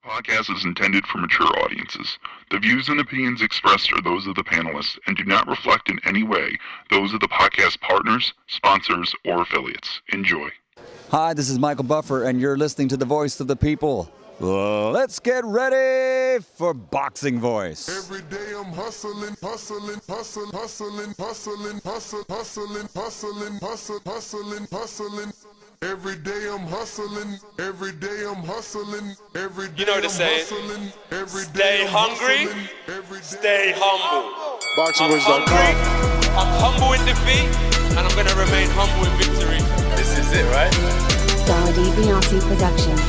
Podcast is intended for mature audiences. The views and opinions expressed are those of the panelists and do not reflect in any way those of the podcast partners, sponsors, or affiliates. Enjoy. Hi, this is Michael Buffer, and you're listening to the Voice of the People. Let's get ready for Boxing Voice. Every day I'm hustling, hustling, hustling, hustling, hustling, hustling, hustling, hustling, hustling, hustling, hustling. Every day I'm hustling, every day I'm hustling, every day I'm hustling, every day stay hungry, stay humble. BoxingVoice.com. I'm humble in defeat, and I'm going to remain humble in victory. This is it, right? Saudi Biati Productions.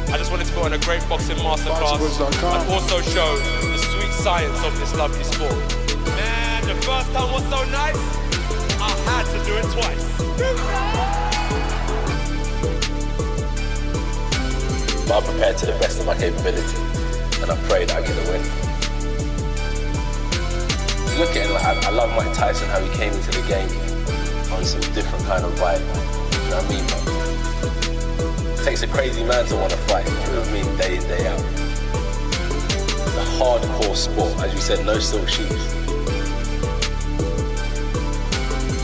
I just wanted to put on a great boxing masterclass and also show the sweet science of this lovely sport. Man, the first time was so nice, I had to do it twice. But I'm prepared to the best of my capability, and I pray that I get the win. Look at it, like, I love Mike Tyson, how he came into the game on some different kind of vibe. You know what I mean, man? It takes a crazy man to want to fight, you know what I mean, day in, day out. It's a hardcore sport, as you said, no silk shoes.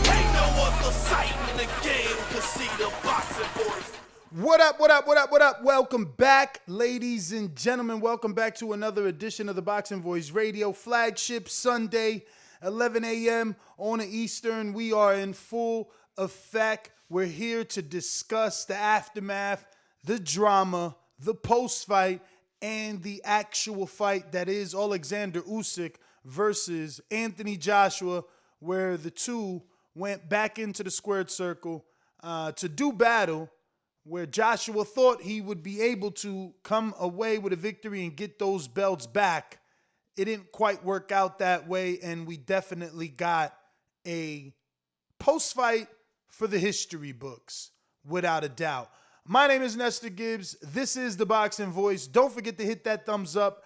Ain't no other sight in the game to see the boxing boys. What up, what up, what up, what up? Welcome back, ladies and gentlemen. Welcome back to another edition of the Boxing Voice Radio flagship Sunday, 11 a.m. on the Eastern. We are in full effect. We're here to discuss the aftermath, the drama, the post-fight, and the actual fight that is Oleksandr Usyk versus Anthony Joshua, where the two went back into the squared circle to do battle, where Joshua thought he would be able to come away with a victory and get those belts back. It didn't quite work out that way, and we definitely got a post-fight for the history books, without a doubt. My name is Nestor Gibbs. This is the Boxing Voice. Don't forget to hit that thumbs up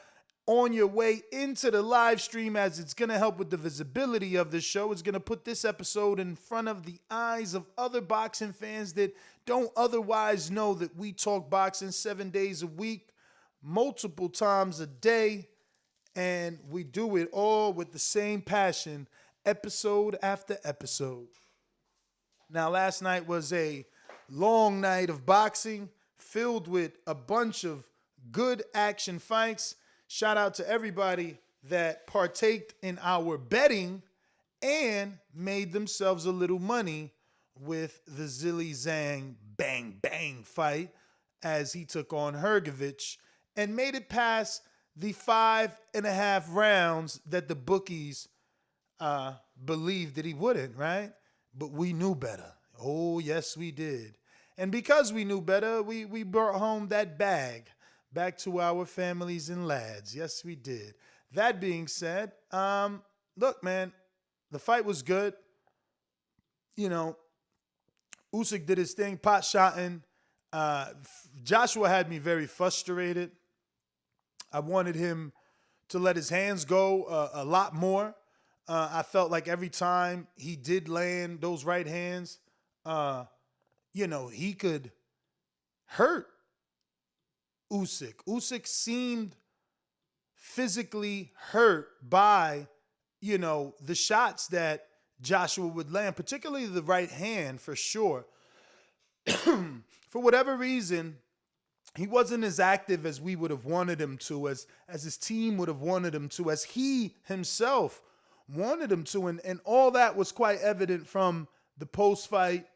on your way into the live stream, as it's going to help with the visibility of the show. It's going to put this episode in front of the eyes of other boxing fans that don't otherwise know that we talk boxing 7 days a week, multiple times a day, and we do it all with the same passion, episode after episode. Now, last night was a long night of boxing filled with a bunch of good action fights. Shout out to everybody that partaked in our betting and made themselves a little money with the Zilly Zhang Bang Bang fight as he took on Hrgovic and made it past the 5.5 rounds that the bookies believed that he wouldn't, right? But we knew better. Oh, yes, we did. And because we knew better, we brought home that bag back to our families and lads. Yes, we did. That being said, look, man, the fight was good. You know, Usyk did his thing, pot-shotting. Joshua had me very frustrated. I wanted him to let his hands go a lot more. I felt like every time he did land those right hands, you know, he could hurt Usyk. Usyk seemed physically hurt by, you know, the shots that Joshua would land, particularly the right hand for sure. For whatever reason, he wasn't as active as we would have wanted him to, as his team would have wanted him to, as he himself wanted him to. And all that was quite evident from the post-fight,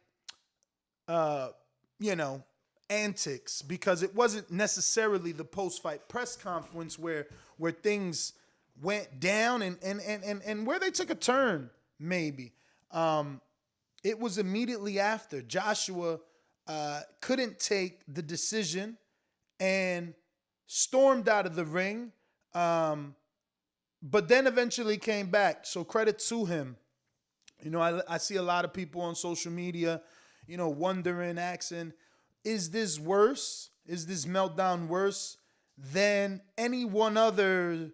you know, antics, because it wasn't necessarily the post-fight press conference where things went down and where they took a turn, maybe. It was immediately after. Joshua couldn't take the decision and stormed out of the ring, but then eventually came back. So credit to him. You know, I see a lot of people on social media, you know, wondering, asking, is this worse? Is this meltdown worse than anyone else's,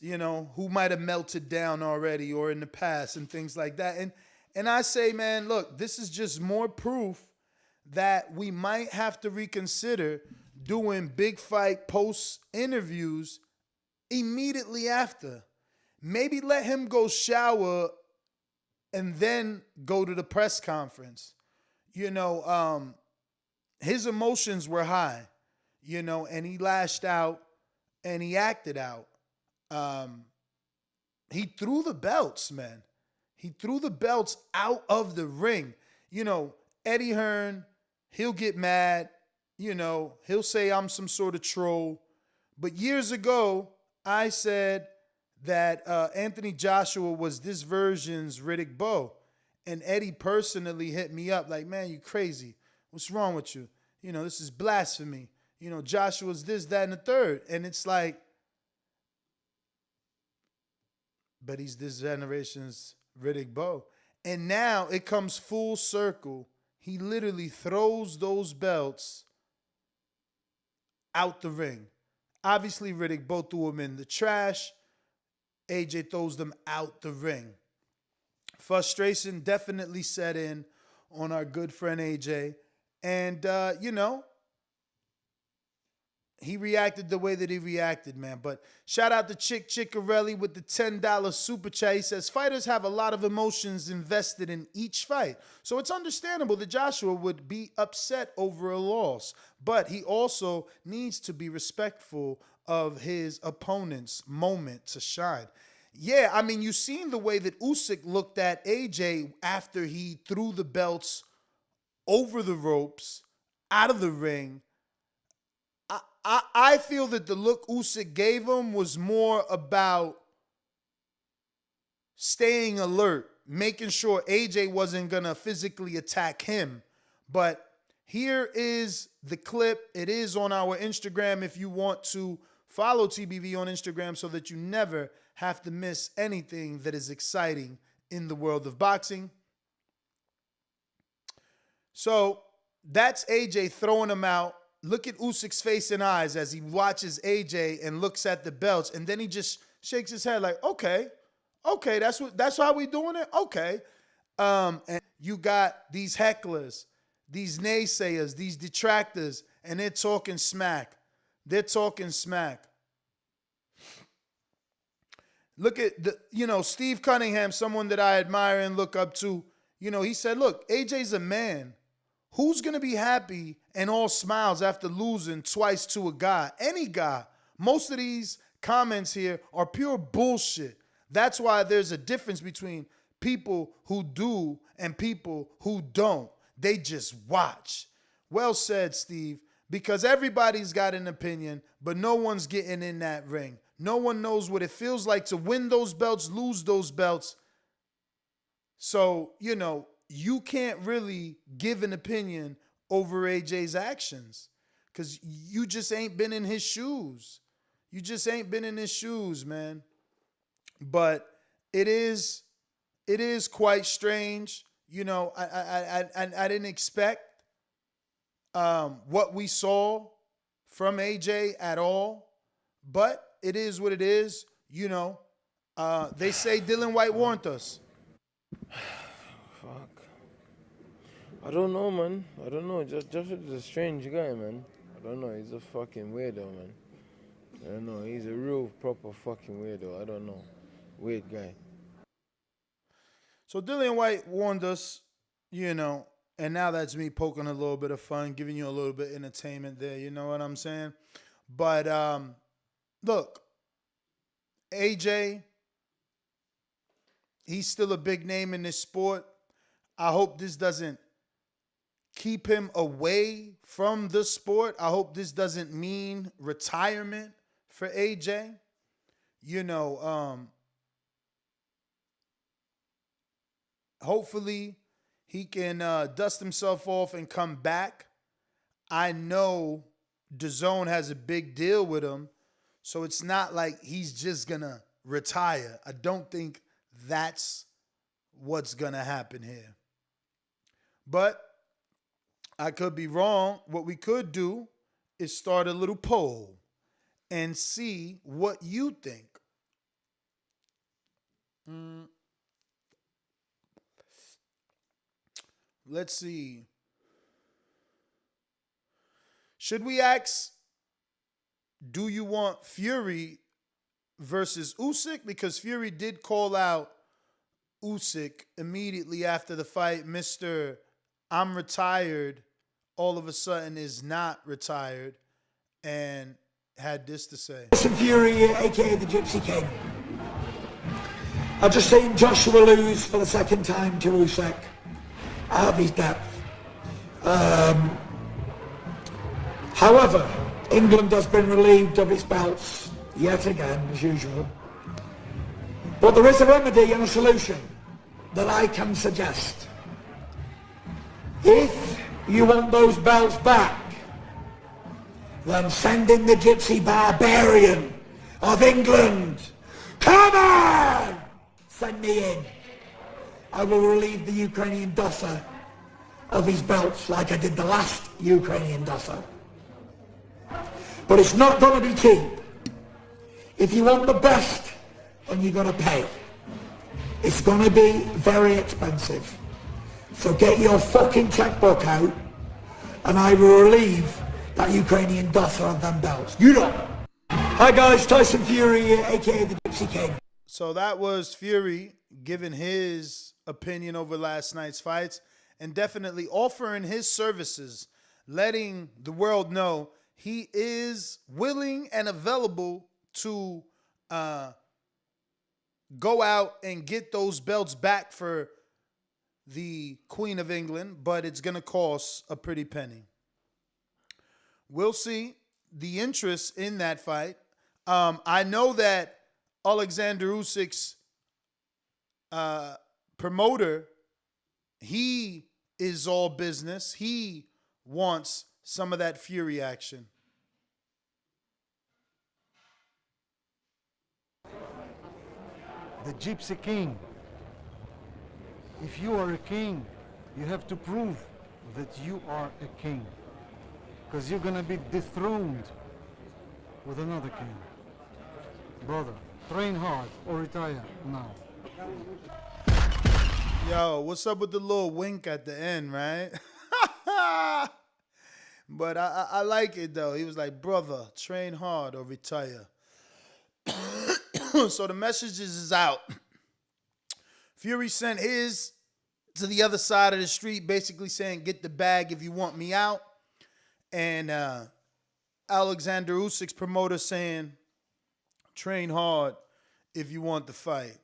you know, who might have melted down already or in the past and things like that? And I say, man, look, this is just more proof that we might have to reconsider doing big fight post interviews immediately after. Maybe let him go shower and then go to the press conference. His emotions were high, and he lashed out and he acted out. He threw the belts, man. He threw the belts out of the ring. Eddie Hearn, he'll get mad. He'll say I'm some sort of troll. But years ago, I said that Anthony Joshua was this version's Riddick Bowe. And Eddie personally hit me up like, man, you crazy. What's wrong with you? This is blasphemy. Joshua's this, that, and the third. And it's like, but he's this generation's Riddick Bowe. And now it comes full circle. He literally throws those belts out the ring. Obviously, Riddick Bowe threw them in the trash. AJ throws them out the ring. Frustration definitely set in on our good friend AJ. And, he reacted the way that he reacted, man. But shout out to Chick Chickarelli with the $10 super chat. He says, fighters have a lot of emotions invested in each fight. So it's understandable that Joshua would be upset over a loss. But he also needs to be respectful of his opponent's moment to shine. Yeah, I mean, you seen the way that Usyk looked at AJ after he threw the belts over the ropes, out of the ring. I feel that the look Usyk gave him was more about staying alert, making sure AJ wasn't going to physically attack him. But here is the clip. It is on our Instagram if you want to follow TBV on Instagram so that you never have to miss anything that is exciting in the world of boxing. So that's AJ throwing him out. Look at Usyk's face and eyes as he watches AJ and looks at the belts, and then he just shakes his head like, okay, that's how we doing it? Okay. And you got these hecklers, these naysayers, these detractors, and they're talking smack. Look at Steve Cunningham, someone that I admire and look up to. He said, look, AJ's a man. Who's going to be happy and all smiles after losing twice to a guy? Any guy. Most of these comments here are pure bullshit. That's why there's a difference between people who do and people who don't. They just watch. Well said, Steve, because everybody's got an opinion, but no one's getting in that ring. No one knows what it feels like to win those belts, lose those belts. So, you can't really give an opinion over AJ's actions because you just ain't been in his shoes. You just ain't been in his shoes, man. But it is quite strange. I didn't expect what we saw from AJ at all, but it is what it is. They say Dylan White warned us. Fuck. I don't know, man. I don't know. Joshua is a strange guy, man. I don't know. He's a fucking weirdo, man. I don't know. He's a real proper fucking weirdo. I don't know. Weird guy. So Dylan White warned us, and now that's me poking a little bit of fun, giving you a little bit of entertainment there. You know what I'm saying? But look, AJ, he's still a big name in this sport. I hope this doesn't keep him away from the sport. I hope this doesn't mean retirement for AJ. Hopefully he can dust himself off and come back. I know DAZN has a big deal with him, so it's not like he's just going to retire. I don't think that's what's going to happen here. But I could be wrong. What we could do is start a little poll and see what you think. Let's see. Should we ask do you want Fury versus Usyk? Because Fury did call out Usyk immediately after the fight. Mr. I'm retired all of a sudden is not retired, and had this to say. Tyson Fury, aka the Gypsy King. I've just seen Joshua lose for the second time to Usyk out of his depth. However, England has been relieved of its belts yet again, as usual. But there is a remedy and a solution that I can suggest. If you want those belts back, then send in the Gypsy Barbarian of England. Come on! Send me in. I will relieve the Ukrainian Dosser of his belts like I did the last Ukrainian Dosser. But it's not going to be cheap. If you want the best, then you're going to pay. It's going to be very expensive. So get your fucking checkbook out, and I will relieve that Ukrainian Dosser of them belts. You know. Hi guys, Tyson Fury, aka the Gypsy King. So that was Fury giving his opinion over last night's fights and definitely offering his services, letting the world know he is willing and available to go out and get those belts back for the Queen of England, but it's going to cost a pretty penny. We'll see the interest in that fight. I know that Oleksandr Usyk's promoter, he is all business. He wants some of that Fury action. The Gypsy King. If you are a king, you have to prove that you are a king. Because you're gonna be dethroned with another king. Brother, train hard or retire now. Yo, what's up with the little wink at the end, right? But I like it though. He was like, brother, train hard or retire. So the message is out. Fury sent his to the other side of the street, basically saying, get the bag if you want me out. And Oleksandr Usyk's promoter saying, train hard if you want the fight.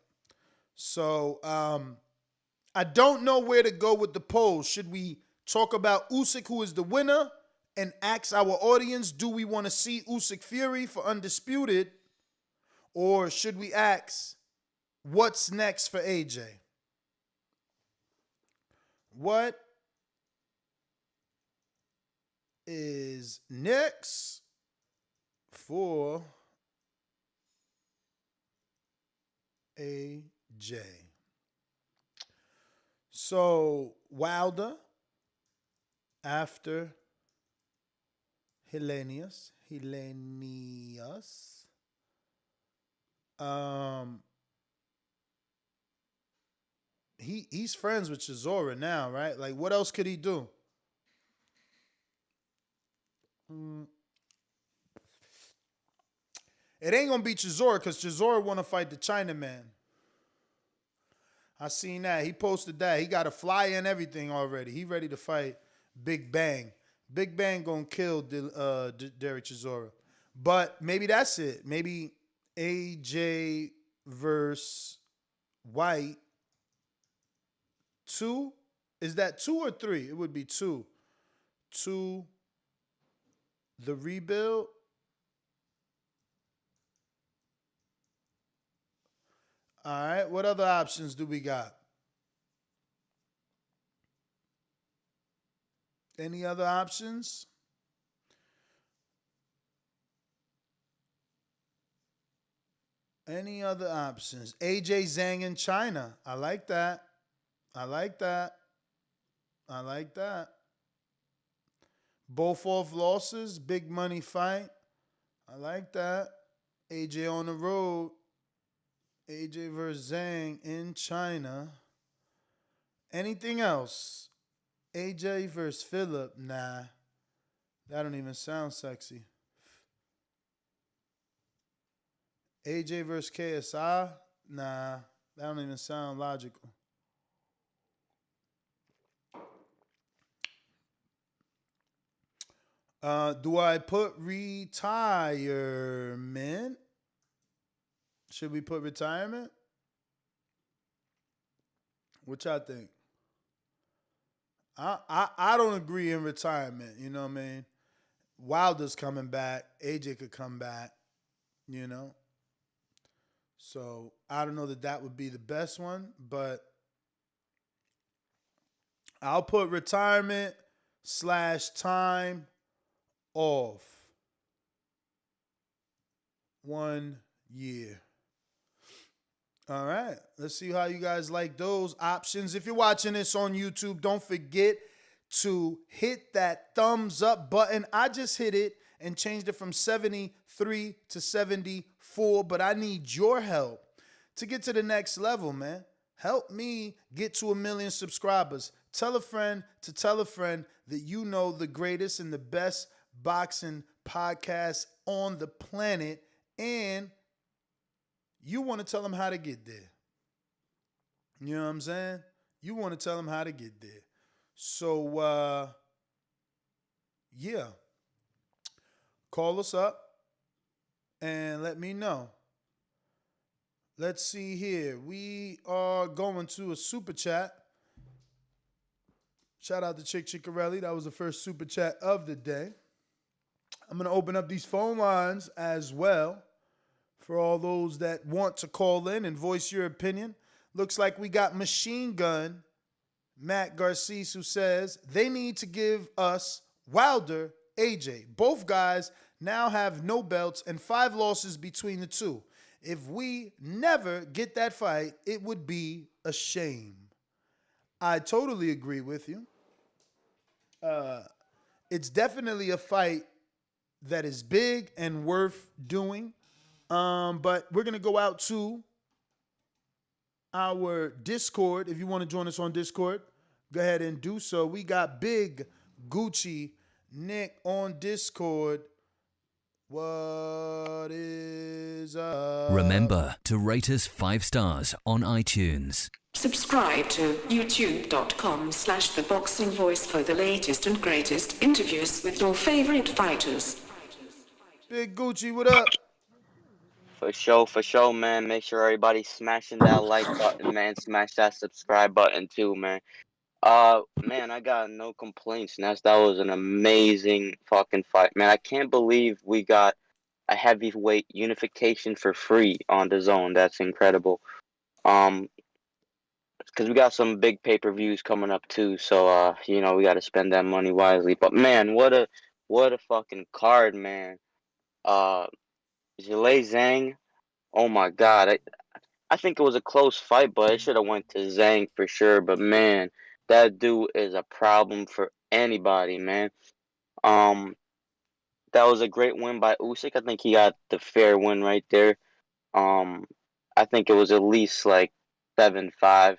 So I don't know where to go with the polls. Should we talk about Usyk, who is the winner, and ask our audience, do we want to see Usyk Fury for Undisputed? Or should we ask, what's next for AJ? What is next for AJ? So Wilder after Hellenius. He's friends with Chisora now, right? Like, what else could he do? It ain't gonna be Chisora because Chisora want to fight the Chinaman. I seen that. He posted that. He got a flyer and everything already. He ready to fight Big Bang. Big Bang gonna kill Derek Chisora. But maybe that's it. Maybe AJ versus White. 2? Is that 2 or 3? It would be 2. 2. The rebuild. All right. What other options do we got? Any other options? Any other options? AJ Zhang in China. I like that. I like that. I like that. Both off losses. Big money fight. I like that. AJ on the road. AJ versus Zhang in China. Anything else? AJ versus Phillip. Nah. That don't even sound sexy. AJ versus KSI? Nah, that don't even sound logical. Do I put retirement? Should we put retirement? What y'all think? I don't agree in retirement. You know what I mean? Wilder's coming back. AJ could come back. You know? So I don't know that that would be the best one, but I'll put retirement / time off 1 year. All right. Let's see how you guys like those options. If you're watching this on YouTube, don't forget to hit that thumbs up button. I just hit it and changed it from 73 to 74, but I need your help to get to the next level, man. Help me get to 1 million subscribers. Tell a friend to tell a friend that you know the greatest and the best boxing podcast on the planet, and you want to tell them how to get there. You know what I'm saying? You want to tell them how to get there. So, yeah. Call us up and let me know. Let's see here. We are going to a super chat. Shout out to Chick Chickarelli. That was the first super chat of the day. I'm going to open up these phone lines as well for all those that want to call in and voice your opinion. Looks like we got Machine Gun Matt Garces, who says they need to give us Wilder, AJ. Both guys now have no belts and 5 losses between the two. If we never get that fight, it would be a shame. I totally agree with you. It's definitely a fight that is big and worth doing. But we're going to go out to our Discord. If you want to join us on Discord, go ahead and do so. We got Big Gucci Nick on Discord. What is up? Remember to rate us 5 stars on iTunes. Subscribe to youtube.com/theboxingvoice for the latest and greatest interviews with your favorite fighters. Big Gucci, what up? For sure, man. Make sure everybody's smashing that like button, man. Smash that subscribe button too, man. Man, I got no complaints, Ness. That was an amazing fucking fight, man. I can't believe we got a heavyweight unification for free on the zone. That's incredible. Because we got some big pay-per-views coming up too, so we got to spend that money wisely. But man, what a fucking card, man. Zhilei Zhang, oh my god, I think it was a close fight, but it should have went to Zhang for sure. But man, that dude is a problem for anybody, man. That was a great win by Usyk. I think he got the fair win right there. I think it was at least like 7-5.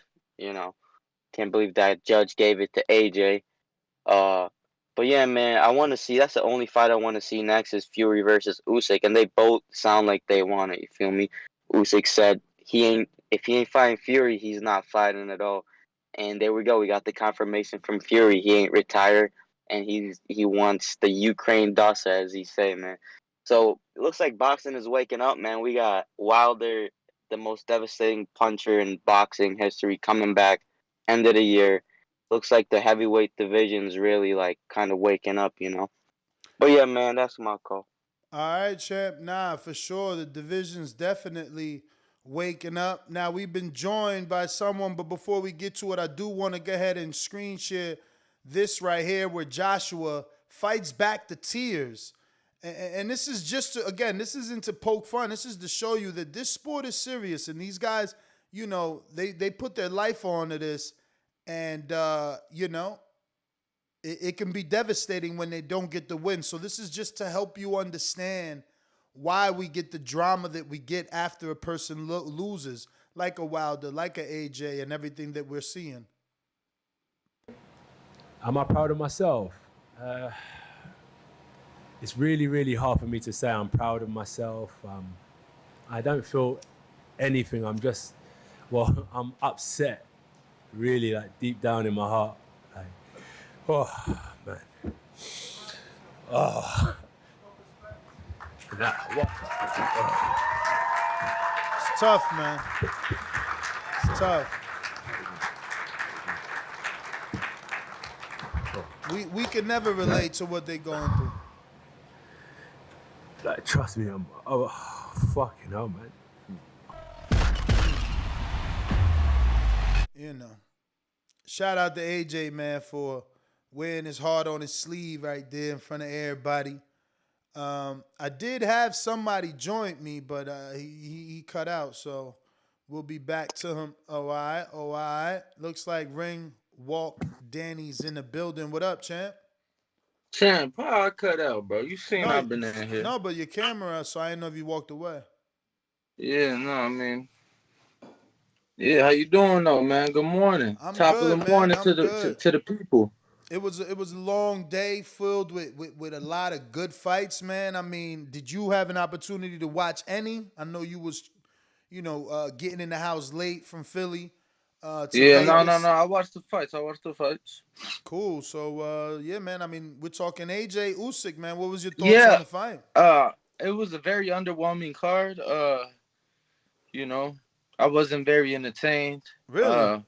Can't believe that judge gave it to AJ. But yeah, man, I want to see. That's the only fight I want to see next is Fury versus Usyk, and they both sound like they want it. You feel me? Usyk said if he ain't fighting Fury, he's not fighting at all. And there we go. We got the confirmation from Fury. He ain't retired, and he wants the Ukraine dust, as he say, man. So it looks like boxing is waking up, man. We got Wilder, the most devastating puncher in boxing history, coming back end of the year. Looks like the heavyweight division's really like kind of waking up, But yeah, man, that's my call. All right, champ. Nah, for sure. The division's definitely waking up. Now, we've been joined by someone, but before we get to it, I do want to go ahead and screen share this right here where Joshua fights back the tears. And this is just to, again, this isn't to poke fun. This is to show you that this sport is serious. And these guys, they put their life onto this. And, it can be devastating when they don't get the win. So this is just to help you understand why we get the drama that we get after a person loses, like a Wilder, like a AJ, and everything that we're seeing. Am I proud of myself? It's really, really hard for me to say I'm proud of myself. I don't feel anything. I'm just, well, I'm upset, really, like deep down in my heart. Like, oh man, oh. What? It's tough, man. It's tough. We can never relate to what they're going through. Like, trust me, I'm fucking hell, man. You know. Shout out to AJ, man, for wearing his heart on his sleeve right there in front of everybody. I did have somebody join me, but he cut out, so we'll be back to him. Oh, all right. Looks like Ring Walk Danny's in the building. What up, champ? Champ, how I cut out, bro? You seen I've been in here. No, but your camera, so I didn't know if you walked away. Yeah, no, I mean, yeah, how you doing though, man? Good morning. I'm Top good, of the man. morning I'm to the good. to the people. It was a long day filled with a lot of good fights, man. I mean, did you have an opportunity to watch any? I know you was, getting in the house late from Philly to Yeah, Vegas. no. I watched the fights. Cool. So yeah, man. I mean, we're talking AJ Usyk, man. What was your thoughts Yeah, on the fight? it was a very underwhelming card. You know, I wasn't very entertained. Really?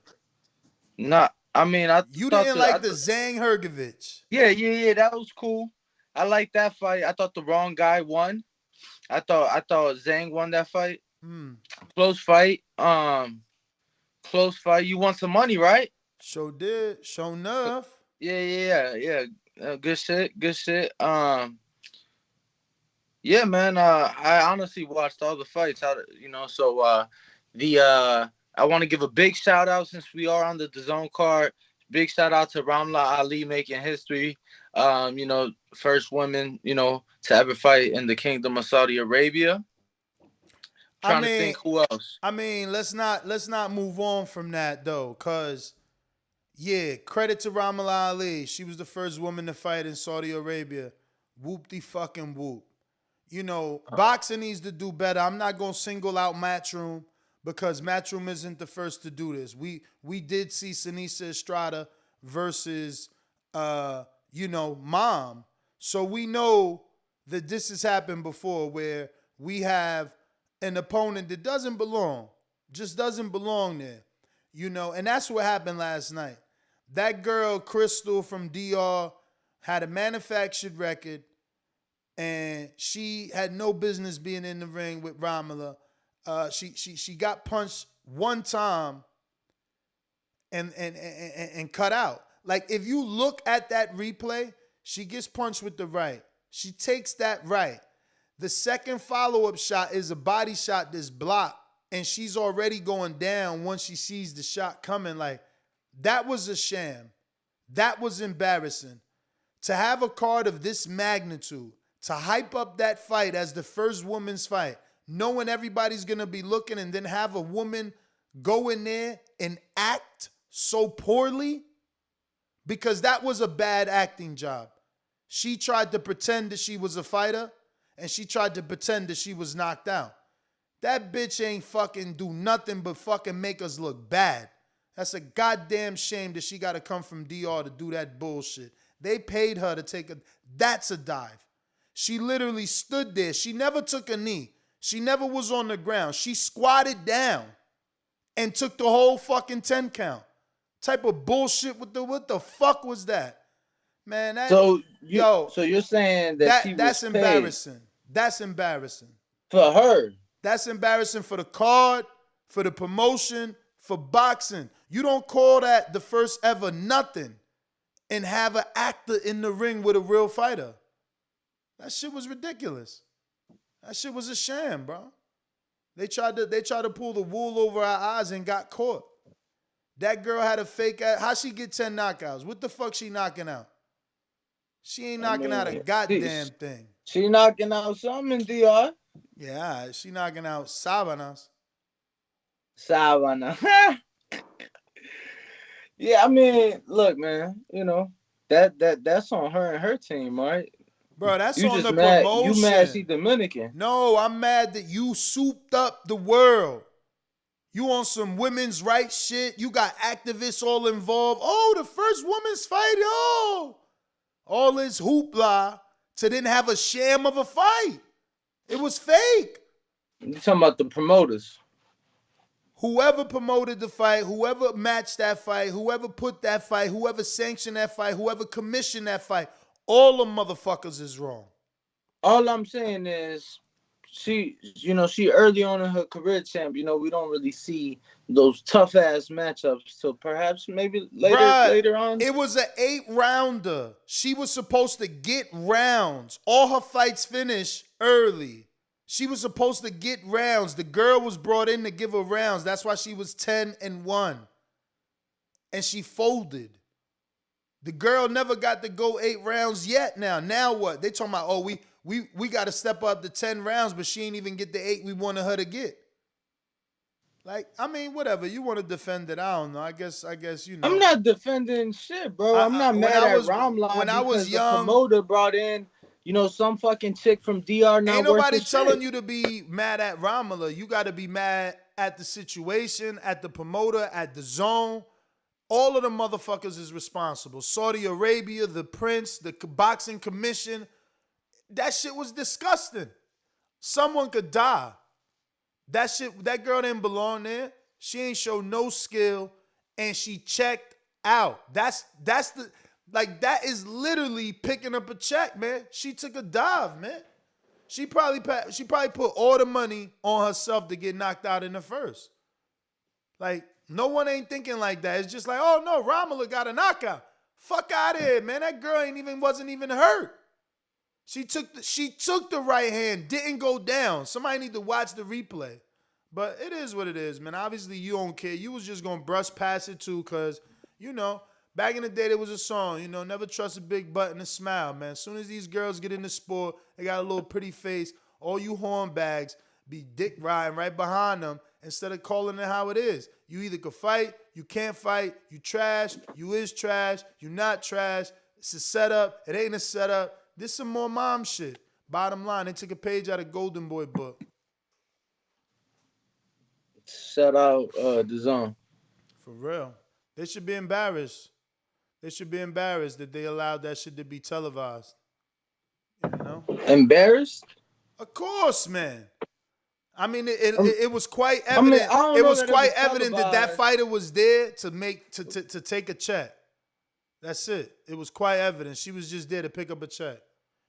Not. I mean, I You thought didn't like the Zhang Hergovich. Yeah, that was cool. I like that fight. I thought the wrong guy won. I thought Zhang won that fight. Close fight. Close fight. You want some money, right? Sure did. Sure enough. Yeah. Good shit. Good shit. Yeah, man. I honestly watched all the fights. I want to give a big shout out since we are on the DAZN card. Big shout out to Ramla Ali making history. First woman, to ever fight in the Kingdom of Saudi Arabia. Trying to think who else. I mean, let's not move on from that though, cause yeah, credit to Ramla Ali. She was the first woman to fight in Saudi Arabia. Whoop-de fucking whoop. Boxing needs to do better. I'm not gonna single out Matchroom because Matchroom isn't the first to do this. We did see Sinisa Estrada versus Mom. So we know that this has happened before where we have an opponent that doesn't belong, just doesn't belong there. And that's what happened last night. That girl, Crystal from DR, had a manufactured record, and she had no business being in the ring with Ramala. She got punched one time and cut out. Like, if you look at that replay, she gets punched with the right. She takes that right. The second follow-up shot is a body shot that's blocked, and she's already going down once she sees the shot coming. Like, that was a sham. That was embarrassing. To have a card of this magnitude, to hype up that fight as the first woman's fight, knowing everybody's going to be looking, and then have a woman go in there and act so poorly, because that was a bad acting job. She tried to pretend that she was a fighter, and she tried to pretend that she was knocked out. That bitch ain't fucking do nothing but fucking make us look bad. That's a goddamn shame that she got to come from DR to do that bullshit. They paid her to take that's a dive. She literally stood there. She never took a knee. She never was on the ground. She squatted down and took the whole fucking 10 count. Type of bullshit what the fuck was that? Man, So you're saying that she was that's paid embarrassing. That's embarrassing. for her. That's embarrassing for the card, for the promotion, for boxing. You don't call that the first ever nothing and have an actor in the ring with a real fighter. That shit was ridiculous. That shit was a sham, bro. They tried to pull the wool over our eyes and got caught. That girl had a fake ass. How she get 10 knockouts? What the fuck she knocking out? She ain't knocking out a goddamn thing. She knocking out something, DR. Yeah, she knocking out Sabanas. Yeah, I mean, look, man, that's on her and her team, right? Bro, that's You on just the mad. You mad she promotion. Dominican? No, I'm mad that you souped up the world. You on some women's rights shit. You got activists all involved. Oh, the first women's fight. Oh, all this hoopla to then have a sham of a fight. It was fake. You talking about the promoters? Whoever promoted the fight, whoever matched that fight, whoever put that fight, whoever sanctioned that fight, whoever commissioned that fight, all them motherfuckers is wrong. All I'm saying is, she early on in her career, champ. We don't really see those tough ass matchups. So perhaps maybe later on. It was an 8-rounder. She was supposed to get rounds. All her fights finish early. She was supposed to get rounds. The girl was brought in to give her rounds. That's why she was 10-1. And she folded. The girl never got to go 8 rounds yet now. Now what? They talking about, oh, we got to step up to 10 rounds, but she ain't even get the 8 we wanted her to get. Like, I mean, whatever. You want to defend it, I don't know. I guess I'm not defending shit, bro. I'm not mad at Ramlan when I was young, the promoter brought in, some fucking chick from DR not ain't worth nobody a telling shit. you to be mad at Ramala. You got to be mad at the situation, at the promoter, at the zone. All of the motherfuckers is responsible. Saudi Arabia, the prince, the boxing commission. That shit was disgusting. Someone could die. That girl didn't belong there. She ain't show no skill, and she checked out. That is literally picking up a check, man. She took a dive, man. She probably put all the money on herself to get knocked out in the first. Like, no one ain't thinking like that. It's just like, oh no, Ramala got a knockout. Fuck out of here, man. That girl wasn't even hurt. She took the right hand, didn't go down. Somebody need to watch the replay. But it is what it is, man. Obviously, you don't care. You was just going to brush past it, too, because, back in the day, there was a song, never trust a big butt and a smile, man. As soon as these girls get in the sport, they got a little pretty face. All you hornbags be dick riding right behind them instead of calling it how it is. You either can fight, you can't fight, you trash, you is trash, you not trash. It's a setup, it ain't a setup. This some more mom shit. Bottom line, they took a page out of Golden Boy book. Shout out the zone. For real. They should be embarrassed. They should be embarrassed that they allowed that shit to be televised. Embarrassed? Of course, man. I mean, it was quite evident. It was quite evident that fighter was there to take a check. That's it. It was quite evident. She was just there to pick up a check.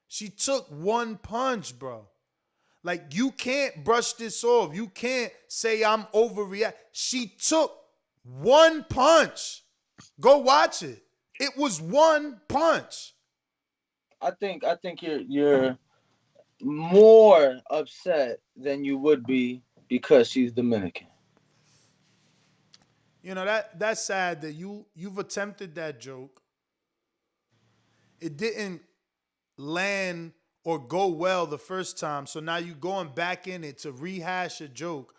She took one punch, bro. Like, you can't brush this off. You can't say I'm overreacting. She took one punch. Go watch it. It was one punch. I think you're more upset than you would be because she's Dominican. That's sad that you've attempted that joke. It didn't land or go well the first time, so now you going back in it to rehash a joke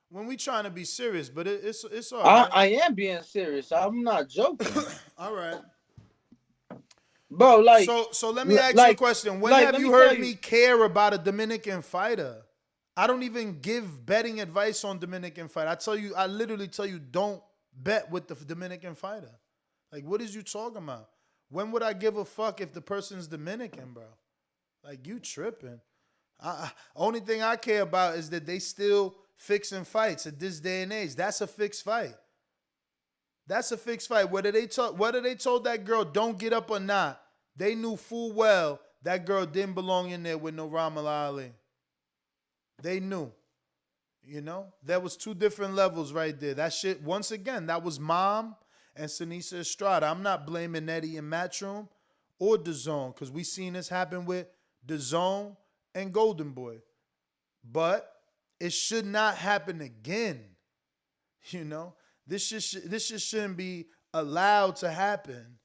when we trying to be serious, but it's all right. I am being serious. I'm not joking. All right. Bro, like, so let me ask you a question. When have you heard me care about a Dominican fighter? I don't even give betting advice on Dominican fight. I literally tell you, don't bet with the Dominican fighter. Like, what is you talking about? When would I give a fuck if the person's Dominican, bro? Like, you tripping. Only thing I care about is that they still fixing fights at this day and age. That's a fixed fight. That's a fixed fight. Whether they told that girl don't get up or not, they knew full well that girl didn't belong in there with no Ramala Ali. They knew. There was 2 different levels right there. That shit, once again, that was Mom and Sinisa Estrada. I'm not blaming Eddie and Matchroom or DAZN, because we seen this happen with DAZN and Golden Boy. But it should not happen again. This just shouldn't be allowed to happen.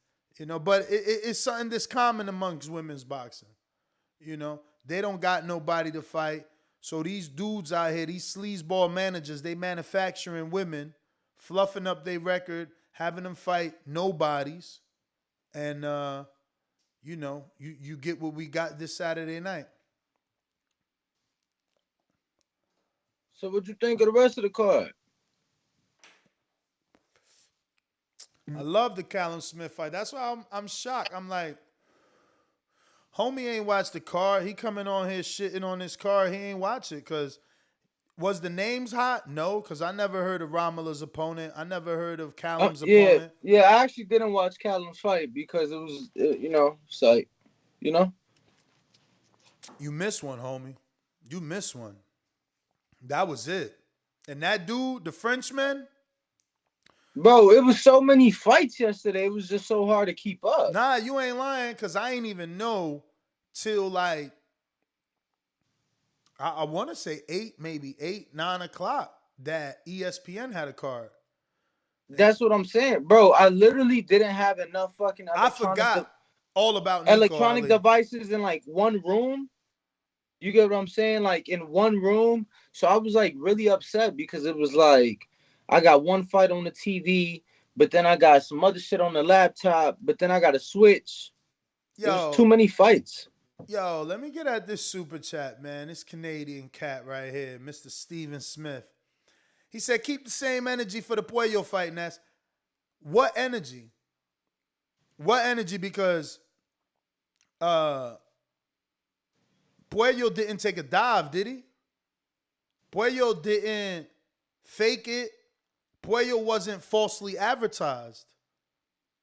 But it's something that's common amongst women's boxing. They don't got nobody to fight. So these dudes out here, these sleazeball managers, they manufacturing women, fluffing up their record, having them fight nobodies. And you get what we got this Saturday night. So what you think of the rest of the card? I love the Callum Smith fight. That's why I'm shocked. I'm like, homie ain't watched the card. He coming on here shitting on this card. He ain't watch it because was the names hot? No, because I never heard of Romula's opponent. I never heard of Callum's opponent. Yeah. I actually didn't watch Callum's fight because it was, it's like, you know. You missed one, homie. You missed one. That was it. And that dude, the Frenchman. Bro, it was so many fights yesterday. It was just so hard to keep up. Nah, you ain't lying, because I ain't even know till like, I want to say 8, 9 o'clock that ESPN had a card. That's what I'm saying. Bro, I literally didn't have enough fucking I forgot all about Nico electronic Ali. devices in like one room. You get what I'm saying? Like in one room. So I was like really upset because it was like I got one fight on the TV, but then I got some other shit on the laptop, but then I got to switch. There's too many fights. Yo, let me get at this super chat, man. This Canadian cat right here, Mr. Steven Smith. He said, keep the same energy for the Puello fight, Ness. What energy? What energy? Because Puello didn't take a dive, did he? Puello didn't fake it. Puello wasn't falsely advertised.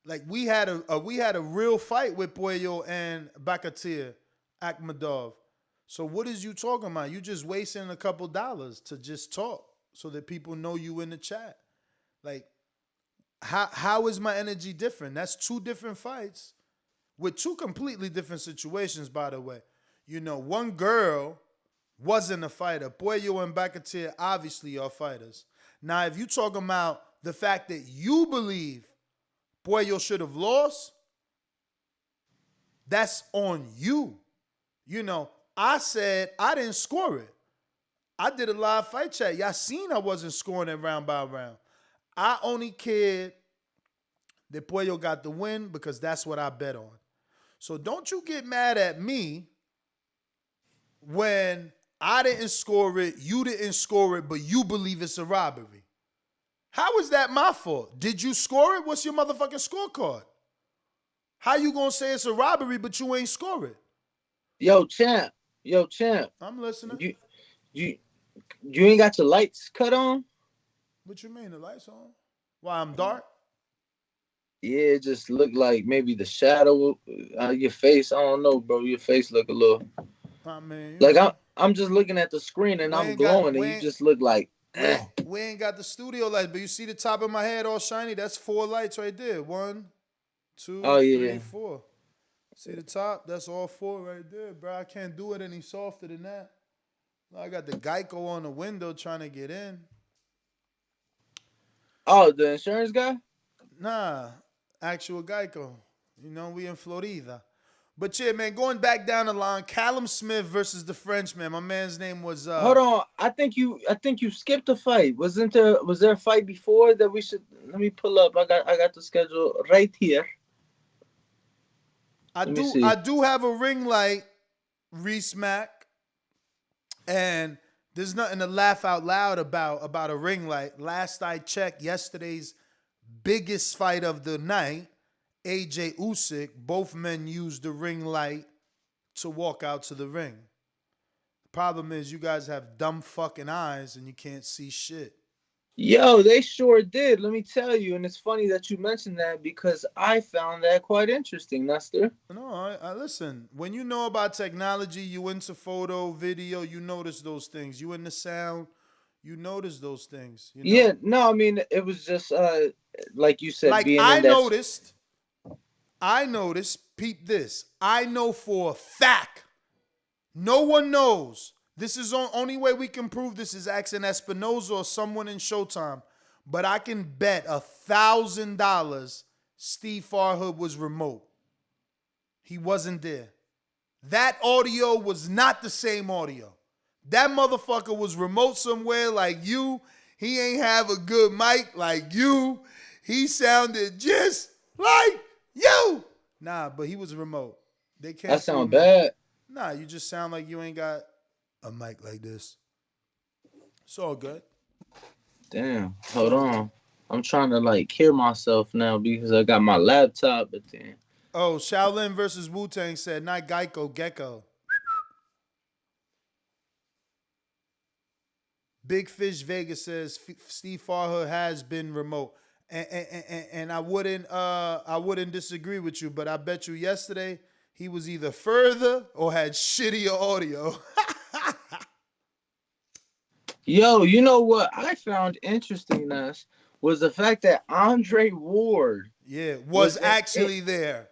Like we had a real fight with Puello and Bakatir Akhmadov. So what is you talking about? You just wasting a couple dollars to just talk so that people know you in the chat. Like, how is my energy different? That's two different fights with two completely different situations, by the way. One girl wasn't a fighter. Puello and Bakatir obviously are fighters. Now, if you talking about the fact that you believe Puello should have lost, that's on you. I said I didn't score it. I did a live fight chat. Y'all seen I wasn't scoring it round by round. I only cared that Puello got the win because that's what I bet on. So don't you get mad at me when I didn't score it, you didn't score it, but you believe it's a robbery. How is that my fault? Did you score it? What's your motherfucking scorecard? How you gonna say it's a robbery, but you ain't score it? Yo, champ. I'm listening. You ain't got your lights cut on? What you mean, the lights on? Why, I'm dark? Yeah, it just looked like maybe the shadow of your face. I don't know, bro. Your face look a little. I mean, like I'm just looking at the screen and I'm glowing, and you just look like. We ain't got the studio lights, but you see the top of my head all shiny? That's 4 lights right there. 1, 2, 3, 4. See the top? That's all 4 right there, bro. I can't do it any softer than that. I got the Geico on the window trying to get in. Oh, the insurance guy? Nah, actual Geico. We in Florida. But yeah, man, going back down the line, Callum Smith versus the Frenchman. My man's name was. Hold on, I think you skipped a fight. Was there a fight before that we should? Let me pull up. I got the schedule right here. I do have a ring light, Reese Mack, and there's nothing to laugh out loud about a ring light. Last I checked, yesterday's biggest fight of the night, AJ Usyk, both men used the ring light to walk out to the ring. The problem is you guys have dumb fucking eyes and you can't see shit. Yo, they sure did. Let me tell you, and it's funny that you mentioned that because I found that quite interesting, Nestor. No, I listen. When you know about technology, you into photo, video, you notice those things. You into sound, you notice those things. Yeah, no, I mean it was just like you said. Like being I in that noticed. Peep this. I know for a fact. No one knows. This is the only way we can prove this is asking Espinoza or someone in Showtime. But I can bet $1,000 Steve Farhood was remote. He wasn't there. That audio was not the same audio. That motherfucker was remote somewhere like you. He ain't have a good mic like you. He sounded just like you. Nah, but he was remote. They can't That fool sound me. bad. Nah, you just sound like you ain't got a mic like this. It's all good. Damn. It's Hold all good. on. I'm trying to like hear myself now because I got my laptop, but then Oh, Shaolin versus Wu Tang said, not Geico, Gecko. Big Fish Vegas says Steve Farhood has been remote, and I wouldn't disagree with you, but I bet you yesterday he was either further or had shittier audio. yo, you know what I found interesting us was the fact that Andre Ward Yeah, was was in actually there.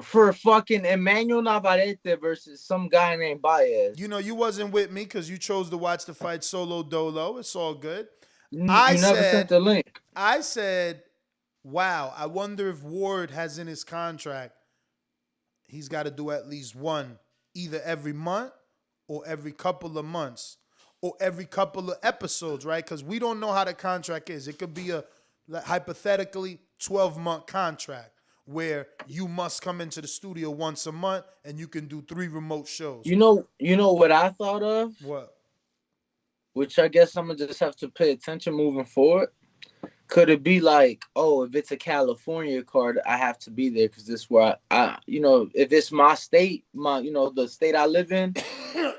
for fucking Emmanuel Navarrete versus some guy named Baez. You know, you wasn't with me because you chose to watch the fight solo dolo. It's all good. You never sent the link. I said, wow, I wonder if Ward has in his contract he's got to do at least one, either every month or every couple of months or every couple of episodes, right? Because we don't know how the contract is. It could be a hypothetically 12-month contract where you must come into the studio once a month and you can do 3 remote shows. You know what I thought of? What? Which I guess I'm gonna just have to pay attention moving forward. Could it be like, oh, if it's a California card, I have to be there because this is where I, if it's my state, the state I live in.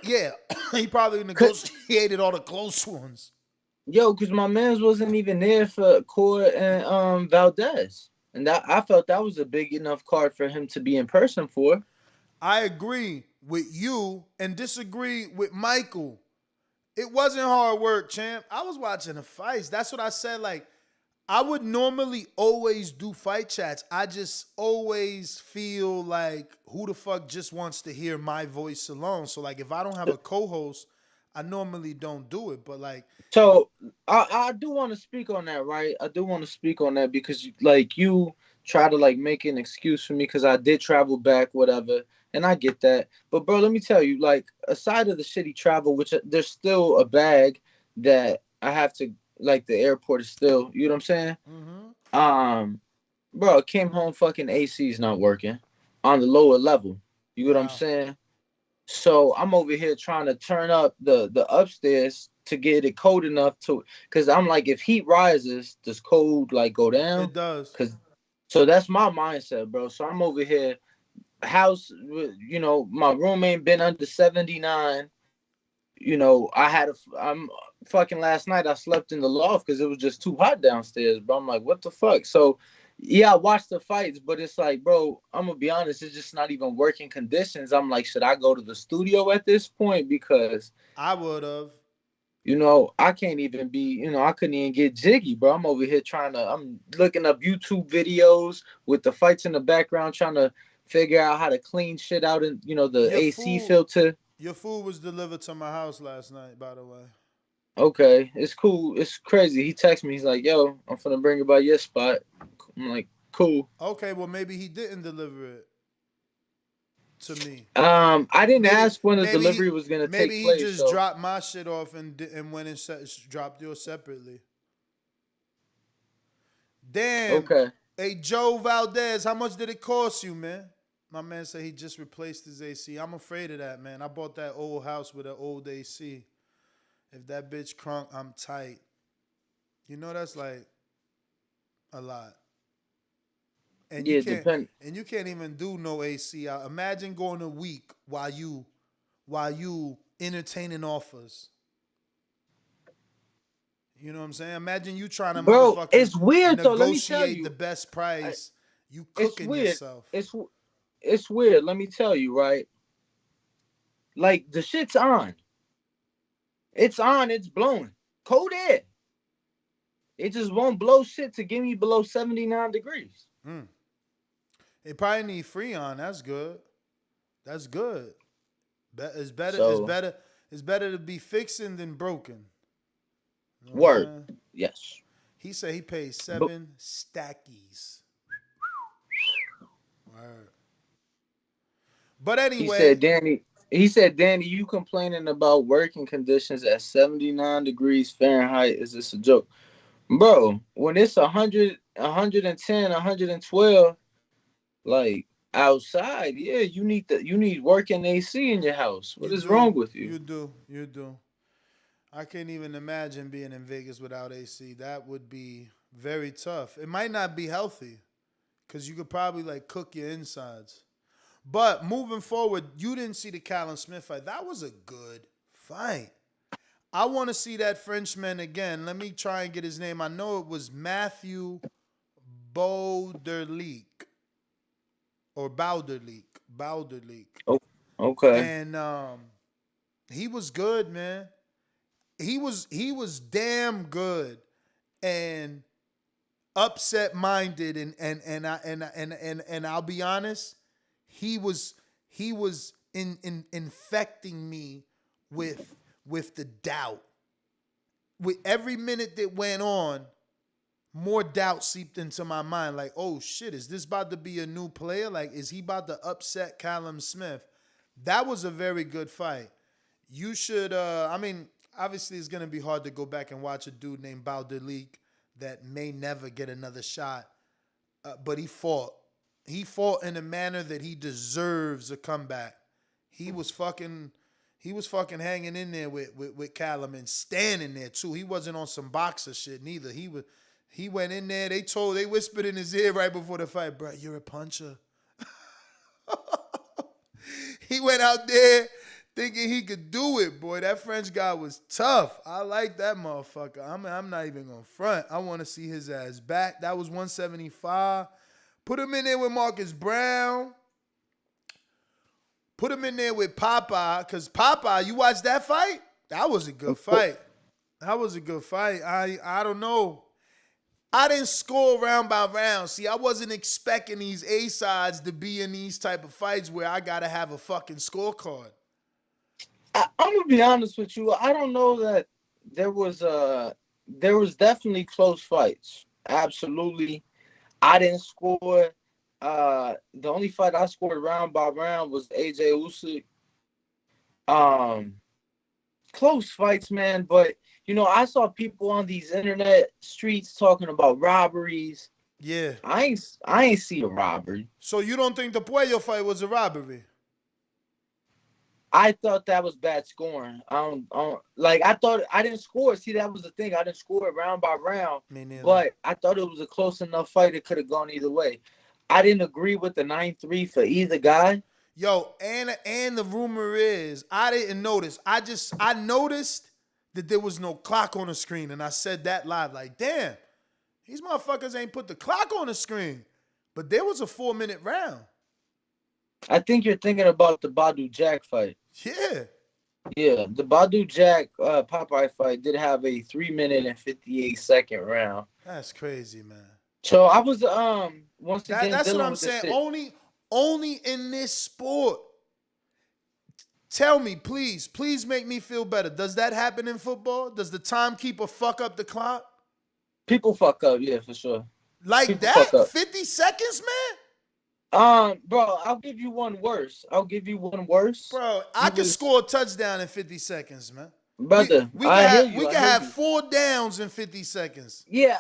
Yeah, he probably negotiated all the close ones. Yo, because my man's wasn't even there for Core and Valdez, and that I felt that was a big enough card for him to be in person for. I agree with you and disagree with Michael. It wasn't hard work, champ. I was watching the fights. That's what I said. Like, I would normally always do fight chats. I just always feel like who the fuck just wants to hear my voice alone. So like if I don't have a co-host, I normally don't do it. But like, so I do want to speak on that, right? I do want to speak on that because like you try to like make an excuse for me because I did travel back, whatever, and I get that. But bro, let me tell you, like aside of the shitty travel, which there's still a bag that I have to like the airport is still, you know what I'm saying? Bro, came home fucking AC's not working on the lower level. You know what I'm saying? So I'm over here trying to turn up the upstairs to get it cold enough to, because I'm like, if heat rises, does cold like go down? It does. So that's my mindset, bro. So I'm over here, house, my room ain't been under 79. I'm fucking last night I slept in the loft because it was just too hot downstairs, bro. I'm like, what the fuck? So yeah, I watched the fights, but it's like, bro, I'm gonna be honest, it's just not even working conditions. I'm like, should I go to the studio at this point? Because I would have. I can't even be, I couldn't even get jiggy, bro. I'm over here I'm looking up YouTube videos with the fights in the background, trying to figure out how to clean shit out in, the AC filter. Your food was delivered to my house last night, by the way. Okay, it's cool. It's crazy. He texted me. He's like, yo, I'm finna bring it by your spot. I'm like, cool. Okay, well, maybe he didn't deliver it to me. I didn't ask when the delivery was gonna take place. Maybe he just dropped my shit off and went and dropped yours separately. Damn. Okay. Hey, Joe Valdez, how much did it cost you, man? My man said he just replaced his AC. I'm afraid of that, man. I bought that old house with an old AC. If that bitch crunk, I'm tight. That's like a lot. And you can't even do no AC out. Imagine going a week while you entertaining offers. You know what I'm saying? Imagine you trying to Bro, it's weird though. Let me tell negotiate you the best price. You cooking yourself. It's weird. Let me tell you, right? Like the shit's on. It's on. It's blowing. Cold air. It just won't blow shit to give me below 79 degrees. It probably need Freon. That's good. That's good. It's better. It's better to be fixing than broken. Word. Yes. He said he paid 7 stackies. Word. But anyway, he said, Danny, you complaining about working conditions at 79 degrees Fahrenheit. Is this a joke? Bro, when it's 100, 110, 112, like, Outside, yeah, you need working AC in your house. What You is do. wrong with you? You do. You do. I can't even imagine being in Vegas without AC. That would be very tough. It might not be healthy because you could probably like cook your insides. But moving forward, you didn't see the Callum Smith fight. That was a good fight. I want to see that Frenchman again. Let me try and get his name. I know it was Matthew Bauderleek or Bauderleek. Bauderleek. Oh, okay. And he was good, man. He was damn good and upset minded and I'll be honest, he was infecting me with the doubt. With every minute that went on, more doubt seeped into my mind. Like, oh shit, is this about to be a new player? Like, is he about to upset Callum Smith? That was a very good fight. You should, obviously it's going to be hard to go back and watch a dude named Bauderleek that may never get another shot. But he fought. He fought in a manner that he deserves a comeback. He was fucking hanging in there with Callum and standing there too. He wasn't on some boxer shit neither. He went in there. They whispered in his ear right before the fight, bro, you're a puncher. He went out there thinking he could do it, boy. That French guy was tough. I like that motherfucker. I'm not even gonna front. I want to see his ass back. That was 175. Put him in there with Marcus Brown. Put him in there with Popeye, because Popeye, you watched that fight? That was a good fight. That was a good fight. I don't know. I didn't score round by round. See, I wasn't expecting these A-sides to be in these type of fights where I got to have a fucking scorecard. I'm going to be honest with you. I don't know that there was definitely close fights. Absolutely. I didn't score. The only fight I scored round by round was AJ Usyk. Close fights, man, but I saw people on these internet streets talking about robberies. Yeah. I ain't see a robbery. So you don't think the Puello fight was a robbery? I thought that was bad scoring. I thought I didn't score. See, that was the thing. I didn't score it round by round. Me neither. But I thought it was a close enough fight. It could have gone either way. I didn't agree with the 9-3 for either guy. Yo, and the rumor is, I didn't notice. I noticed that there was no clock on the screen, and I said that live. Like, damn, these motherfuckers ain't put the clock on the screen. But there was a 4-minute round. I think you're thinking about the Badu Jack fight. Yeah. Yeah, the Badu Jack Popeye fight did have a 3-minute and 58-second round. That's crazy, man. So I was once again that's dealing what I'm with saying. Only in this sport. Tell me, please make me feel better. Does that happen in football? Does the timekeeper fuck up the clock? People fuck up, yeah, for sure. Like People that? 50 seconds, man? Bro, I'll give you one worse. Bro, I could score a touchdown in 50 seconds, man. Brother, we can have 4 downs in 50 seconds. Yeah,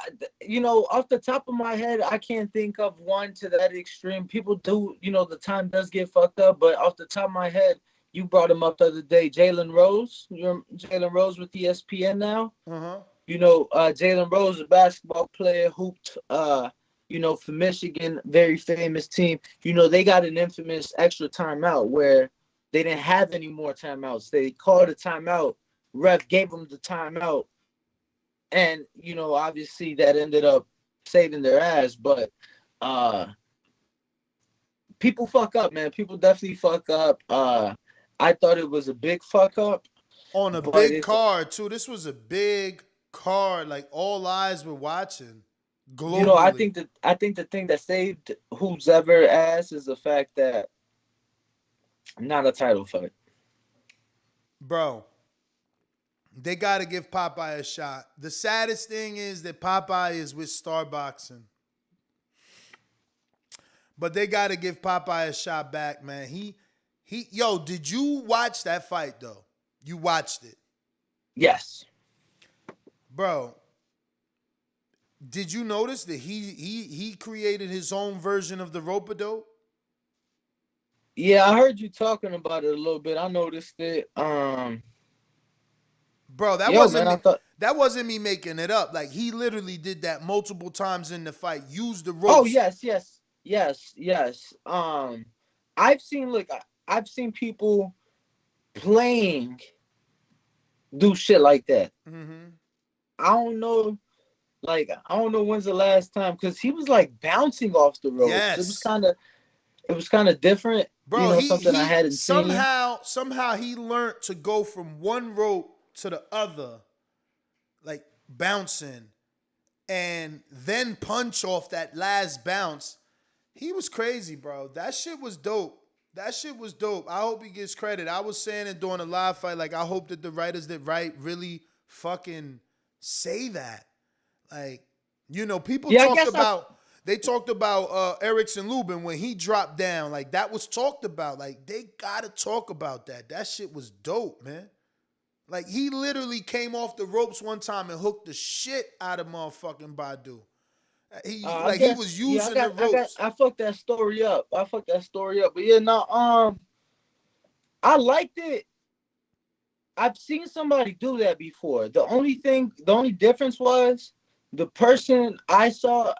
off the top of my head, I can't think of one to that extreme. People do, the time does get fucked up, but off the top of my head, you brought him up the other day, Jalen Rose. You're Jalen Rose with ESPN now. Uh-huh. Jalen Rose, a basketball player, hooped, for Michigan, very famous team. They got an infamous extra timeout where they didn't have any more timeouts. They called a timeout. Ref gave them the timeout. And, obviously that ended up saving their ass. But people fuck up, man. People definitely fuck up. I thought it was a big fuck up. On a big card, too. This was a big card. Like, all eyes were watching. Globally. I think the thing that saved who's ever ass is the fact that not a title fight. Bro, they got to give Popeye a shot. The saddest thing is that Popeye is with Star Boxing. But they got to give Popeye a shot back, man. Yo, did you watch that fight, though? You watched it? Yes. Bro, did you notice that he created his own version of the rope-a-dope? Yeah, I heard you talking about it a little bit. I noticed it. Bro, that Yo, wasn't man, me. I thought. That wasn't me making it up. Like he literally did that multiple times in the fight. Used the Oh ropes. yes. I've seen I've seen people playing do shit like that. Mm-hmm. I don't know, I don't know when's the last time because he was like bouncing off the ropes. Yes. It was kind of different. You Bro, know, he something I he hadn't seen. somehow he learned to go from one rope to the other, like bouncing, and then punch off that last bounce. He was crazy, bro. That shit was dope. That shit was dope. I hope he gets credit. I was saying it during a live fight, like I hope that the writers that write really fucking say that. Like, people Yeah, I talked guess I. about they talked about Erickson Lubin when he dropped down. Like that was talked about. Like they gotta talk about that. That shit was dope, man. Like he literally came off the ropes one time and hooked the shit out of motherfucking Badu. I He guess was yeah. using the ropes. I fucked that story up. I fucked that story up. But yeah, no. I liked it. I've seen somebody do that before. The only difference was the person I saw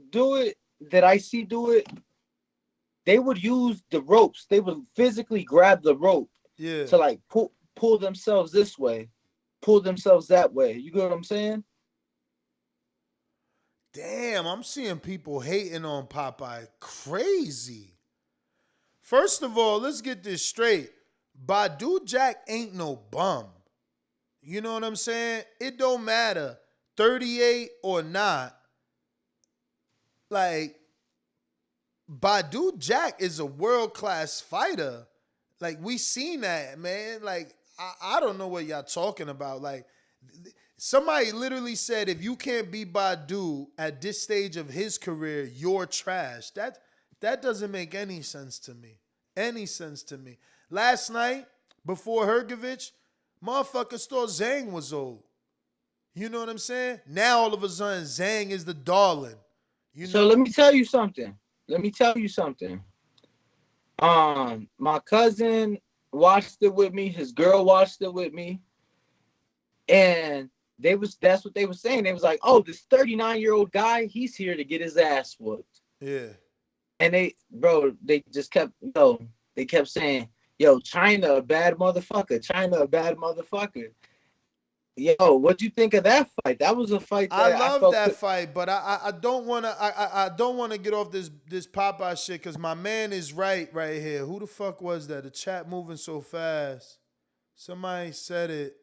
do it, that I see do it, they would use the ropes. They would physically grab the rope Yeah. to like pull themselves this way, pull themselves that way. You get what I'm saying? Damn, I'm seeing people hating on Popeye. Crazy. First of all, let's get this straight. Badu Jack ain't no bum. You know what I'm saying? It don't matter, 38 or not. Like, Badu Jack is a world-class fighter. Like, we seen that, man. Like, I don't know what y'all talking about. Like, somebody literally said, if you can't beat Badu at this stage of his career, you're trash. That doesn't make any sense to me. Any sense to me. Last night, before Hergovich, motherfuckers thought Zhang was old. You know what I'm saying? Now all of a sudden, Zhang is the darling. You So know? let me tell you something. Let me tell you something. My cousin watched it with me. His girl watched it with me, and that's what they were saying. They was like, "Oh, this 39-year-old guy, he's here to get his ass whooped." Yeah. And they just kept, they kept saying, "Yo, China a bad motherfucker. China a bad motherfucker." Yo, what'd you think of that fight? That was a fight I that I love felt that could. fight, but I don't wanna I don't wanna get off this Popeye shit because my man is right here. Who the fuck was that? The chat moving so fast. Somebody said it.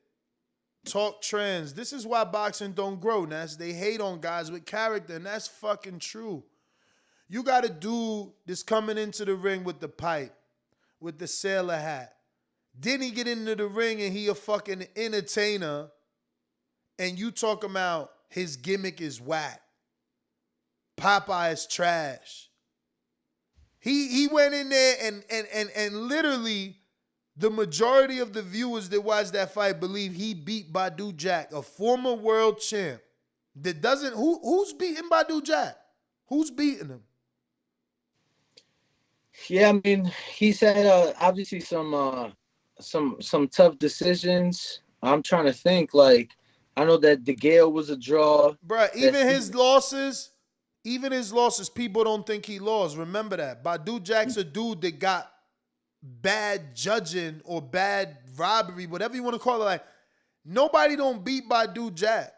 Talk trends. This is why boxing don't grow, Ness. They hate on guys with character, and that's fucking true. You got a dude that's coming into the ring with the pipe, with the sailor hat. Then he get into the ring and he a fucking entertainer, and you talk about his gimmick is whack. Popeye is trash. He went in there and literally the majority of the viewers that watched that fight believe he beat Badu Jack, a former world champ. That doesn't who's beating Badu Jack? Who's beating him? Yeah, I mean, he's had obviously some tough decisions. I'm trying to think. Like, I know that the Gale was a draw. Bruh, That even his losses, people don't think he lost. Remember that. Badu Jack's a dude that got bad judging or bad robbery, whatever you want to call it. Like, nobody don't beat Badu Jack.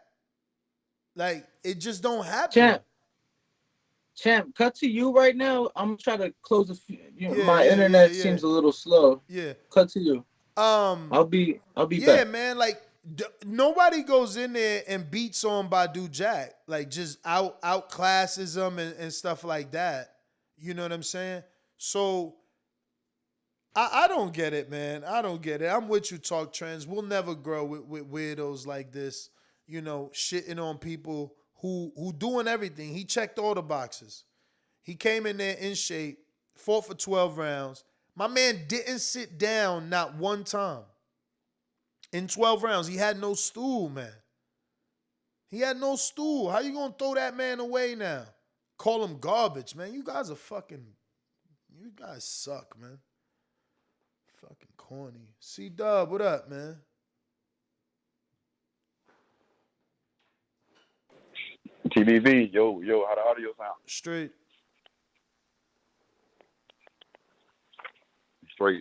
Like, it just don't happen. champ, cut to you right now. I'm gonna try to close a few. My Yeah. internet seems a little slow. Yeah. Cut to you. I'll be Yeah, back. man. Like nobody goes in there and beats on Badu Jack. Like just outclasses him and stuff like that. You know what I'm saying? So I don't get it, man. I don't get it. I'm with you, Talk Trends. We'll never grow with weirdos like this. Shitting on people who doing everything. He checked all the boxes. He came in there in shape, fought for 12 rounds. My man didn't sit down not one time. In 12 rounds, he had no stool, man. He had no stool. How you gonna throw that man away now? Call him garbage, man. You guys suck, man. Fucking corny. C-Dub, what up, man? TBV, yo, how the audio sound? Straight.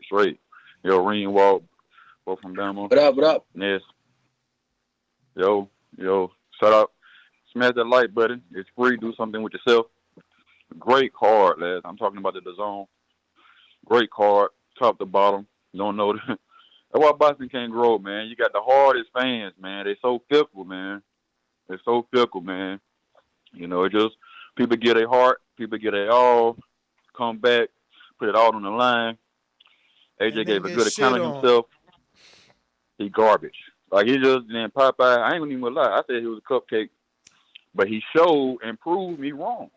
Straight. Yo, Reen Walt, both from Bama. What up? Ness. Yo, shut up. Smash that like button. It's free. Do something with yourself. Great card, lads. I'm talking about the DAZN. Great card, top to bottom. Don't know that. That's why boxing can't grow, man. You got the hardest fans, man. They so fickle, man. You know, it just people get their heart, people get their all, come back, put it all on the line. AJ gave a good account of himself. He garbage. Like he just then Popeye. I ain't even gonna lie. I said he was a cupcake, but he showed and proved me wrong.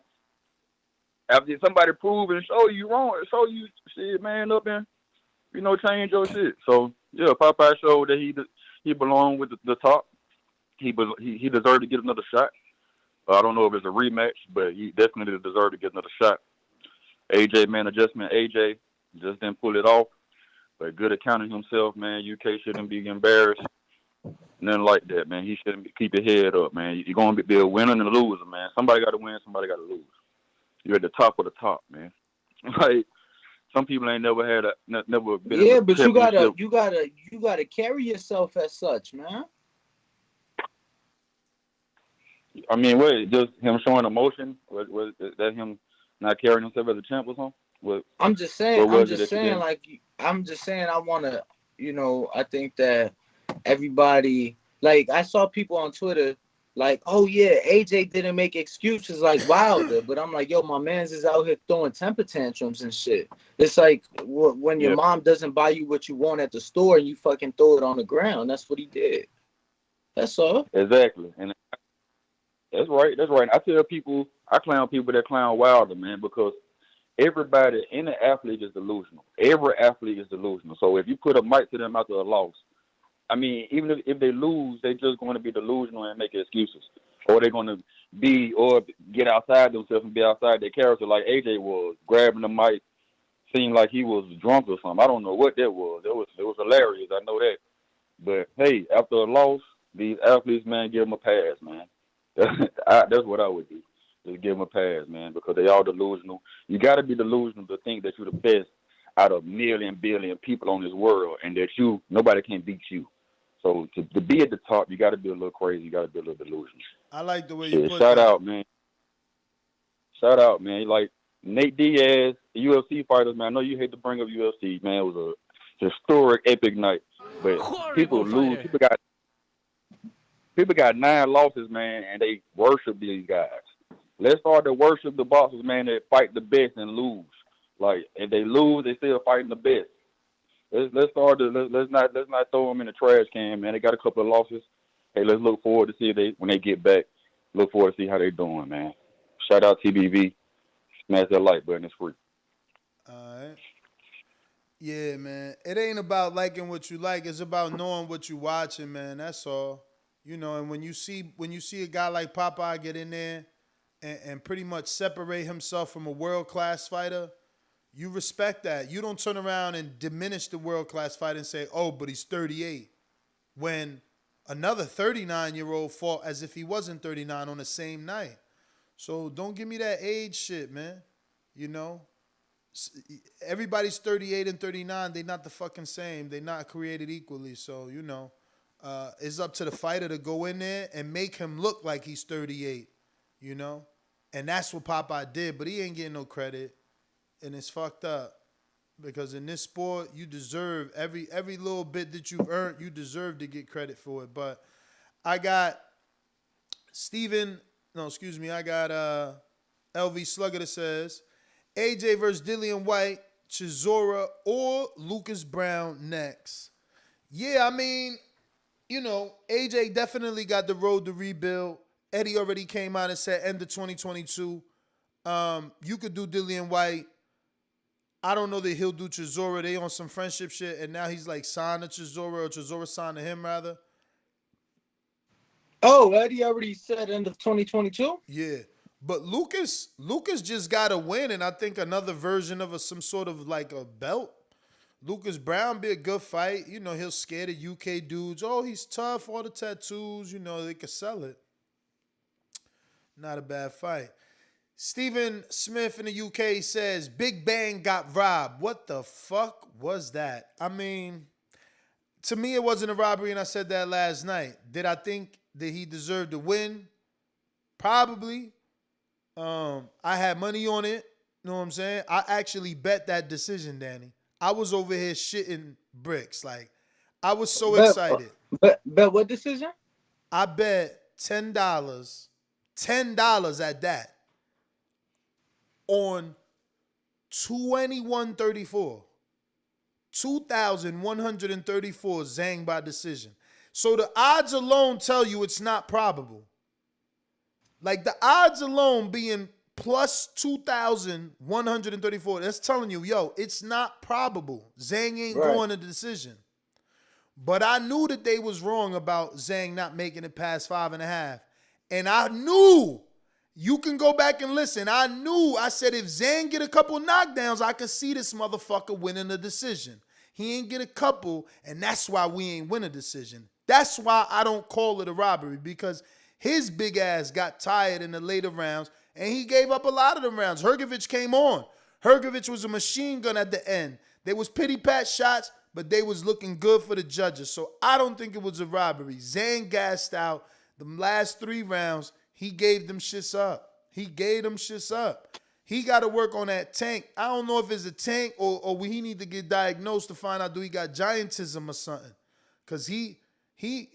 After somebody prove and show you wrong, show you shit, man, up and change your shit. So yeah, Popeye showed that he belonged with the top. He deserved to get another shot. I don't know if it's a rematch, but he definitely deserved to get another shot. AJ, man, adjustment. AJ just didn't pull it off, but good accounting himself, man. UK shouldn't be embarrassed. Nothing like that, man. He shouldn't keep your head up, man. You're going to be a winner and a loser, man. Somebody got to win, somebody got to lose. You're at the top of the top, man. Like some people ain't never had never been. Yeah, but you gotta carry yourself as such, man. I mean, what? Just him showing emotion? Was that him not carrying himself as a champ or something? I'm just saying. I want to. I think that everybody. Like I saw people on Twitter. Like, oh yeah, AJ didn't make excuses like Wilder, but I'm like, yo, my man's is out here throwing temper tantrums and shit. It's like when your mom doesn't buy you what you want at the store and you fucking throw it on the ground. That's what he did. That's all. Exactly, and that's right. I tell people, I clown people that clown Wilder, man, because any athlete is delusional. Every athlete is delusional. So if you put a mic to them after a loss, I mean, even if they lose, they're just going to be delusional and make excuses. Or they're going to get outside themselves and be outside their character like AJ was, grabbing the mic, seemed like he was drunk or something. I don't know what that was. It was hilarious. I know that. But, hey, after a loss, these athletes, man, give them a pass, man. That's what I would do. Just give them a pass, man, because they all delusional. You got to be delusional to think that you're the best out of million, billion people on this world and that nobody can beat you. So to be at the top, you got to be a little crazy. You got to be a little delusional. I like the way you put Shout that. out, man. Like Nate Diaz, UFC fighters, man. I know you hate to bring up UFC, man. It was a historic, epic night. But people lose. People got 9 losses, man, and they worship these guys. Let's start to worship the boxers, man, that fight the best and lose. Like if they lose, they still fighting the best. Let's not throw them in the trash can, man. They got a couple of losses. Hey, let's look forward to see when they get back. Look forward to see how they're doing, man. Shout out TBV. Smash that like button. It's free. All right. Yeah, man. It ain't about liking what you like. It's about knowing what you watching, man. That's all. And when you see a guy like Popeye get in there and pretty much separate himself from a world-class fighter, you respect that. You don't turn around and diminish the world-class fighter and say, oh, but he's 38. When another 39-year-old fought as if he wasn't 39 on the same night. So don't give me that age shit, man. Everybody's 38 and 39. They're not the fucking same. They're not created equally. So, it's up to the fighter to go in there and make him look like he's 38, And that's what Popeye did, but he ain't getting no credit. And it's fucked up because in this sport, you deserve every little bit that you've earned, you deserve to get credit for it. But I got I got LV Slugger that says, AJ versus Dillian White, Chisora, or Lucas Brown next. Yeah, I mean, AJ definitely got the road to rebuild. Eddie already came out and said end of 2022. You could do Dillian White. I don't know that he'll do Chisora. They on some friendship shit, and now he's like signed to Chisora, or Chisora signed to him, rather. Oh, Eddie already said end of 2022? Yeah. But Lucas just got a win, and I think another version of some sort of like a belt. Lucas Brown be a good fight. You know, he'll scare the UK dudes. Oh, he's tough. All the tattoos. You know, they could sell it. Not a bad fight. Stephen Smith in the UK says, Big Bang got robbed. What the fuck was that? I mean, to me, it wasn't a robbery, and I said that last night. Did I think that he deserved to win? Probably. I had money on it. You know what I'm saying? I actually bet that decision, Danny. I was over here shitting bricks. Like, I was so excited. Bet what decision? I bet $10, $10 at that, on 2134. 2,134 Zhang by decision. So the odds alone tell you it's not probable. Like the odds alone being plus 2,134, that's telling you, yo, it's not probable. Zhang ain't going to decision. But I knew that they was wrong about Zhang not making it past 5.5. And I knew, you can go back and listen, I said if Zhang get a couple knockdowns, I could see this motherfucker winning the decision. He ain't get a couple, and that's why we ain't win a decision. That's why I don't call it a robbery, because his big ass got tired in the later rounds, and he gave up a lot of them rounds. Hrgovic came on. Hrgovic was a machine gun at the end. They was pity-pat shots, but they was looking good for the judges. So I don't think it was a robbery. Zhang gassed out the last 3 rounds. He gave them shits up. He got to work on that tank. I don't know if it's a tank or he need to get diagnosed to find out do he got giantism or something. Because he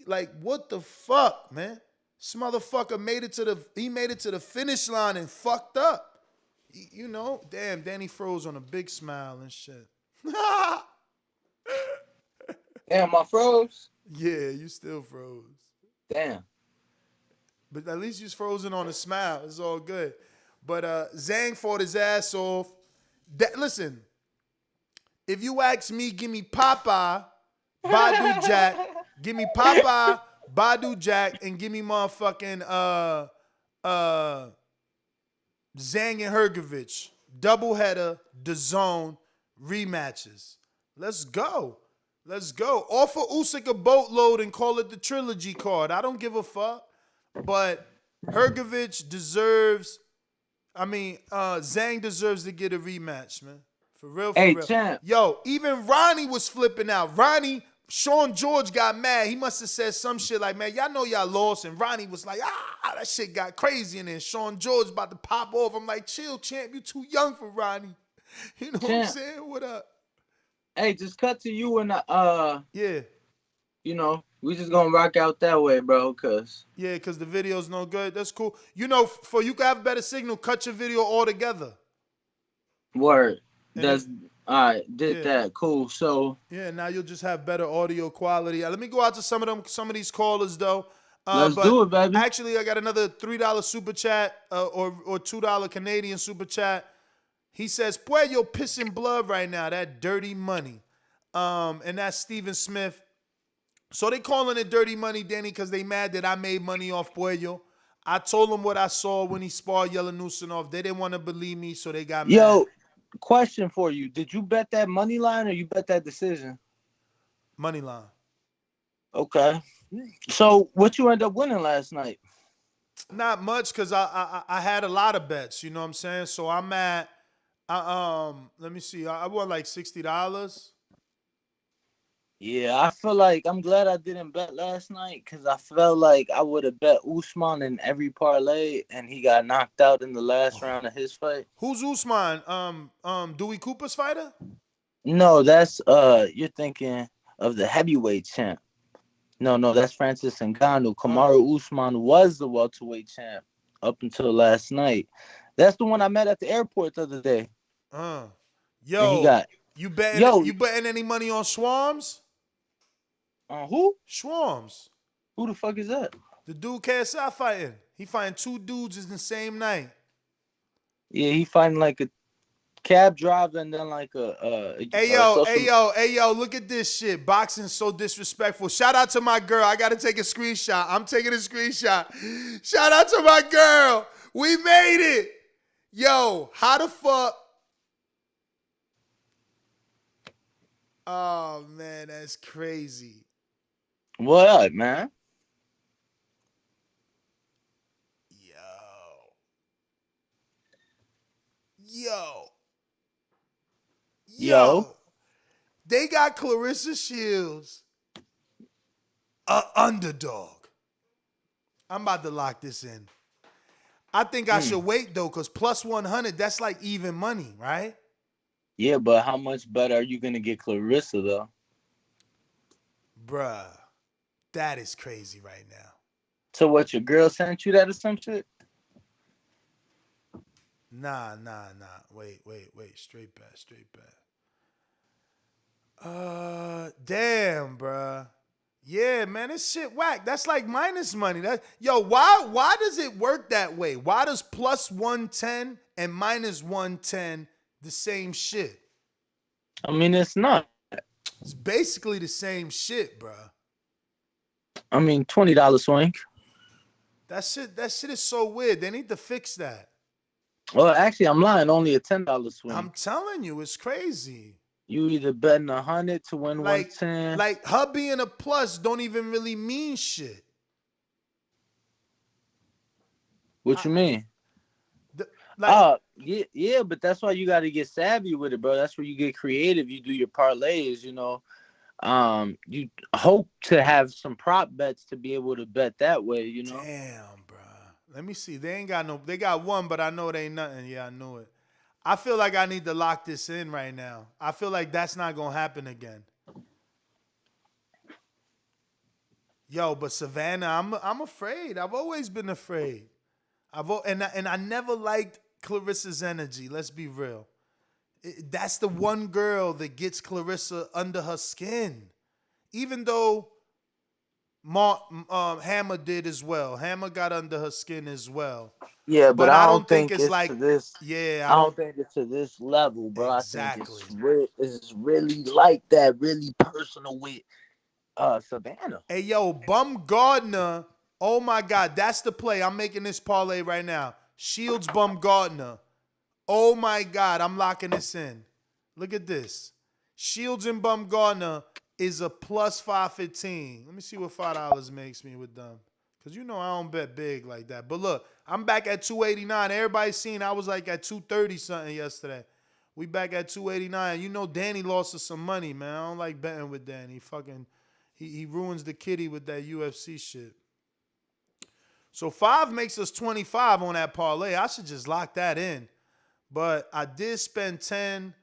like, what the fuck, man? This motherfucker made it to the finish line and fucked up. You know, damn, Danny froze on a big smile and shit. Damn, I froze? Yeah, you still froze. Damn. But at least you was frozen on a smile. It's all good. But Zhang fought his ass off. Listen, if you ask me, give me Popeye, Badu Jack. Give me Popeye, Badu Jack, and give me motherfucking Zhang and Hrgovic. Doubleheader, DAZN, rematches. Let's go. Offer Usyk a boatload and call it the trilogy card. I don't give a fuck. But Hrgovic deserves, Zhang deserves to get a rematch, man. For real. Champ. Yo, even Ronnie was flipping out. Sean George got mad. He must have said some shit like, man, y'all know y'all lost. And Ronnie was like, that shit got crazy. And then Sean George about to pop off. I'm like, chill, champ. You too young for Ronnie. You know what I'm saying? What up? Hey, just cut to you and yeah. You know, we just gonna rock out that way, bro, cause the video's no good. That's cool. You know, for you to have better signal, cut your video all together. Word. That's all right. Did that. Cool. So now you'll just have better audio quality. Let me go out to some of these callers though. Let's do it, baby. Actually, I got another $3 super chat or $2 Canadian super chat. He says, Puello pissing blood right now. That dirty money. And that's Stephen Smith. So they calling it dirty money, Danny, because they mad that I made money off Puello. I told them what I saw when he sparred Yelenusinov. They didn't want to believe me, so they got mad. Yo, question for you. Did you bet that money line or you bet that decision? Money line. Okay. So what you end up winning last night? Not much, because I had a lot of bets, you know what I'm saying? So I'm at, let me see, I won like $60. Yeah, I feel like I'm glad I didn't bet last night because I felt like I would have bet Usman in every parlay and he got knocked out in the last round of his fight. Who's Usman? Dewey Cooper's fighter? No, that's you're thinking of the heavyweight champ. No, that's Francis Ngannou. Kamaru Usman was the welterweight champ up until last night. That's the one I met at the airport the other day. Yo, you betting any money on Schwarms? Who? Schwarms. Who the fuck is that? The dude KSI fighting. He fighting 2 dudes in the same night. Yeah, he fighting like a cab driver and then like a Hey yo, look at this shit. Boxing's so disrespectful. Shout out to my girl. I gotta take a screenshot. I'm taking a screenshot. Shout out to my girl. We made it. Yo, how the fuck? Oh man, that's crazy. What, man? Yo. They got Clarissa Shields, a underdog. I'm about to lock this in. I think I should wait though, because plus 100, that's like even money, right? Yeah, but how much better are you gonna get Clarissa though? Bruh, that is crazy right now. So what? Your girl sent you that or some shit? Nah. Wait. Straight back. Damn, bruh. Yeah, man, this shit whack. That's like minus money. Why does it work that way? Why does plus 110 and minus 110 the same shit? I mean, it's not. It's basically the same shit, bruh. I mean, $20 swing. That shit is so weird. They need to fix that. Well, actually, I'm lying. Only a $10 swing. I'm telling you, it's crazy. You either betting 100 to win 110. Like her being a plus don't even really mean shit. What you mean? Yeah, but that's why you got to get savvy with it, bro. That's where you get creative. You do your parlays, you know. You hope to have some prop bets to be able to bet that way, you know. Damn, bro. Let me see. They got one, but I know it ain't nothing. Yeah, I knew it. I feel like I need to lock this in right now. I feel like that's not gonna happen again. Yo, but Savannah, I'm afraid. I've always been afraid. And I never liked Clarissa's energy. Let's be real. That's the one girl that gets Clarissa under her skin. Even though Hammer did as well. Hammer got under her skin as well. Yeah, but I don't think it's like to this. Yeah, I don't think it's to this level, bro. Exactly. I think it's really like that, really personal with Savannah. Hey, yo, Bumgardner. Oh my God, that's the play. I'm making this parlay right now. Shields Bumgardner. Oh my God, I'm locking this in. Look at this. Shields and Bumgardner is a plus 515. Let me see what $5 makes me with them. Because you know I don't bet big like that. But look, I'm back at 289. Everybody's seen I was like at 230 something yesterday. We back at 289. You know Danny lost us some money, man. I don't like betting with Danny. He ruins the kitty with that UFC shit. So 5 makes us 25 on that parlay. I should just lock that in. But I did spend 10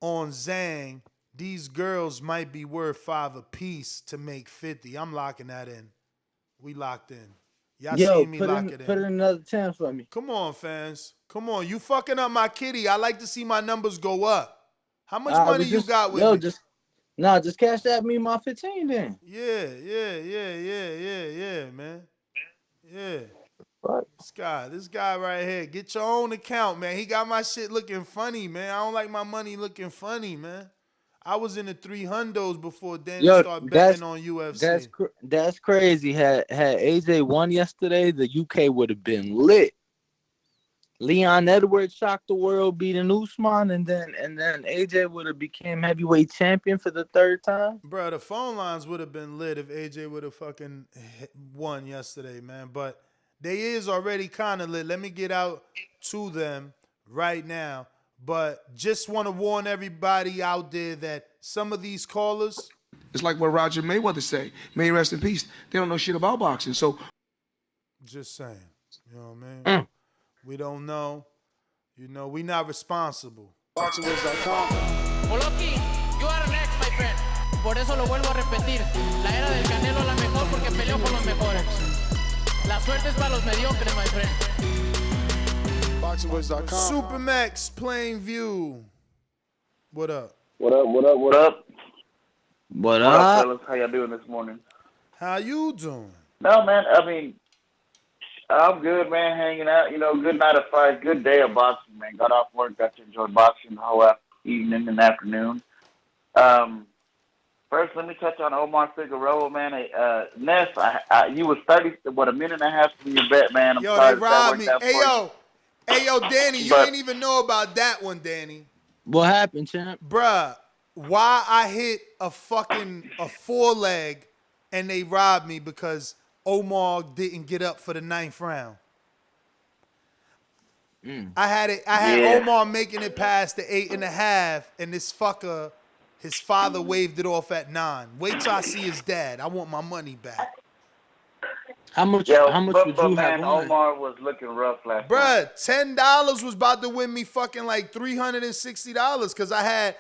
on Zhang. These girls might be worth 5 a piece to make 50. I'm locking that in. We locked in. Y'all seen me lock it in. Put in another 10 for me. Come on, fans. Come on. You fucking up my kitty. I like to see my numbers go up. How much money you got with me? Just cash that me my 15 then. Yeah, man. Yeah. What? This guy right here. Get your own account, man. He got my shit looking funny, man. I don't like my money looking funny, man. I was in the 300s before Danny started betting on UFC. That's crazy. Had AJ won yesterday, the UK would have been lit. Leon Edwards shocked the world, beating Usman, and then AJ would have became heavyweight champion for the 3rd time. Bro, the phone lines would have been lit if AJ would have fucking won yesterday, man. But they is already kind of lit. Let me get out to them right now. But just want to warn everybody out there that some of these callers. It's like what Roger Mayweather say. May rest in peace. They don't know shit about boxing. So. Just saying. You know what I mean? We don't know. You know, we not responsible. BoxingWiz.com. Oloki, you are next, my friend. Por eso lo vuelvo a repetir. La era del Canelo es la mejor porque peleó con los mejores. La suerte es para los mediocres, my friend. BoxingWiz.com. Supermax, Plainview. What up? What up? What up, fellas? How y'all doing this morning? How you doing? No, man. I mean, I'm good, man. Hanging out. You know, good night of fight. Good day of boxing, man. Got off work. Got to enjoy boxing the whole evening and afternoon. First, let me touch on Omar Figueroa, man. Ness, you was 30, a minute and a half from your bet, man. I'm sorry they robbed me. Hey, yo, Danny, you But, ain't even know about that one, Danny. What happened, champ? Bruh, why I hit a 4-leg and they robbed me because Omar didn't get up for the 9th round. I had Omar making it past the 8.5, and this fucker, his father waved it off at 9. Wait till I see his dad. I want my money back. How much would you have on? Omar was looking rough last Bruh, night. $10 was about to win me fucking like $360 because I had,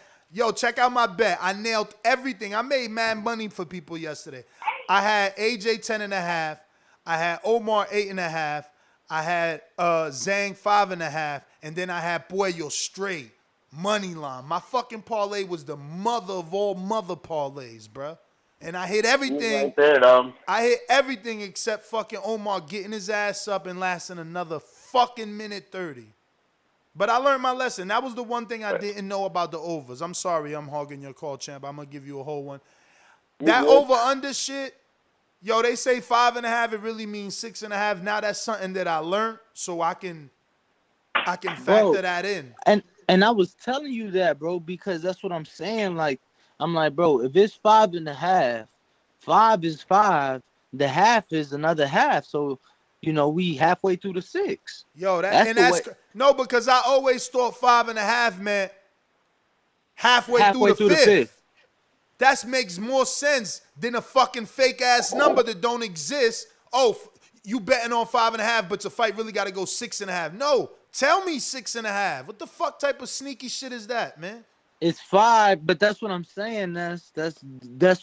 check out my bet. I nailed everything. I made mad money for people yesterday. I had AJ 10.5. I had Omar 8.5. I had Zhang 5.5. And then I had Puello straight. Money line. My fucking parlay was the mother of all mother parlays, bruh. And I hit everything. Right there, I hit everything except fucking Omar getting his ass up and lasting another fucking minute 30. But I learned my lesson. That was the one thing I didn't know about the overs. I'm sorry I'm hogging your call, champ. I'm going to give you a whole one. That over-under shit, they say 5.5. It really means 6.5. Now that's something that I learned, so I can factor that in. And I was telling you that, bro, because that's what I'm saying. Like, I'm like, bro, if it's 5.5, 5 is 5. The half is another half. So, we halfway through the 6. No, because I always thought 5.5 meant halfway through the fifth. That makes more sense than a fucking fake ass number that don't exist. Oh, you betting on 5.5, but the fight really got to go 6.5. No, tell me 6.5. What the fuck type of sneaky shit is that, man? It's 5, but that's what I'm saying. That's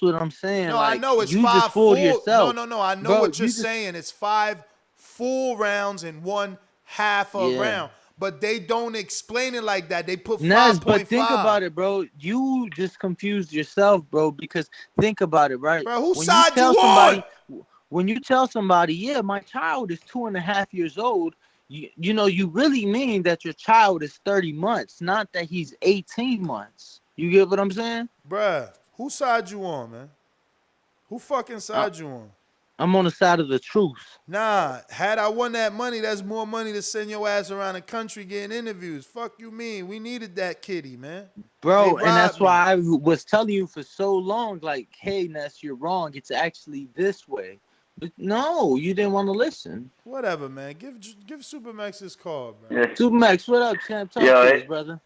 what I'm saying. No, like, I know it's you 5 just fooled full. yourself. No. I know what you're saying. It's 5 full rounds and 1/2 a round. But they don't explain it like that. They put 5.5. But think about it, bro. You just confused yourself, bro. Because think about it, right? Bro, whose side you on? When you tell somebody, yeah, my child is 2.5 years old, you really mean that your child is 30 months, not that he's 18 months. You get what I'm saying? Bruh, whose side you on, man? Who fucking side you on? I'm on the side of the truth. Nah, had I won that money, that's more money to send your ass around the country getting interviews. Fuck you mean? We needed that kitty, man. Bro, and that's why I was telling you for so long, like, hey, Ness, you're wrong. It's actually this way. But no, you didn't want to listen. Whatever, man. Give Supermax his call, bro. Yeah. Supermax, what up, champ? Talk to us, brother.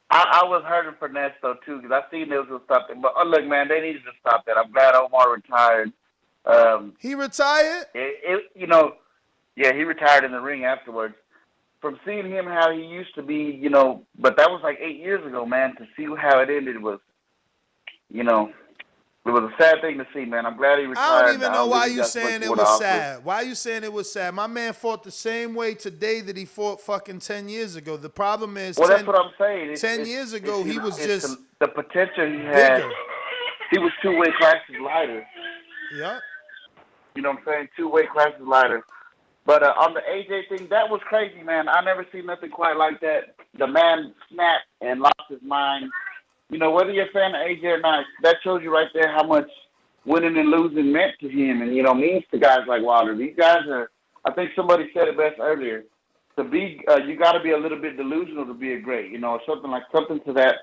I was hurting for Ness, though, too, because I seen there was something. But, look, man, they needed to stop that. I'm glad Omar retired. He retired? He retired in the ring afterwards. From seeing him how he used to be, but that was like 8 years ago, man. To see how it ended was, it was a sad thing to see, man. I'm glad he retired. I don't even know why you saying it was sad. Why you saying it was sad? My man fought the same way today that he fought fucking 10 years ago. The problem is, that's what I'm saying. 10 years ago, he was just the potential he had. Bigger. He was 2 weight classes lighter. Yeah. You know what I'm saying? 2 weight classes lighter. But on the AJ thing, that was crazy, man. I never seen nothing quite like that. The man snapped and lost his mind. Whether you're a fan of AJ or not, that shows you right there how much winning and losing meant to him and, means to guys like Wilder. These guys are, I think somebody said it best earlier, you got to be a little bit delusional to be a great, something to that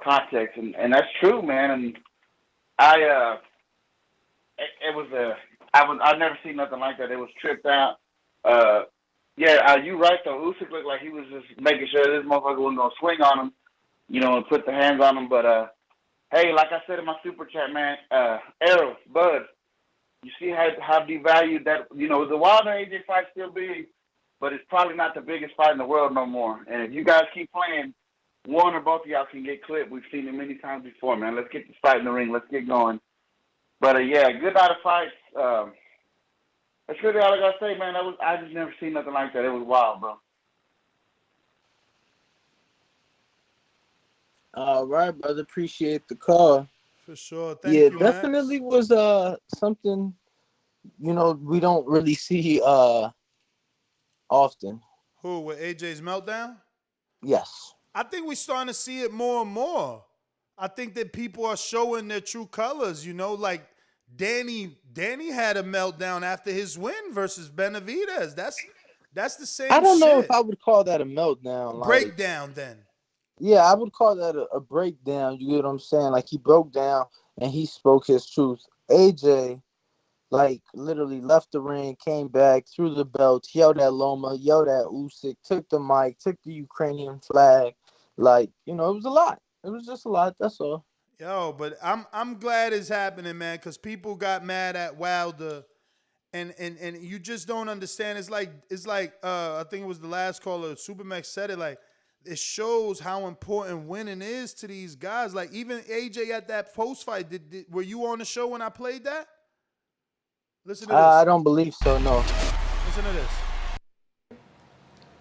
context. And that's true, man. And I've never seen nothing like that. It was tripped out. You right though. Usyk looked like he was just making sure this motherfucker wasn't gonna swing on him, and put the hands on him. But hey, like I said in my super chat, man, Arrow, Bud, you see how devalued that the Wilder AJ fight still big, but it's probably not the biggest fight in the world no more. And if you guys keep playing, one or both of y'all can get clipped. We've seen it many times before, man. Let's get this fight in the ring. Let's get going. But good night of fights. That's really all I gotta say, man. I just never seen nothing like that. It was wild, bro. All right, brother. Appreciate the call. For sure. Thank you, Max. Definitely was something we don't really see often. Who, with AJ's meltdown? Yes. I think we're starting to see it more and more. I think that people are showing their true colors, like Danny had a meltdown after his win versus Benavidez. That's the same shit. I don't know if I would call that a meltdown. Breakdown then. Yeah, I would call that a breakdown. You get what I'm saying? Like he broke down and he spoke his truth. AJ, like literally left the ring, came back, threw the belt, yelled at Loma, yelled at Usyk, took the mic, took the Ukrainian flag. Like, it was a lot. It was just a lot. That's all. Yo, but I'm glad it's happening, man, because people got mad at Wilder, and you just don't understand. It's like I think it was the last caller, Supermax said it. Like it shows how important winning is to these guys. Like even AJ at that post fight, were you on the show when I played that? Listen to I this. don't believe so. No. Listen to this.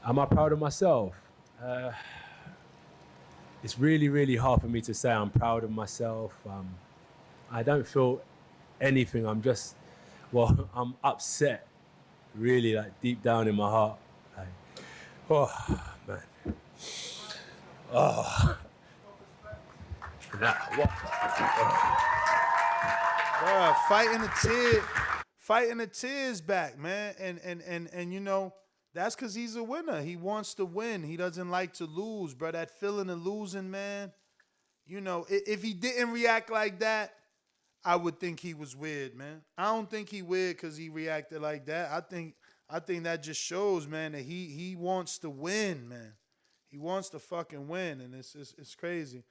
Am I proud of myself? It's really, really hard for me to say I'm proud of myself. I don't feel anything. I'm upset, really, like deep down in my heart. Like, oh, man. Oh. Nah, what? Bruh, fighting the tears back, man. And that's because he's a winner. He wants to win. He doesn't like to lose, bro. That feeling of losing, man. If he didn't react like that, I would think he was weird, man. I don't think he weird because he reacted like that. I think that just shows, man, that he wants to win, man. He wants to fucking win, and it's crazy,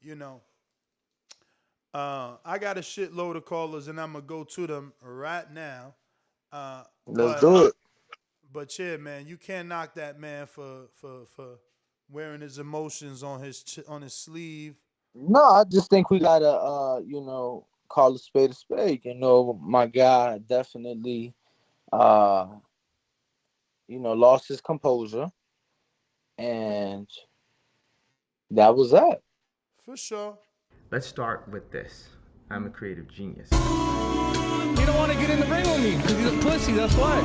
you know. I got a shitload of callers, and I'm gonna go to them right now. Let's do it. But yeah, man, you can't knock that man for wearing his emotions on his sleeve. No, I just think we gotta, call a spade a spade. My guy definitely, lost his composure, and that was that. For sure. Let's start with this. I'm a creative genius. You don't want to get in the ring with me because he's a pussy, that's why.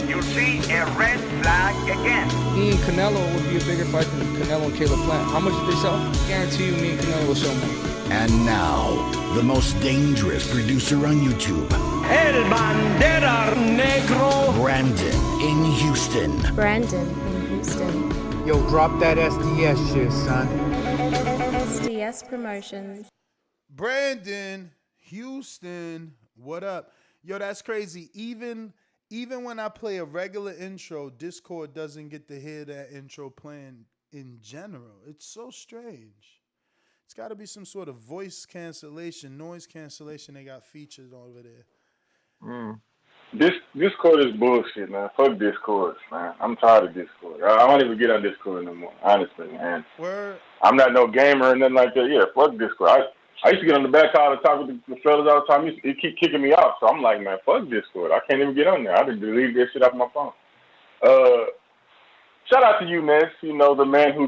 You see a red flag again. Me and Canelo would be a bigger fight than Canelo and Caleb Plant. How much did they sell? Guarantee you me and Canelo will sell more. And now, the most dangerous producer on YouTube. El Bandera Negro. Brandon in Houston. Brandon in Houston. Yo, drop that SDS shit, son. SDS Promotions. Brandon, Houston, what up? Yo, that's crazy. Even when I play a regular intro, Discord doesn't get to hear that intro playing in general. It's so strange. It's got to be some sort of voice cancellation, noise cancellation they got featured over there. Discord is bullshit, man. Fuck Discord, man. I'm tired of Discord. I don't even get on Discord anymore, honestly, man. Word. I'm not no gamer or nothing like that. Yeah, fuck Discord. I used to get on the back call and talk with the fellas all the time. He keep kicking me out, so I'm like, man, fuck Discord. I can't even get on there. I just delete that shit off my phone. Shout out to you, Ness. The man who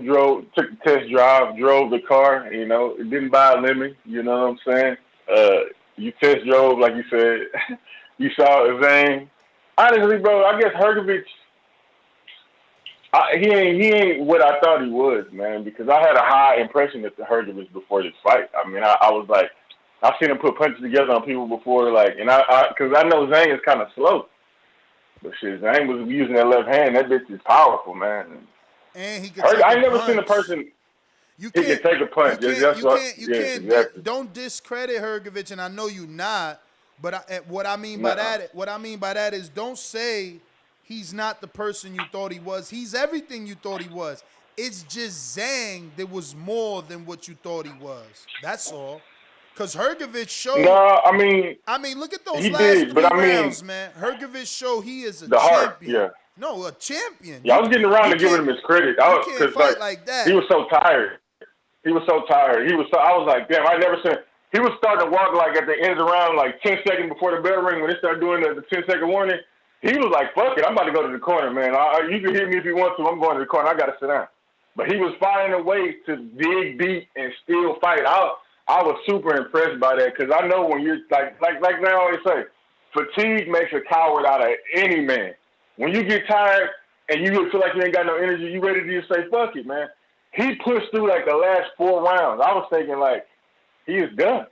took the test drive, drove the car. It didn't buy a lemon. You know what I'm saying? You test drove, like you said. You saw Zane. Honestly, bro, I guess Hrgovic, he ain't what I thought he was, man, because I had a high impression of Hrgovic before this fight. I mean, I was like, I've seen him put punches together on people before, like, and because I know Zane is kind of slow. But shit, Zane was using that left hand. That bitch is powerful, man. And he can take I never seen a person you he can take a punch. Exactly. Don't discredit Hrgovic, and I know you not. But what I mean by that is don't say he's not the person you thought he was. He's everything you thought he was. It's just Zhang that was more than what you thought he was. That's all. Because Hrgovic showed. No, I mean, look at those last 3 rounds, man. Hrgovic showed he is a champion. Heart, yeah. No, a champion. Yeah, I was getting around to giving him his credit. You can't fight like that. He was so tired. I was like, damn, I never seen. He was starting to walk like at the end of the round, like 10 seconds before the bell ring when they started doing the 10-second warning. He was like, fuck it, I'm about to go to the corner, man. You can hit me if you want to. I'm going to the corner. I got to sit down. But he was finding a way to dig deep and still fight. I was super impressed by that because I know when you're like I always say, fatigue makes a coward out of any man. When you get tired and you feel like you ain't got no energy, you ready to just say, fuck it, man. He pushed through like the last 4 rounds. I was thinking like, he is done.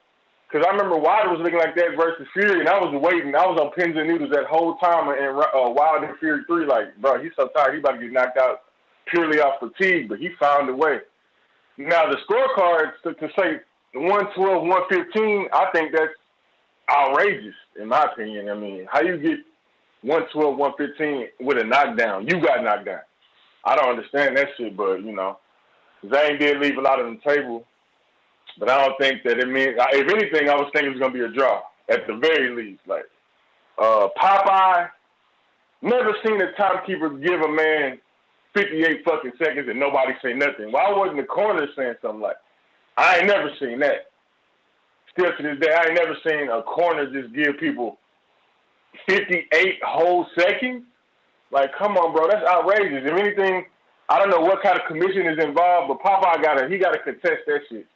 Because I remember Wilder was looking like that versus Fury, and I was waiting. I was on pins and needles that whole time, and Wilder Fury 3, like, bro, he's so tired. He about to get knocked out purely off fatigue, but he found a way. Now, the scorecards to say 112, 115, I think that's outrageous, in my opinion. I mean, how you get 112, 115 with a knockdown? You got knocked down. I don't understand that shit, but, you know, Zane did leave a lot on the table, but I don't think that it means, if anything, I was thinking it was going to be a draw, at the very least. Like, Popeye, never seen a timekeeper give a man 58 fucking seconds and nobody say nothing. Why wasn't the corner saying something like, I ain't never seen that. Still to this day, I ain't never seen a corner just give people 58 whole seconds. Like, come on, bro, that's outrageous. If anything, I don't know what kind of commission is involved, but Popeye gotta contest that shit.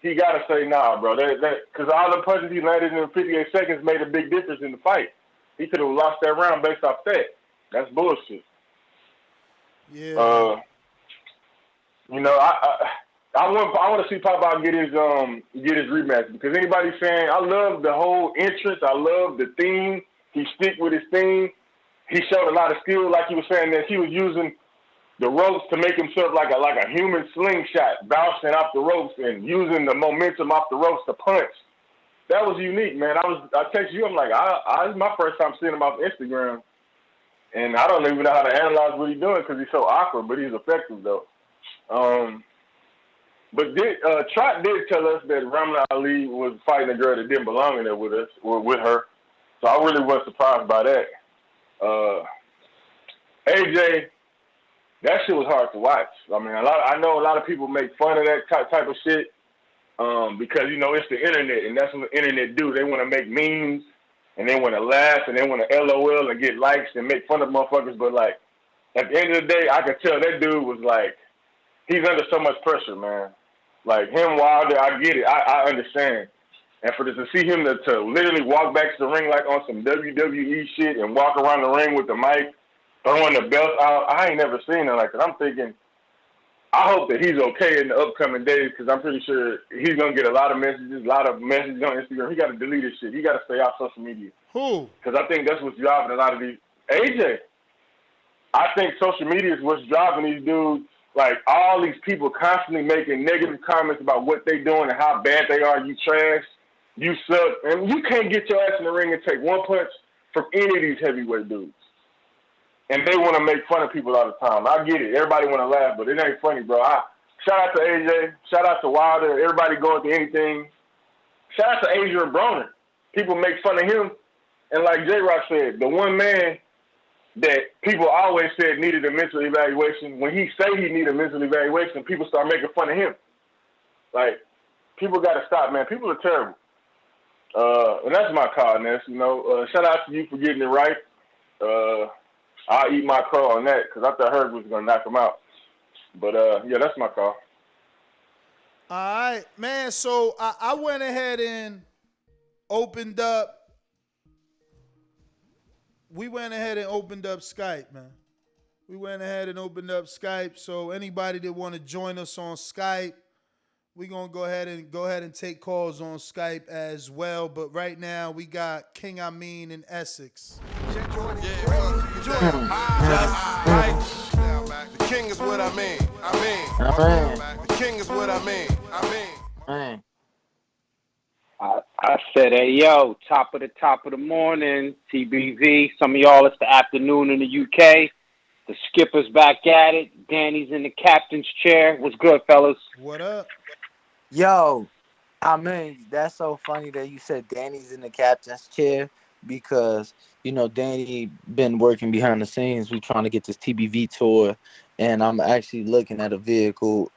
He gotta say, nah, bro, because all the punches he landed in 58 seconds made a big difference in the fight. He could have lost that round based off that. That's bullshit. Yeah. You know, I want to see Popeye get his rematch, because anybody saying, I love the whole entrance, I love the theme. He stick with his theme. He showed a lot of skill, like he was saying that he was using the ropes to make himself like a human slingshot, bouncing off the ropes and using the momentum off the ropes to punch. That was unique, man. I texted you, I'm like, this is my first time seeing him off Instagram, and I don't even know how to analyze what he's doing because he's so awkward, but he's effective though. But Trot did tell us that Ramla Ali was fighting a girl that didn't belong in there with us or with her, so I really wasn't surprised by that. AJ, that shit was hard to watch. I mean, I know a lot of people make fun of that type of shit because, you know, it's the internet, and that's what the internet do. They want to make memes, and they want to laugh, and they want to LOL and get likes and make fun of motherfuckers. But, like, at the end of the day, I could tell that dude was, like, he's under so much pressure, man. Like, him, Wilder, I get it. I understand. And to see him to literally walk back to the ring like on some WWE shit and walk around the ring with the mic, throwing the belt out, I ain't never seen it like that. I'm thinking, I hope that he's okay in the upcoming days, because I'm pretty sure he's going to get a lot of messages on Instagram. He got to delete his shit. He got to stay off social media. Who? Because I think that's what's driving a lot of these. AJ. I think social media is what's driving these dudes. Like, all these people constantly making negative comments about what they doing and how bad they are. You trash. You suck. And you can't get your ass in the ring and take one punch from any of these heavyweight dudes. And they want to make fun of people all the time. I get it. Everybody want to laugh, but it ain't funny, bro. Shout out to AJ. Shout out to Wilder. Everybody going through anything. Shout out to Adrian Broner. People make fun of him. And like J-Rock said, the one man that people always said needed a mental evaluation, when he say he needed a mental evaluation, people start making fun of him. Like, people got to stop, man. People are terrible. And that's my call, Ness. You know, shout out to you for getting it right. I'll eat my crow on that, because I thought Herb was going to knock him out. But, yeah, that's my call. All right, man. So I went ahead and opened up. We went ahead and opened up Skype, man. We went ahead and opened up Skype. So anybody that want to join us on Skype, we're going to go ahead and take calls on Skype as well. But right now, we got King Amin in Essex. The king is what I mean. The king is what I mean. I said, hey, yo, top of the morning, TBV. Some of y'all, it's the afternoon in the UK. The skipper's back at it. Danny's in the captain's chair. What's good, fellas? What up? Yo, I mean, that's so funny that you said Danny's in the captain's chair, because, you know, Danny been working behind the scenes. We trying to get this TBV tour, and I'm actually looking at a vehicle,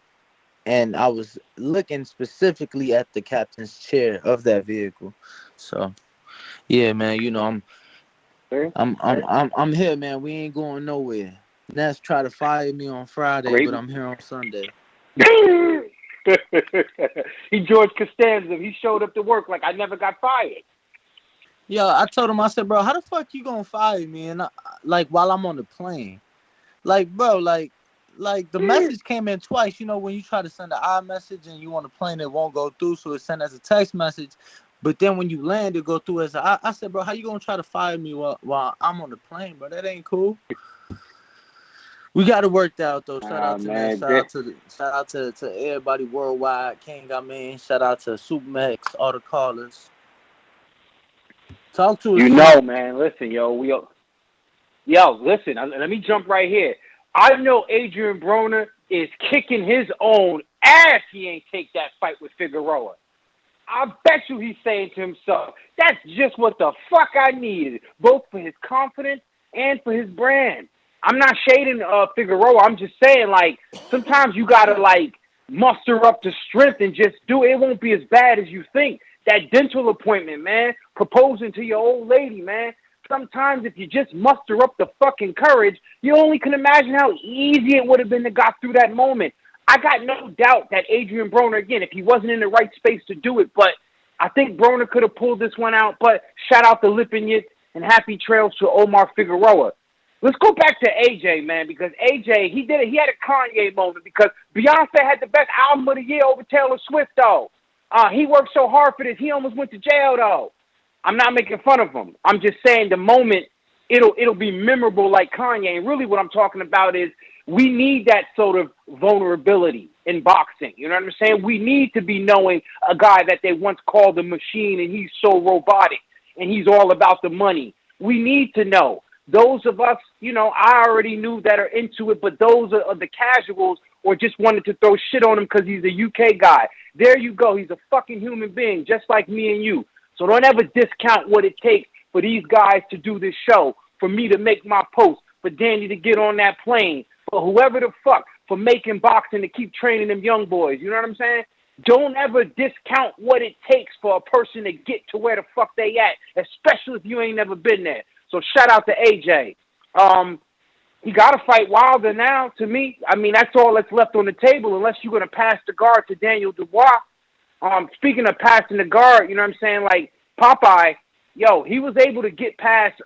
and I was looking specifically at the captain's chair of that vehicle. So, yeah, man, you know, I'm here, man. We ain't going nowhere. Ness tried to fire me on Friday, but I'm here on Sunday. He George Costanza. He showed up to work like I never got fired. Yo, I told him, I said, bro, how the fuck you gonna fire me? And like, while I'm on the plane, like, bro, like the message came in twice. You know, when you try to send an iMessage and you on the plane, it won't go through, so it's sent as a text message. But then when you land, it go through as I said, bro, how you gonna try to fire me while I'm on the plane, bro? That ain't cool. We got it worked out though. Shout out to Ness. Man, Shout out to everybody worldwide. King, shout out to Supermax, all the callers. Talk to us. You know, man. Listen, listen. Let me jump right here. I know Adrian Broner is kicking his own ass. He ain't take that fight with Figueroa. I bet you he's saying to himself, "That's just what the fuck I needed, both for his confidence and for his brand." I'm not shading Figueroa. I'm just saying, like, sometimes you gotta like muster up the strength and just do it. It won't be as bad as you think. That dental appointment, man, proposing to your old lady, man. Sometimes if you just muster up the fucking courage, you only can imagine how easy it would have been to got through that moment. I got no doubt that Adrian Broner, again, if he wasn't in the right space to do it, but I think Broner could have pulled this one out. But shout out to Lipinets and happy trails to Omar Figueroa. Let's go back to AJ, man, because AJ, he did it. He had a Kanye moment because Beyonce had the best album of the year over Taylor Swift, though. He worked so hard for this. He almost went to jail, though. I'm not making fun of him. I'm just saying the moment, it'll be memorable like Kanye. And really what I'm talking about is we need that sort of vulnerability in boxing. You know what I'm saying? We need to be knowing a guy that they once called a machine and he's so robotic and he's all about the money. We need to know. Those of us, you know, I already knew that are into it, but those are the casuals or just wanted to throw shit on him because he's a UK guy. There you go. He's a fucking human being, just like me and you. So don't ever discount what it takes for these guys to do this show, for me to make my post, for Danny to get on that plane, for whoever the fuck, for making boxing to keep training them young boys. You know what I'm saying? Don't ever discount what it takes for a person to get to where the fuck they at, especially if you ain't never been there. So shout out to AJ. He got to fight Wilder now, to me. I mean, that's all that's left on the table unless you're going to pass the guard to Daniel Dubois. Speaking of passing the guard, you know what I'm saying? Like Popeye, he was able to get past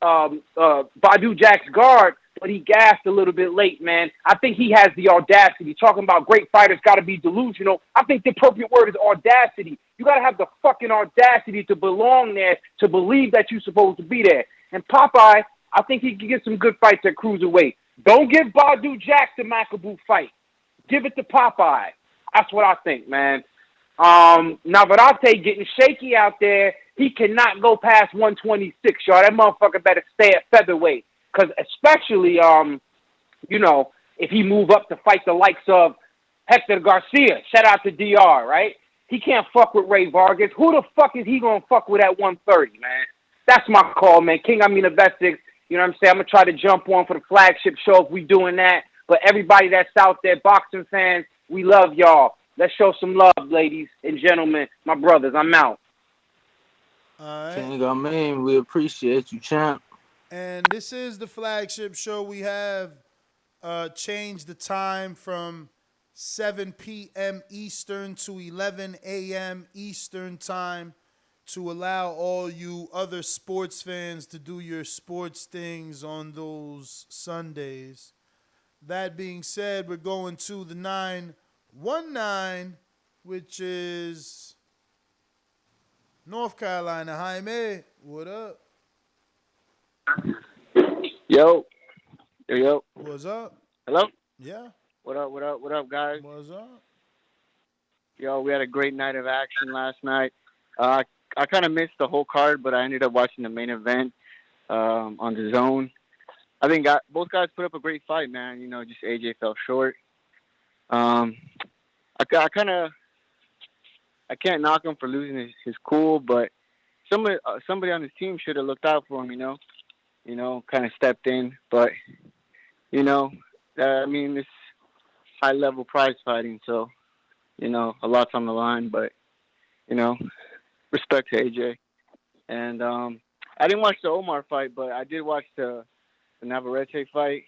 Badu Jack's guard, but he gassed a little bit late, man. I think he has the audacity. Talking about great fighters got to be delusional. I think the appropriate word is audacity. You got to have the fucking audacity to belong there, to believe that you're supposed to be there. And Popeye, I think he can get some good fights at cruiserweight. Don't give Badu Jack the Makabu fight. Give it to Popeye. That's what I think, man. Navarrete getting shaky out there. He cannot go past 126, y'all. That motherfucker better stay at featherweight. Because especially, if he move up to fight the likes of Hector Garcia, shout out to DR, right? He can't fuck with Ray Vargas. Who the fuck is he going to fuck with at 130, man? That's my call, man. King, Bestics, you know what I'm saying? I'm going to try to jump on for the flagship show if we doing that. But everybody that's out there, boxing fans, we love y'all. Let's show some love, ladies and gentlemen. My brothers, I'm out. All right. King, we appreciate you, champ. And this is the flagship show. We have changed the time from 7 p.m. Eastern to 11 a.m. Eastern time to allow all you other sports fans to do your sports things on those Sundays. That being said, we're going to the 919, which is North Carolina. Jaime, what up? Yo. What's up? Hello? Yeah. What up, guys? What's up? Yo, we had a great night of action last night. I kind of missed the whole card, but I ended up watching the main event on the Zone. I think both guys put up a great fight, man. Just AJ fell short. I can't knock him for losing his cool, but somebody on his team should have looked out for him, kind of stepped in. But, it's high-level prize fighting, so, a lot's on the line. But, respect to AJ. And I didn't watch the Omar fight, but I did watch the Navarrete fight.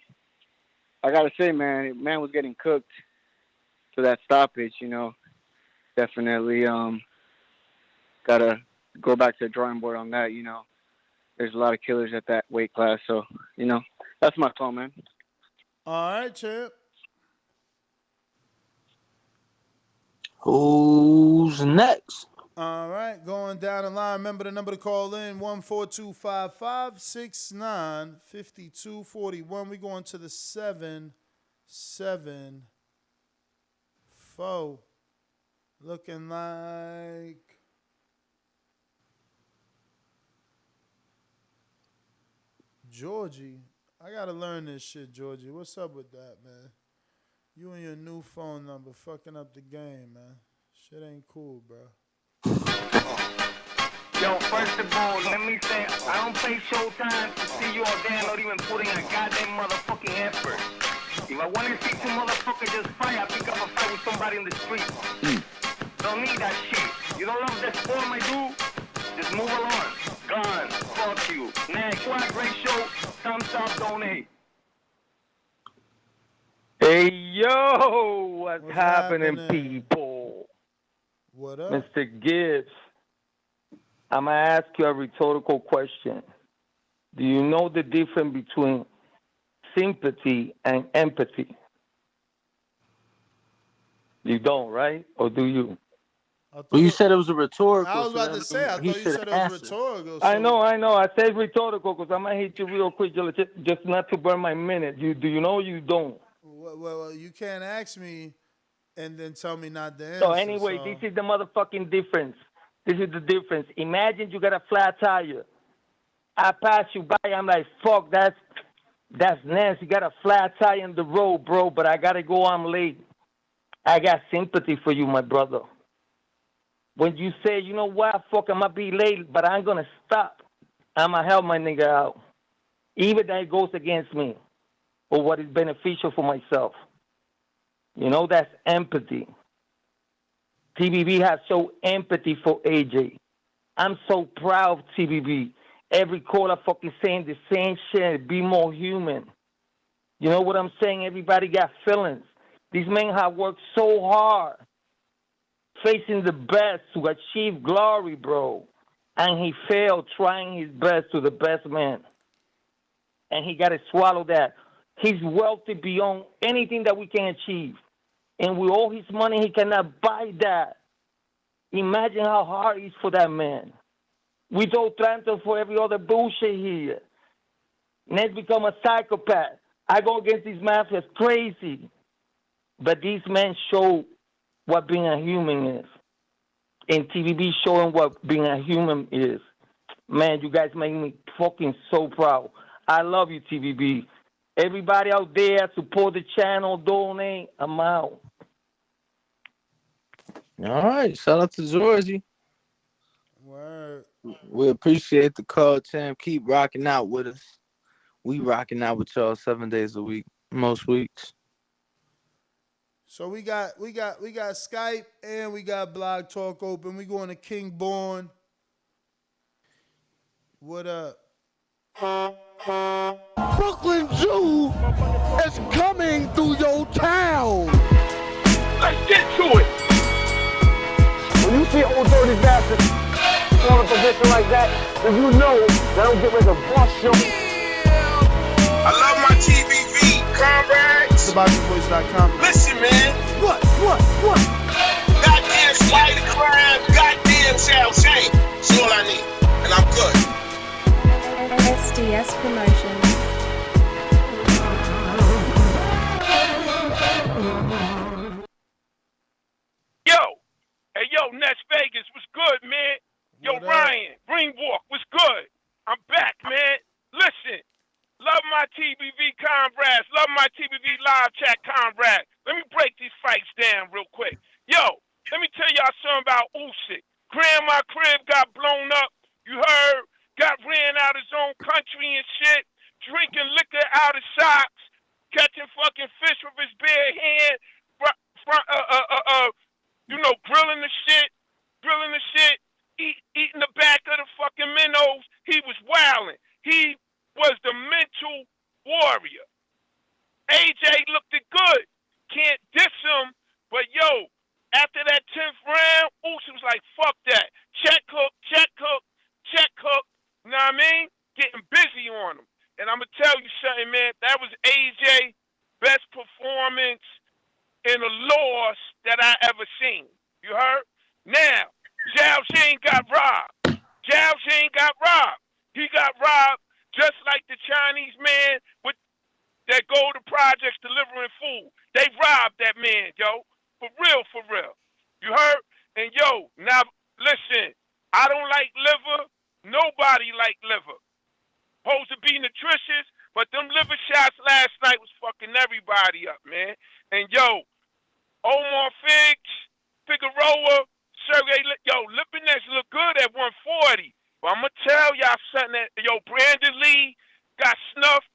I got to say, man was getting cooked to that stoppage, Definitely got to go back to the drawing board on that, There's a lot of killers at that weight class, so, that's my call, man. All right, champ. Who's next? All right, going down the line. Remember the number to call in, 14255-695241. We going to the 774. Looking like Georgie. I got to learn this shit, Georgie. What's up with that, man? You and your new phone number fucking up the game, man. Shit ain't cool, bro. Yo, first of all, let me say, I don't pay Showtime to see you all there not even putting a goddamn motherfucking effort. If I want to see two motherfuckers just fight, I pick up a fight with somebody in the street. Don't need that shit. You don't love that sport, my dude? Just move along. Gone. Fuck you. Next. What a great show. Thumbs up, donate. Hey, yo, what's happening, people? What up? Mr. Gibbs, I'm going to ask you a rhetorical question. Do you know the difference between sympathy and empathy? You don't, right? Or do you? Well, you said it was a rhetorical. I was about to say, I thought you said it was rhetorical. I know. I said rhetorical because I'm going to hit you real quick just not to burn my minute. Do you know or you don't? Well, you can't ask me and then tell me not to answer. So anyway, this is the motherfucking difference. This is the difference. Imagine you got a flat tire. I pass you by. I'm like, fuck, that's nasty. You got a flat tire in the road, bro, but I got to go. I'm late. I got sympathy for you, my brother. When you say, you know what, fuck, I might be late, but I'm going to stop. I'm going to help my nigga out. Even that it goes against me or what is beneficial for myself. You know, that's empathy. TBB has shown empathy for AJ. I'm so proud of TBB. Every caller fucking saying the same shit. Be more human. You know what I'm saying? Everybody got feelings. These men have worked so hard, facing the best to achieve glory, bro. And he failed trying his best to the best man. And he got to swallow that. He's wealthy beyond anything that we can achieve. And with all his money, he cannot buy that. Imagine how hard it is for that man. We don't trample for every other bullshit here. Let's become a psychopath. I go against these mafias crazy. But these men show what being a human is. And TVB showing what being a human is. Man, you guys make me fucking so proud. I love you, TVB. Everybody out there, support the channel, donate. I'm out. All right, shout out to Georgie. Word. We appreciate the call, champ. Keep rocking out with us. We rocking out with y'all 7 days a week, most weeks. So we got Skype and we got Blog Talk open. We going to King Born. What up? Brooklyn Jew is coming through your town. Let's get to it. When you see old dirty bastards in a position like that, then you know that I'm getting ready to bust your. I love my TVV comrades. TheBoxingVoice.com. Listen, man. What? Goddamn spider crime, goddamn South Shane. That's all I need. And I'm good. SDS Promotions. Yo, Nest Vegas, what's good, man? Yo, Ryan, Greenwalk, what's good? I'm back, man. Listen, love my TBV comrades, love my TBV live chat comrades. Let me break these fights down real quick. Yo, let me tell y'all something about Usyk. Grandma crib got blown up, you heard? Got ran out of his own country and shit, drinking liquor out of socks, catching fucking fish with his bare hand, grilling the shit, eating the back of the fucking minnows. He was wilding. He was the mental warrior. AJ looked good. Can't diss him, but yo, after that 10th round, Usyk was like, fuck that. Check hook. You know what I mean? Getting busy on him. And I'm going to tell you something, man. That was AJ best performance in a loss that I ever seen. You heard? Now, Zhao Xin got robbed. He got robbed just like the Chinese man with that go to projects delivering food. They robbed that man, yo. For real, for real. You heard? And yo, now listen, I don't like liver. Nobody like liver. Supposed to be nutritious, but them liver shots last night was fucking everybody up, man. And yo, Omar Figueroa, Sergey, yo, Lipinets look good at 140. But I'm going to tell y'all something that, yo, Brandon Lee got snuffed,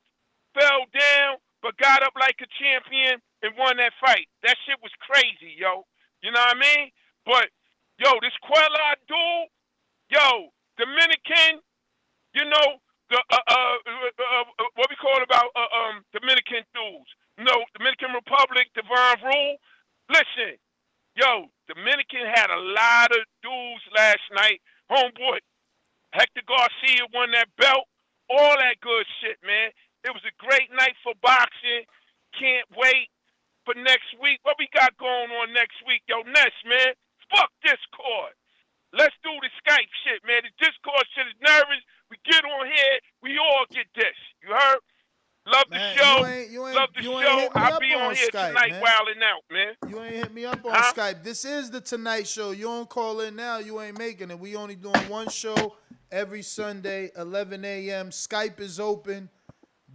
fell down, but got up like a champion and won that fight. That shit was crazy, yo. You know what I mean? But, yo, this Cuellar duel, yo, Dominican, you know, the what we call about Dominican duels. You know, Dominican Republic, Divine Rule. Listen, yo, Dominican had a lot of duels last night. Homeboy, Hector Garcia won that belt. All that good shit, man. It was a great night for boxing. Can't wait for next week. What we got going on next week? Yo, Ness, man, fuck Discord. Let's do the Skype shit, man. The Discord shit is nervous. We get on here. We all get this. You heard? Love the show. Love the show. I'll be on here Skype, tonight man. wilding out, man. You ain't hit me up on Skype. This is the Tonight Show. You don't call in now, you ain't making it. We only doing one show every Sunday, 11 a.m. Skype is open.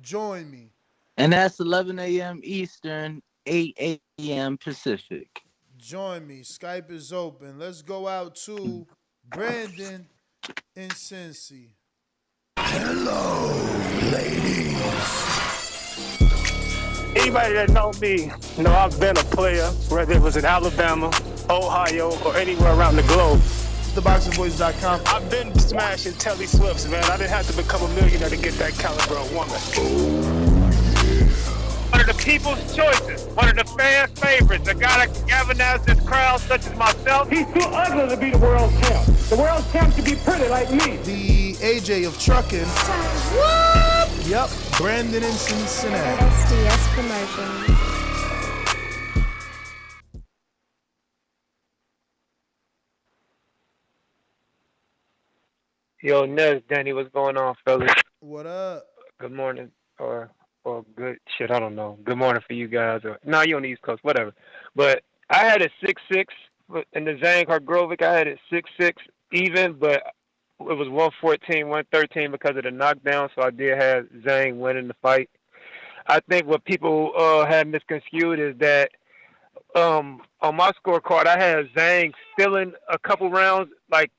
Join me. And that's 11 a.m. Eastern, 8 a.m. Pacific. Join me. Skype is open. Let's go out to Brandon in Cincy. Hello, ladies. Anybody that know me know I've been a player, whether it was in Alabama, Ohio, or anywhere around the globe. TheBoxingVoice.com. I've been smashing Telly Swifts, man. I didn't have to become a millionaire to get that caliber of woman. One of the people's choices, one of the fans' favorites, a guy that can galvanize this crowd such as myself. He's too ugly to be the world champ. The world champ should be pretty like me. The AJ of trucking. Yep, Brandon in Cincinnati. SDS Promotions. Yo, Nez, Danny, what's going on, fellas? What up? Good morning, or good shit. I don't know. Good morning for you guys, or no, you on the East Coast, whatever. But I had it 6-6 in the Zhang Hargrovic. I had it 6-6 even, but it was 114-113 because of the knockdown. So I did have Zhang winning the fight. I think what people had misconstrued is that on my scorecard I had Zhang stealing a couple rounds, like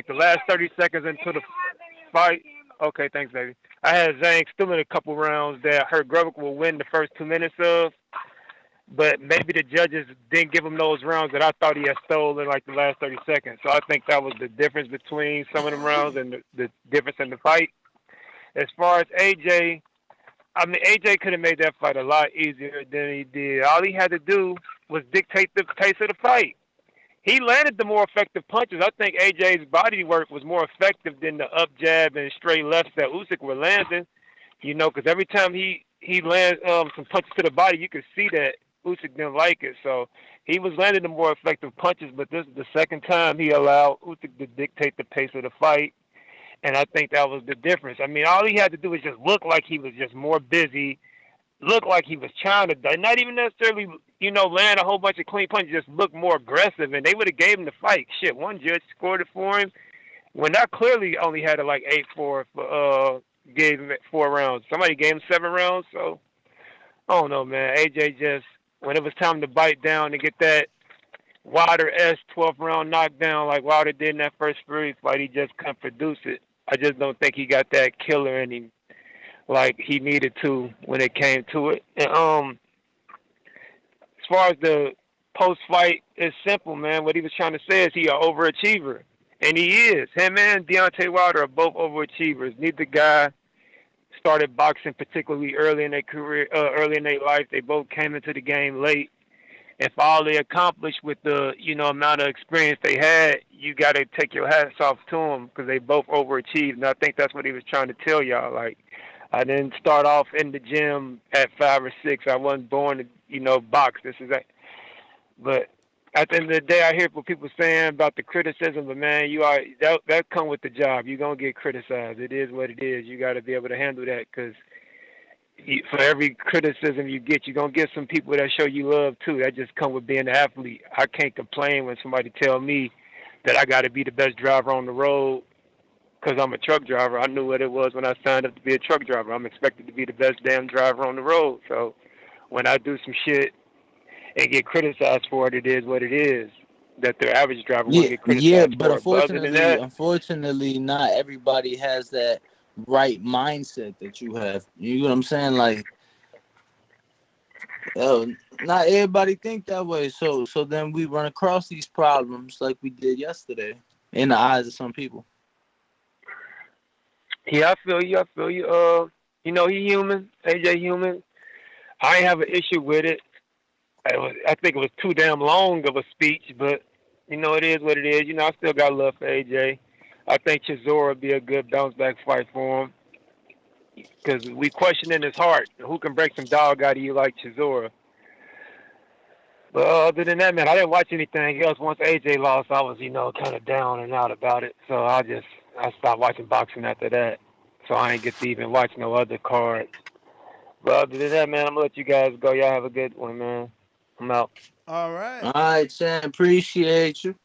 the last 30 seconds into the fight. Okay, thanks, baby. I had Zhang stealing a couple rounds that Hargrovic will win the first 2 minutes of, but maybe the judges didn't give him those rounds that I thought he had stolen, like the last 30 seconds. So I think that was the difference between some of them rounds and the difference in the fight. As far as AJ, I mean, AJ could have made that fight a lot easier than he did. All he had to do was dictate the pace of the fight. He landed the more effective punches. I think AJ's body work was more effective than the up jab and straight lefts that Usyk were landing. You know, because every time he lands some punches to the body, you could see that Usyk didn't like it. So he was landing the more effective punches, but this is the second time he allowed Usyk to dictate the pace of the fight. And I think that was the difference. I mean, all he had to do was just look like he was just more busy, look like he was trying to, not even necessarily, land a whole bunch of clean punches, just look more aggressive, and they would have gave him the fight. Shit, one judge scored it for him when that clearly only had it like 8-4, gave him 4 rounds. Somebody gave him 7 rounds, so I don't know, man. AJ just, when it was time to bite down and get that Wilder-esque 12th round knockdown like Wilder did in that first Fury fight, he just couldn't produce it. I just don't think he got that killer in him like he needed to when it came to it. And as far as the post-fight, it's simple, man. What he was trying to say is he an overachiever, and he is. Him and Deontay Wilder are both overachievers. Neither guy started boxing particularly early in their career, early in their life. They both came into the game late. If all they accomplished with the amount of experience they had, you got to take your hats off to them because they both overachieved. And I think that's what he was trying to tell y'all. Like, I didn't start off in the gym at 5 or 6. I wasn't born to box. This is that. But at the end of the day, I hear what people saying about the criticism, but man, you are that come with the job. You're gonna get criticized. It is what it is. You got to be able to handle that because for every criticism you get, you're gonna get some people that show you love too. That just come with being an athlete. I can't complain when somebody tell me that I got to be the best driver on the road because I'm a truck driver. I knew what it was when I signed up to be a truck driver. I'm expected to be the best damn driver on the road. So when I do some shit and get criticized for it, it is what it is. That the average driver Yeah, wouldn't get yeah, criticized but for it. But other than that, unfortunately, not everybody has that right mindset that you have. You know what I'm saying? Like, not everybody think that way. So then we run across these problems like we did yesterday in the eyes of some people. yeah, I feel you. I feel you. He human. AJ human. I ain't have an issue with it. I think it was too damn long of a speech, but it is what it is. I still got love for AJ. I think Chisora would be a good bounce back fight for him because we questioning his heart. Who can break some dog out of you like Chisora? But other than that, man, I didn't watch anything else. Once AJ lost, I was, kind of down and out about it. So I stopped watching boxing after that. So I ain't get to even watch no other cards. But other than that, man, I'm gonna let you guys go. Y'all have a good one, man. I'm out. All right. All right, Sam. Appreciate you.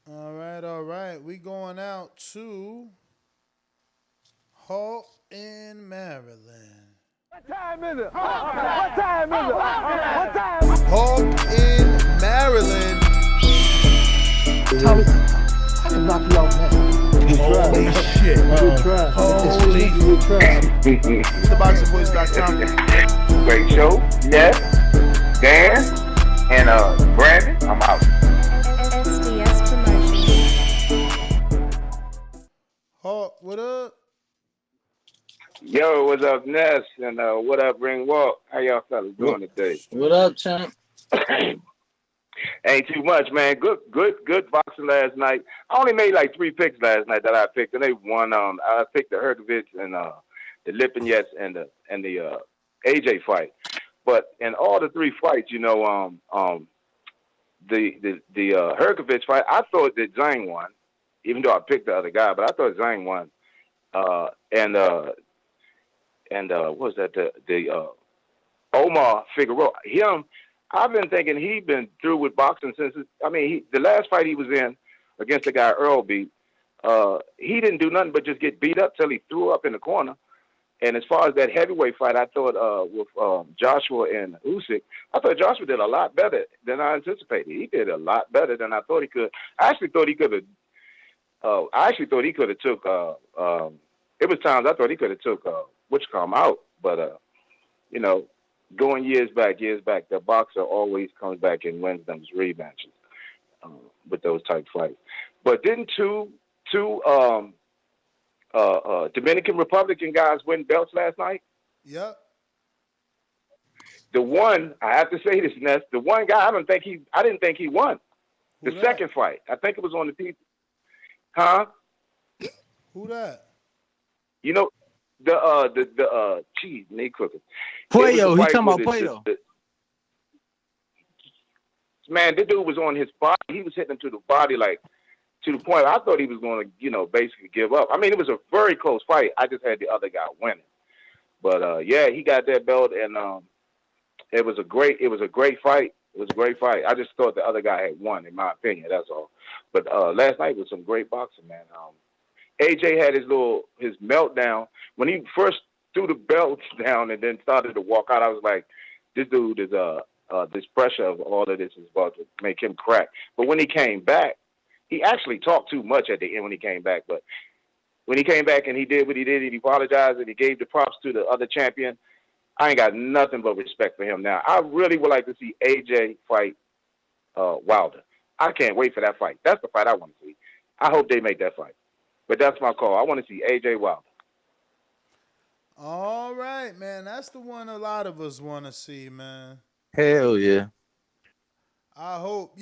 All right, all right. We going out to Hall in Maryland. What time is it? What time is it? What time? Hall in Maryland. Tommy, I can knock you out now. Holy shit. Good try. Holy good try. TheBoxingVoice.com. Great show. Yes. Dan and Brandon. I'm out. SDS Promotions. Hawk, what up? Yo, what's up, Ness? And what up, Ring Walk? How y'all fellas doing today? What up, champ? Ain't too much, man. Good boxing last night. I only made like 3 picks last night that I picked, and they won. I picked the Herkovich and the Lipinets and the AJ fight. But in all the 3 fights, the Herkovich fight, I thought that Zhang won, even though I picked the other guy. But I thought Zhang won. And what was that? The Omar Figueroa. I've been thinking he'd been through with boxing since. The last fight he was in against the guy Earl beat, he didn't do nothing but just get beat up till he threw up in the corner. And as far as that heavyweight fight, I thought with Joshua and Usyk, I thought Joshua did a lot better than I anticipated. He did a lot better than I thought he could. I actually thought he could have took. It was times I thought he could have took Whichcomb out, but going years back, the boxer always comes back and wins them rematches with those type fights. But didn't two Dominican Republican guys win belts last night? Yep. The one, I have to say this, Ness, the one guy I didn't think he won. The second fight. I think it was on the TV. Huh? Who that? Cheese, Nate Crooked. Puello, he talking about Puello. Man, this dude was on his body. He was hitting him to the body, like, to the point I thought he was going to, basically give up. It was a very close fight. I just had the other guy winning. But, he got that belt, and it was a great fight. It was a great fight. I just thought the other guy had won, in my opinion. That's all. But last night was some great boxing, man. AJ had his meltdown when he first threw the belts down and then started to walk out. I was like, this dude is this pressure of all of this is about to make him crack. But when he came back, he actually talked too much at the end when he came back. But when he came back and he did what he did, and he apologized and he gave the props to the other champion, I ain't got nothing but respect for him now. I really would like to see AJ fight Wilder. I can't wait for that fight. That's the fight I want to see. I hope they make that fight. But that's my call. I want to see AJ Wilder. All right, man. That's the one a lot of us want to see, man. Hell yeah. I hope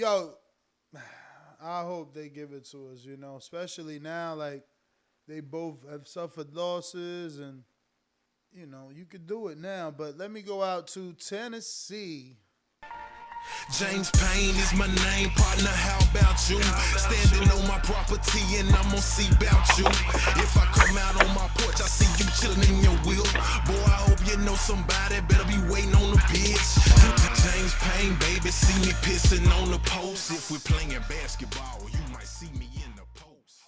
they give it to us, especially now, like, they both have suffered losses and, you could do it now. But let me go out to Tennessee James Payne is my name, partner, how about you? Standing on my property and I'm gonna see about you. If I come out on my porch, I see you chilling in your wheel. Boy, I hope you know somebody better be waiting on the bitch. James Payne, baby, see me pissing on the post. If we're playing basketball, you might see me in the post.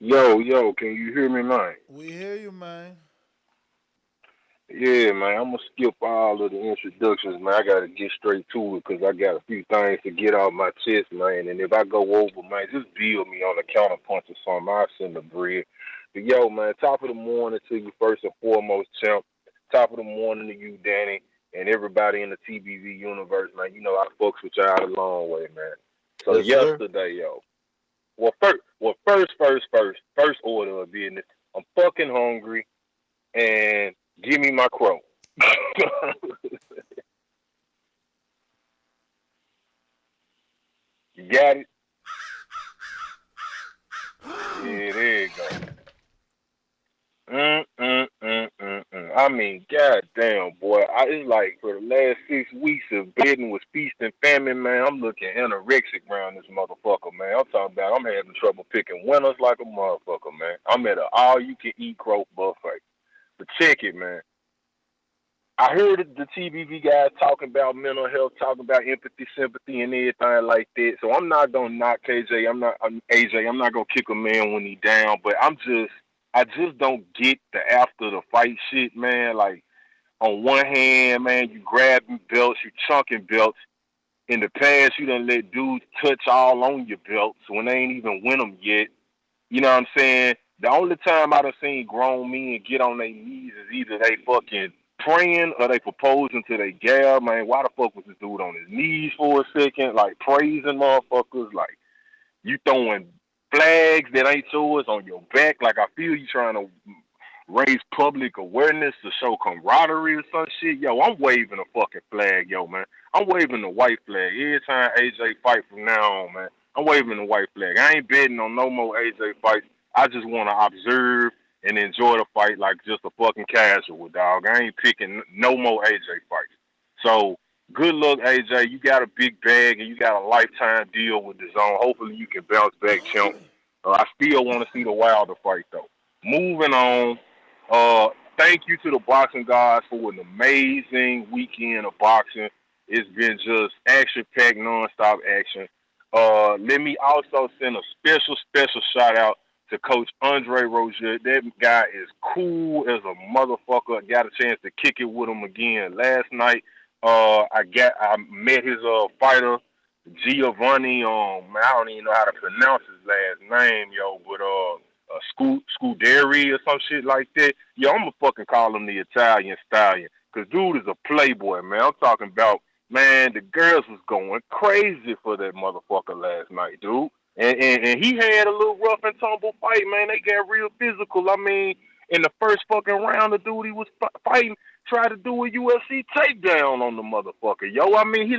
Yo, can you hear me, man? We hear you, man. Yeah, man, I'm gonna skip all of the introductions, man. I gotta get straight to it because I got a few things to get off my chest, man. And if I go over, man, just build me on the counterpunch or something. I'll send the bread. But yo, man, top of the morning to you first and foremost, champ. Top of the morning to you, Danny, and everybody in the TBV universe, man. You know I fucks with y'all a long way, man. So Yes, sir. yesterday, yo. First order of business. I'm fucking hungry and give me my crow. You got it? Yeah, there you go. I mean, goddamn, boy. It's like for the last 6 weeks of bedding with feast and famine, man. I'm looking anorexic around this motherfucker, man. I'm talking about I'm having trouble picking winners like a motherfucker, man. I'm at an all-you-can-eat croak buffet. But check it, man. I heard the TBV guys talking about mental health, talking about empathy, sympathy, and everything like that. So I'm not gonna knock KJ. I'm AJ. I'm not gonna kick a man when he down. But I just don't get the after the fight shit, man. Like on one hand, man, you grabbing belts, you chunking belts. In the past, you done let dudes touch all on your belts when they ain't even win them yet. You know what I'm saying? The only time I done seen grown men get on their knees is either they fucking praying or they proposing to their gal. Man, why the fuck was this dude on his knees for a second? Like praising motherfuckers. Like you throwing flags that ain't yours on your back. Like I feel you trying to raise public awareness to show camaraderie or some shit. Yo, I'm waving a fucking flag, yo, man. I'm waving the white flag every time AJ fight from now on, man. I'm waving the white flag. I ain't betting on no more AJ fights. I just want to observe and enjoy the fight like just a fucking casual, dog. I ain't picking no more AJ fights. So good luck, AJ. You got a big bag and you got a lifetime deal with the zone. Hopefully you can bounce back, champ. I still want to see the Wilder fight though. Moving on. Thank you to the boxing guys for an amazing weekend of boxing. It's been just action-packed, non-stop action. Let me also send a special shout out to Coach Andre Rozier. That guy is cool as a motherfucker. I got a chance to kick it with him again last night. I met his fighter Giovanni. I don't even know how to pronounce his last name, yo, but Scuderi or some shit like that. Yo, I'm gonna fucking call him the Italian Stallion. Cause dude is a playboy, man. I'm talking about, man, the girls was going crazy for that motherfucker last night, dude. And he had a little rough and tumble fight, man. They got real physical. I mean, in the first fucking round, the dude he was fighting tried to do a UFC takedown on the motherfucker. Yo, I mean, he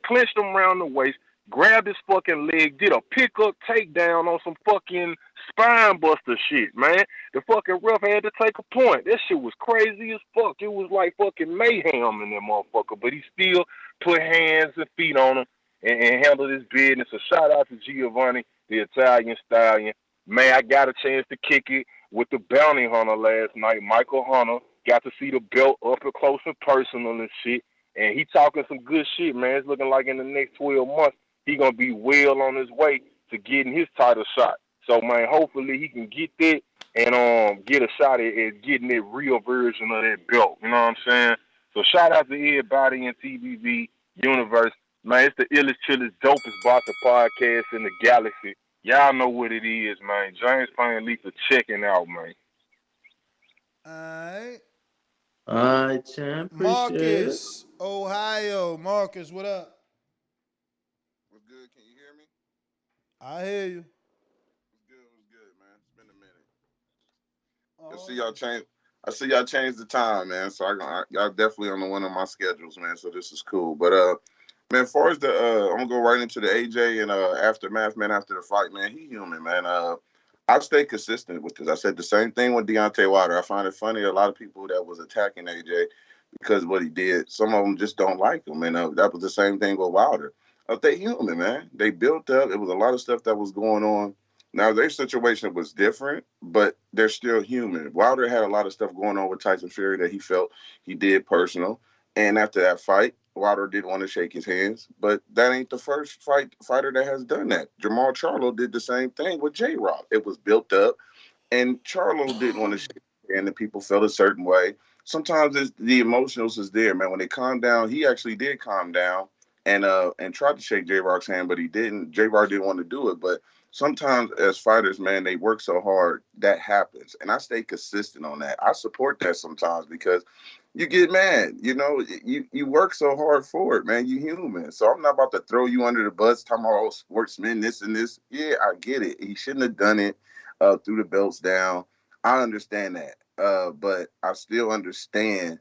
clenched him around the waist, grabbed his fucking leg, did a pickup takedown on some fucking spine buster shit, man. The fucking ref had to take a point. That shit was crazy as fuck. It was like fucking mayhem in that motherfucker, but he still put hands and feet on him and handled his business. A shout out to Giovanni, the Italian Stallion. Man, I got a chance to kick it with the bounty hunter last night, Michael Hunter. Got to see the belt up and close and personal and shit. And he talking some good shit, man. It's looking like in the next 12 months, he going to be well on his way to getting his title shot. So, man, hopefully he can get that and get a shot at getting that real version of that belt. You know what I'm saying? So shout out to everybody in TBV universe. Man, it's the illest, chillest, dopest boxing podcast in the galaxy. Y'all know what it is, man. James Payne Lethal checking out, man. Alright. All right, champ. Appreciate it. Marcus, Ohio. Marcus, what up? What's good? Can you hear me? I hear you. What's good, man? It's been a minute. I see y'all changed the time, man. So y'all definitely on the one of my schedules, man. So this is cool. But man, as far as I'm gonna go right into the AJ and aftermath, man. After the fight, man, he human, man. I've stayed consistent with this. I said the same thing with Deontay Wilder. I find it funny a lot of people that was attacking AJ because of what he did. Some of them just don't like him, and that was the same thing with Wilder. They human, man. They built up. It was a lot of stuff that was going on. Now their situation was different, but they're still human. Wilder had a lot of stuff going on with Tyson Fury that he felt he did personal, and after that fight, Wilder didn't want to shake his hands. But that ain't the first fighter that has done that. Jamal Charlo did the same thing with J. Rock. It was built up, and Charlo didn't want to shake his hand, and people felt a certain way. Sometimes the emotionals is there, man. When they calm down, he actually did calm down and tried to shake J Rock's hand, but he didn't. J Rock didn't want to do it. But sometimes as fighters, man, they work so hard that happens. And I stay consistent on that. I support that sometimes because you get mad. You work so hard for it, man. You human. So I'm not about to throw you under the bus, talking about sportsmen, this and this. Yeah, I get it. He shouldn't have done it, threw the belts down. I understand that. But I still understand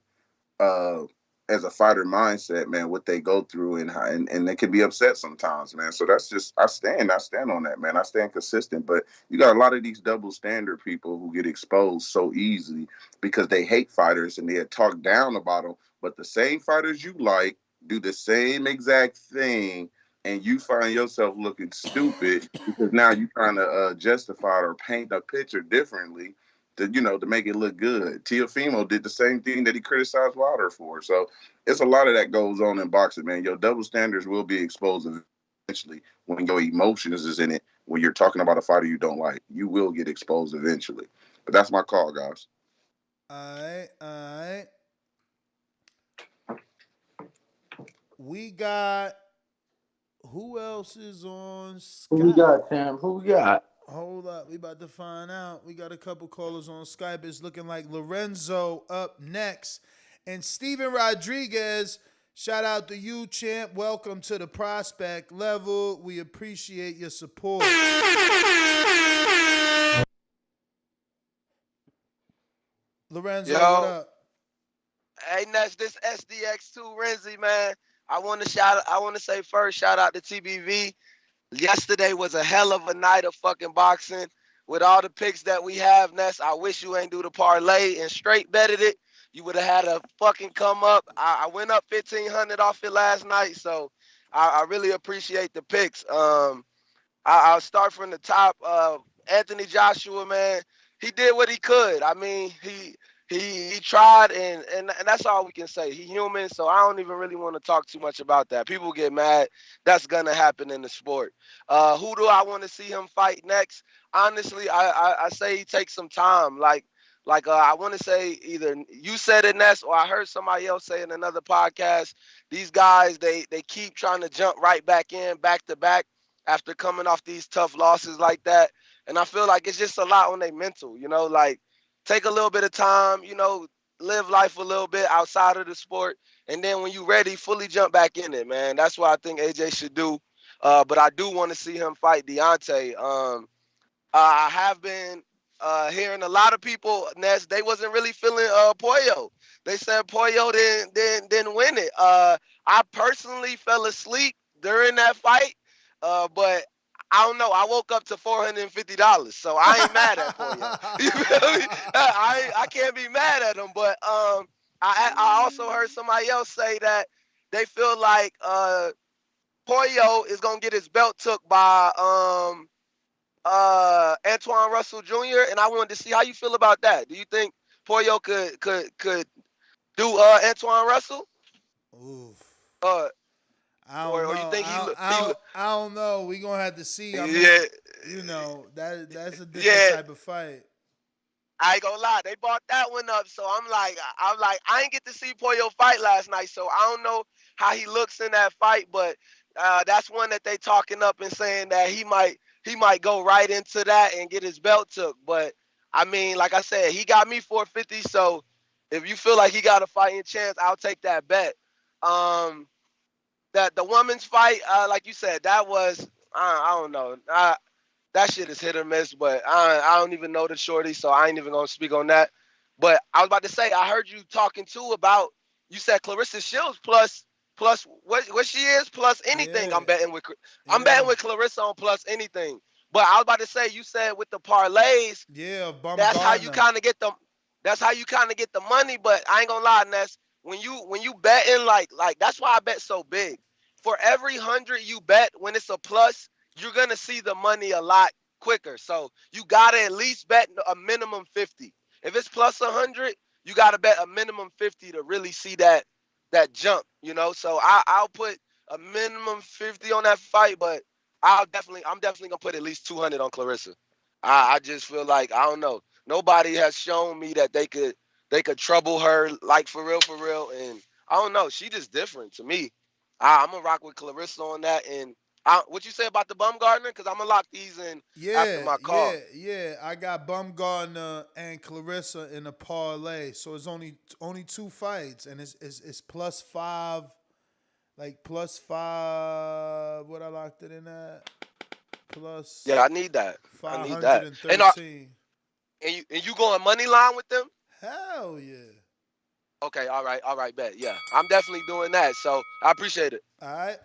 uh, as a fighter mindset, man, what they go through and they can be upset sometimes, man. So that's just I stand on that, man. I stand consistent. But you got a lot of these double standard people who get exposed so easily because they hate fighters and they talk down about them. But the same fighters you like do the same exact thing, and you find yourself looking stupid because now you're trying to justify or paint a picture differently to make it look good. Teofimo did the same thing that he criticized Wilder for. So it's a lot of that goes on in boxing, man. Your double standards will be exposed eventually when your emotions is in it. When you're talking about a fighter you don't like, you will get exposed eventually. But that's my call, guys. All right. We got who else is on Who we Skype? got, Tam? Who we got? Hold up, we about to find out. We got a couple callers on Skype. It's looking like Lorenzo up next, and Steven Rodriguez. Shout out to you, champ. Welcome to the prospect level. We appreciate your support. Lorenzo, what Yo, up? hey Ness, this SDX2 Renzi, man. I want to say first, shout out to TBV. Yesterday was a hell of a night of fucking boxing. With all the picks that we have, Ness, I wish you ain't do the parlay and straight betted it. You would have had a fucking come up. I went up 1,500 off it last night, so I really appreciate the picks. I'll start from the top. Anthony Joshua, man, he did what he could. I mean, he tried, and that's all we can say. He human, so I don't even really want to talk too much about that. People get mad. That's gonna happen in the sport. Who do I want to see him fight next? Honestly, I say he takes some time. I want to say either you said it, Ness, or I heard somebody else say in another podcast. These guys, they keep trying to jump right back in, back to back after coming off these tough losses like that. And I feel like it's just a lot on their mental, like take a little bit of time, live life a little bit outside of the sport. And then when you're ready, fully jump back in it, man. That's what I think AJ should do. But I do want to see him fight Deontay. I have been hearing a lot of people, Ness, they wasn't really feeling Pollo. They said Pollo didn't win it. I personally fell asleep during that fight, but I don't know. I woke up to $450, so I ain't mad at Pollo. You feel me? I can't be mad at him, but I also heard somebody else say that they feel like Pollo is gonna get his belt took by Antoine Russell Jr. And I wanted to see how you feel about that. Do you think Pollo could do Antoine Russell? Oof. Uh, I don't or you know. think I don't know. We gonna have to see. I mean, yeah, that's a different yeah. type of fight. I ain't gonna lie, they bought that one up. So I'm like, I ain't get to see Pollo fight last night, so I don't know how he looks in that fight, but that's one that they talking up and saying that he might go right into that and get his belt took. But I mean, like I said, he got me 450. So if you feel like he got a fighting chance, I'll take that bet. Um, that the women's fight, like you said, that was I don't know. That shit is hit or miss, but I don't even know the shorty, so I ain't even gonna speak on that. But I was about to say, I heard you talking too about, you said Clarissa Shields plus what she is plus anything. Yeah, I'm betting yeah, with Clarissa on plus anything. But I was about to say, you said with the parlays, yeah. that's how you Baumgartner. kind of get them. That's how you kind of get the money. But I ain't gonna lie, Ness. when you betting like that's why I bet so big. For every 100 you bet, when it's a plus, you're gonna see the money a lot quicker. So you gotta at least bet a minimum 50. If it's plus 100, you gotta bet a minimum 50 to really see that jump. So I'll put a minimum 50 on that fight, but I'm definitely gonna put at least 200 on Clarissa. I just feel like I don't know. Nobody has shown me that they could trouble her like for real, and I don't know. She just different to me. I'm gonna rock with Clarissa on that. And what you say about the Bumgardner? Because I'm gonna lock these in after Yeah, my call. yeah. I got Bumgarner and Clarissa in a parlay, so it's only two fights, and it's plus five, like plus five. What I locked it in at? Yeah, Plus I need that. I five need hundred that. and And thirteen. you going money line with them? Hell yeah! Okay, all right, bet. Yeah, I'm definitely doing that. So I appreciate it. All right.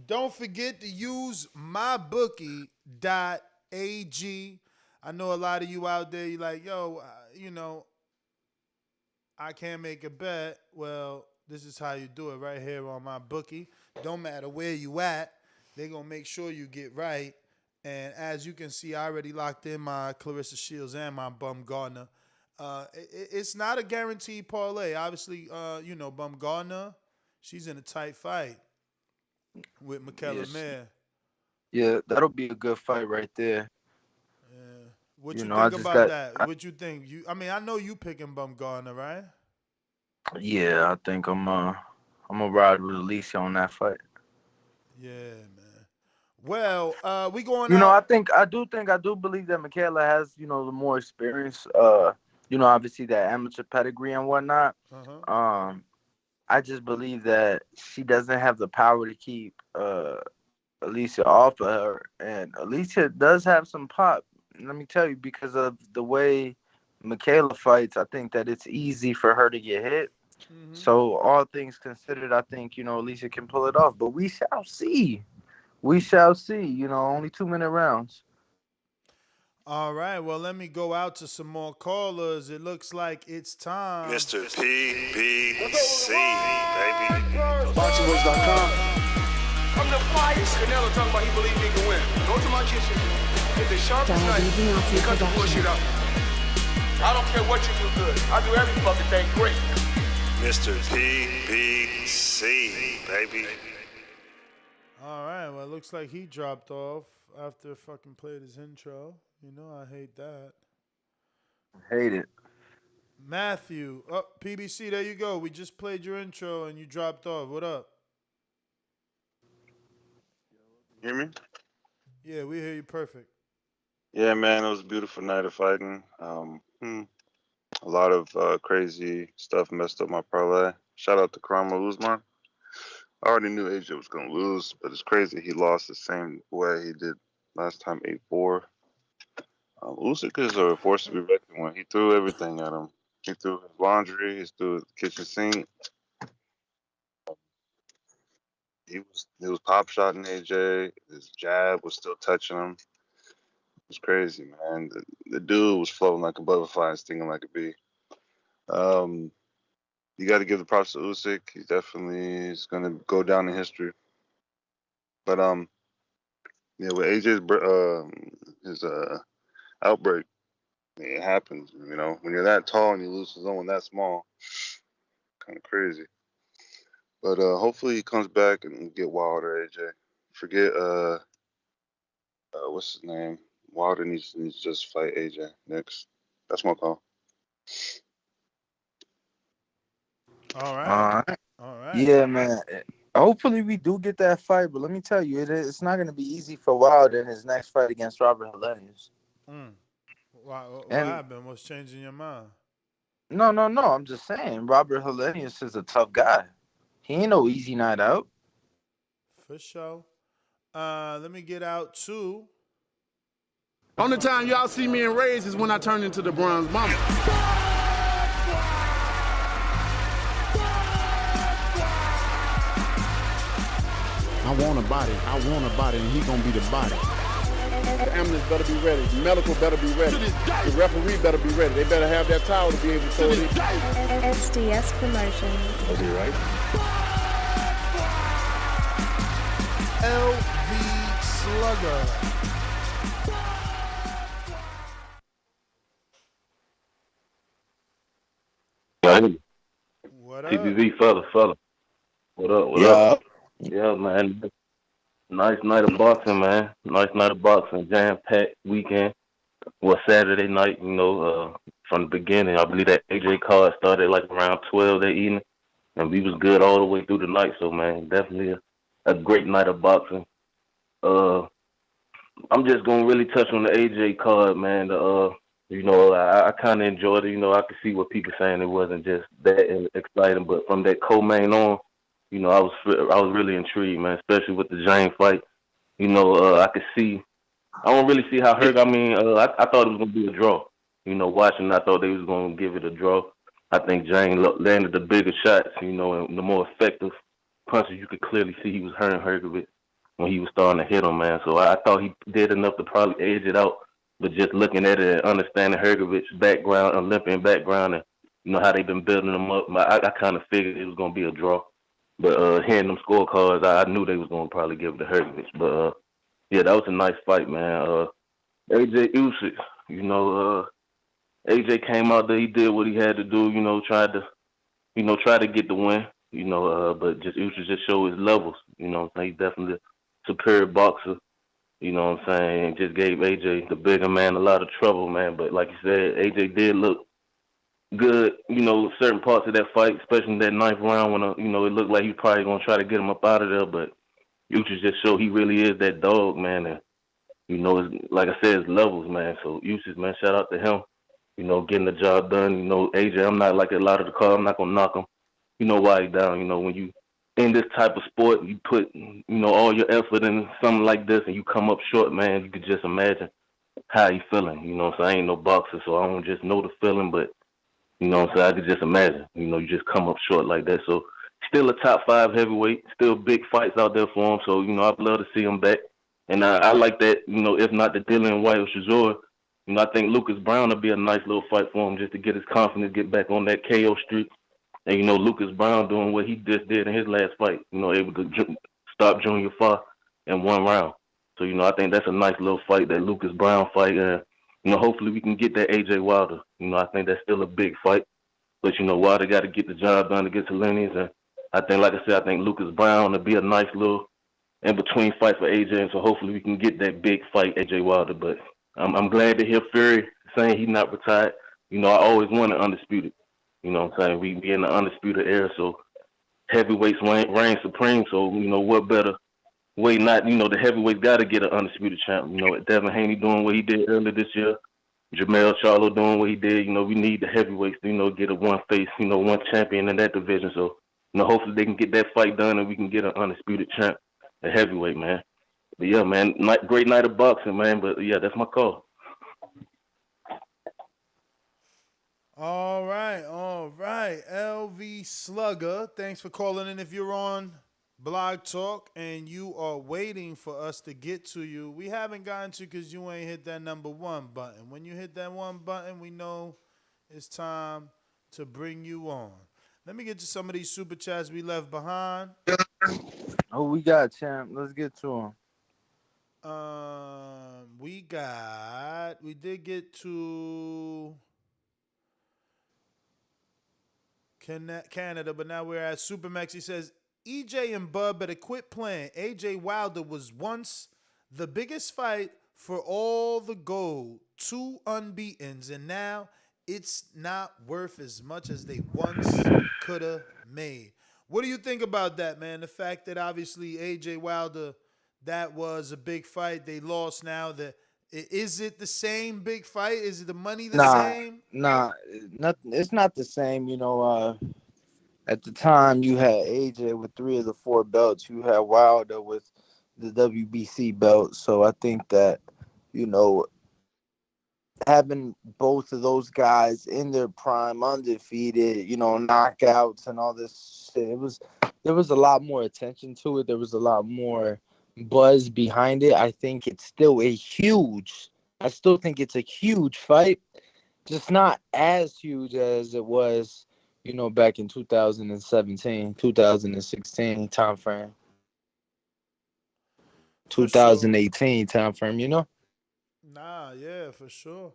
Don't forget to use mybookie.ag. I know a lot of you out there, you like, yo, I can't make a bet. Well, this is how you do it right here on my bookie. Don't matter where you at, they're gonna make sure you get right. And as you can see, I already locked in my Clarissa Shields and my Bumgarner. It's not a guaranteed parlay. Obviously, Bumgarner, she's in a tight fight with Michaela Yes. Mayer. Yeah, that'll be a good fight right there. Yeah. What You you know, I think just about got. that? What you think? I know you picking Bumgarner, right? Yeah, I think I'm gonna ride with Alicia on that fight. Yeah, man. Well, we going You know, out. I do believe that Michaela has, the more experience. Obviously that amateur pedigree and whatnot. Uh-huh. I just believe that she doesn't have the power to keep Alicia off of her, and Alicia does have some pop. Let me tell you, because of the way Michaela fights, I think that it's easy for her to get hit. So all things considered, I think Alicia can pull it off, but we shall see. We shall see. Only 2-minute rounds. All right. Well, let me go out to some more callers. It looks like it's time. Mr. PBC, baby. BoxingVoice.com. I'm the flyest. Canelo talking about he believe he can win. Go to my kitchen, get the sharpest knife, and cut the bullshit out. I don't care what you do good. I do every fucking thing great. Mr. PBC, baby. All right. Well, it looks like he dropped off after fucking played his intro. I hate that. Hate it. Matthew, PBC, there you go. We just played your intro and you dropped off. What up? Hear me? Yeah, we hear you perfect. Yeah, man, it was a beautiful night of fighting. A lot of crazy stuff messed up my parlay. Shout out to Kamaru Usman. I already knew AJ was gonna lose, but it's crazy he lost the same way he did last time, 8-4. Usyk is a force to be reckoned with. He threw everything at him. He threw his laundry. He threw his kitchen sink. He was pop shotting AJ. His jab was still touching him. It was crazy, man. The dude was floating like a butterfly and stinging like a bee. You got to give the props to Usyk. He definitely is going to go down in history. But yeah, with AJ's his outbreak, it happens. When you're that tall and you lose to someone that small, kind of crazy. But hopefully he comes back and get Wilder, AJ. Forget what's his name? Wilder needs to just fight AJ next. That's my call. All right. All right. All right. Yeah, man. Hopefully we do get that fight, but let me tell you, it's not going to be easy for Wilder in his next fight against Robert Helenius. What And happened? What's changing your mind? no. I'm just saying, Robert Helenius is a tough guy. He ain't no easy night out. For sure. Let me get out to. Only time y'all see me in Rays is when I turn into the Bronze Bomber. I want a body, and he gonna be the body. The ambulance better be ready. The medical better be ready. The referee better be ready. They better have that towel to be able to throw it in. SDS Promotions. I'll be right. LV Slugger. What up? TBV fella. What up? Yeah. Yeah, man. Nice night of boxing, man. Nice night of boxing. Jam-packed weekend. Well, Saturday night, from the beginning. I believe that AJ card started like around 12 that evening, and we was good all the way through the night. So, man, definitely a great night of boxing. I'm just gonna really touch on the AJ card, man. I kind of enjoyed it. I could see what people saying it wasn't just that exciting, but from that co-main on, I was really intrigued, man, especially with the Jane fight. I could see. I don't really see how hurt. I thought it was gonna be a draw. Watching, I thought they was gonna give it a draw. I think Jane landed the bigger shots, and the more effective punches. You could clearly see he was hurting Hergovich when he was starting to hit him, man. So I thought he did enough to probably edge it out. But just looking at it and understanding Hergovich's background, Olympian background, and how they've been building him up, I kind of figured it was gonna be a draw. But hearing them scorecards, I knew they was gonna probably give it to Hergovich. But yeah, that was a nice fight, man. AJ Usyk, AJ came out there, he did what he had to do, tried to get the win, but just Usyk just showed his levels, he's definitely a superior boxer, you know what I'm saying, and just gave AJ, the bigger man, a lot of trouble, man. But like you said, AJ did look good, certain parts of that fight, especially in that ninth round when, it looked like he was probably going to try to get him up out of there, but Usyk just showed he really is that dog, man, and, it's, like I said, it's levels, man. So Usyk, man, shout out to him, getting the job done. AJ, I'm not like a lot of the card, I'm not going to knock him. Why he down, when you in this type of sport, you put, all your effort in something like this and you come up short, man, you could just imagine how he feeling, So I ain't no boxer, so I don't just know the feeling, but, I could just imagine, you just come up short like that. So still a top 5 heavyweight, still big fights out there for him, so, I'd love to see him back. And I like that, if not the Dillian White or Chisora, I think Lucas Brown would be a nice little fight for him just to get his confidence, get back on that KO streak. And, Lucas Brown doing what he just did in his last fight, able to stop Junior Fa in 1 round. So, I think that's a nice little fight, that Lucas Brown fight. And, hopefully we can get that AJ Wilder. I think that's still a big fight. But, Wilder got to get the job done against Hellenius. And I think, like I said, I think Lucas Brown will be a nice little in-between fight for AJ. And so hopefully we can get that big fight, AJ Wilder. But I'm glad to hear Fury saying he's not retired. I always wanted undisputed. You know what I'm saying? We in the undisputed era, so heavyweights reign supreme. So, what better way not, the heavyweights got to get an undisputed champ. Devin Haney doing what he did earlier this year. Jamel Charlo doing what he did. We need the heavyweights to, get a one face, one champion in that division. So, hopefully they can get that fight done and we can get an undisputed champ, a heavyweight, man. But yeah, man, great night of boxing, man. But yeah, that's my call. All right. LV Slugger, thanks for calling in. If you're on Blog Talk and you are waiting for us to get to you, we haven't gotten to because you ain't hit that number 1 button. When you hit that 1 button, we know it's time to bring you on. Let me get to some of these super chats we left behind. Oh, we got, champ. Let's get to them. We did get to Canada, but now we're at Supermax. He says, EJ and Bud better quit playing. AJ Wilder was once the biggest fight for all the gold, 2 unbeatens, and now it's not worth as much as they once could have made. What do you think about that, man? The fact that obviously AJ Wilder, that was a big fight. They lost now. Is it the same big fight? Is it the money the same? Nah, it's not the same. At the time you had AJ with 3 of the 4 belts. You had Wilder with the WBC belt. So I think that, having both of those guys in their prime, undefeated, knockouts and all this shit, there was a lot more attention to it. There was a lot more buzz behind it, I think it's still a huge. I still think it's a huge fight, just not as huge as it was, back in 2017, 2016 time frame, For sure. 2018 time frame. Nah, yeah, for sure.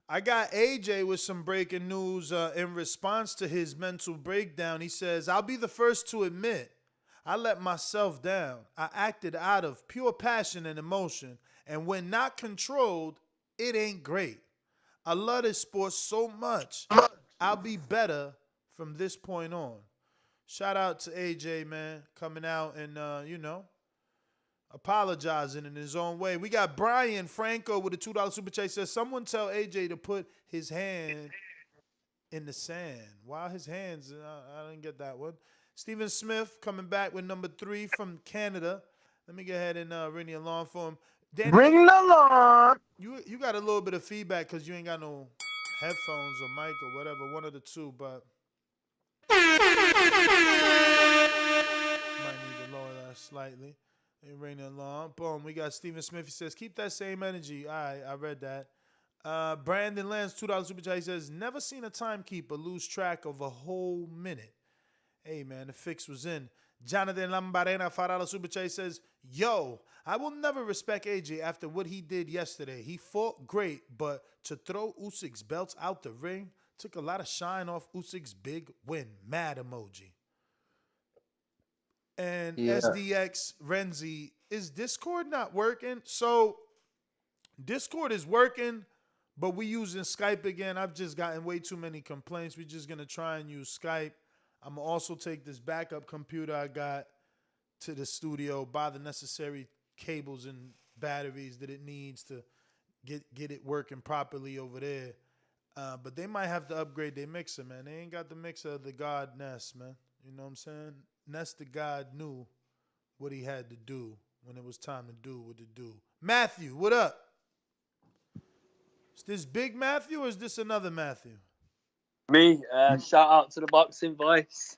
I got AJ with some breaking news in response to his mental breakdown. He says, I'll be the first to admit I let myself down. I acted out of pure passion and emotion. And when not controlled, it ain't great. I love this sport so much. I'll be better from this point on. Shout out to AJ, man, coming out and, apologizing in his own way. We got Brian Franco with a $2 super chat. Says, someone tell AJ to put his hand in the sand. Why his hands? I didn't get that one. Stephen Smith coming back with number 3 from Canada. Let me go ahead and ring the alarm for him. Danny, Bring the alarm. You got a little bit of feedback because you ain't got no headphones or mic or whatever, one of the two, but might need to lower that slightly. Ring the alarm. Boom. We got Stephen Smith. He says, keep that same energy. All right, I read that. Brandon Lance, $2 super chat. He says, never seen a timekeeper lose track of a whole minute. Hey, man, the fix was in. Jonathan Lambarena, $5 super chat, says, yo, I will never respect AJ after what he did yesterday. He fought great, but to throw Usyk's belts out the ring took a lot of shine off Usyk's big win. Mad emoji. And Yeah. SDX Renzi, is Discord not working? So Discord is working, but we using Skype again. I've just gotten way too many complaints. We're just gonna try and use Skype. I'm gonna also take this backup computer I got to the studio, buy the necessary cables and batteries that it needs to get it working properly over there. But they might have to upgrade their mixer, man. They ain't got the mixer of the God Ness, man. You know what I'm saying? Ness the God knew what he had to do when it was time to do what to do. Matthew, what up? Is this Big Matthew or is this another Matthew? Me, shout out to the boxing voice.